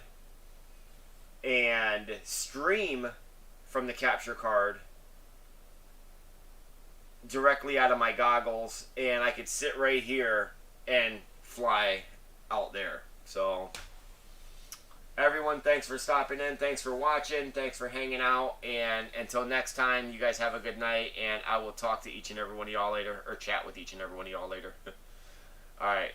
and stream from the capture card directly out of my goggles, and I could sit right here and fly out there. So everyone, thanks for stopping in, thanks for watching, thanks for hanging out, and until next time, you guys have a good night, and I will talk to each and every one of y'all later, or chat with each and every one of y'all later. Alright.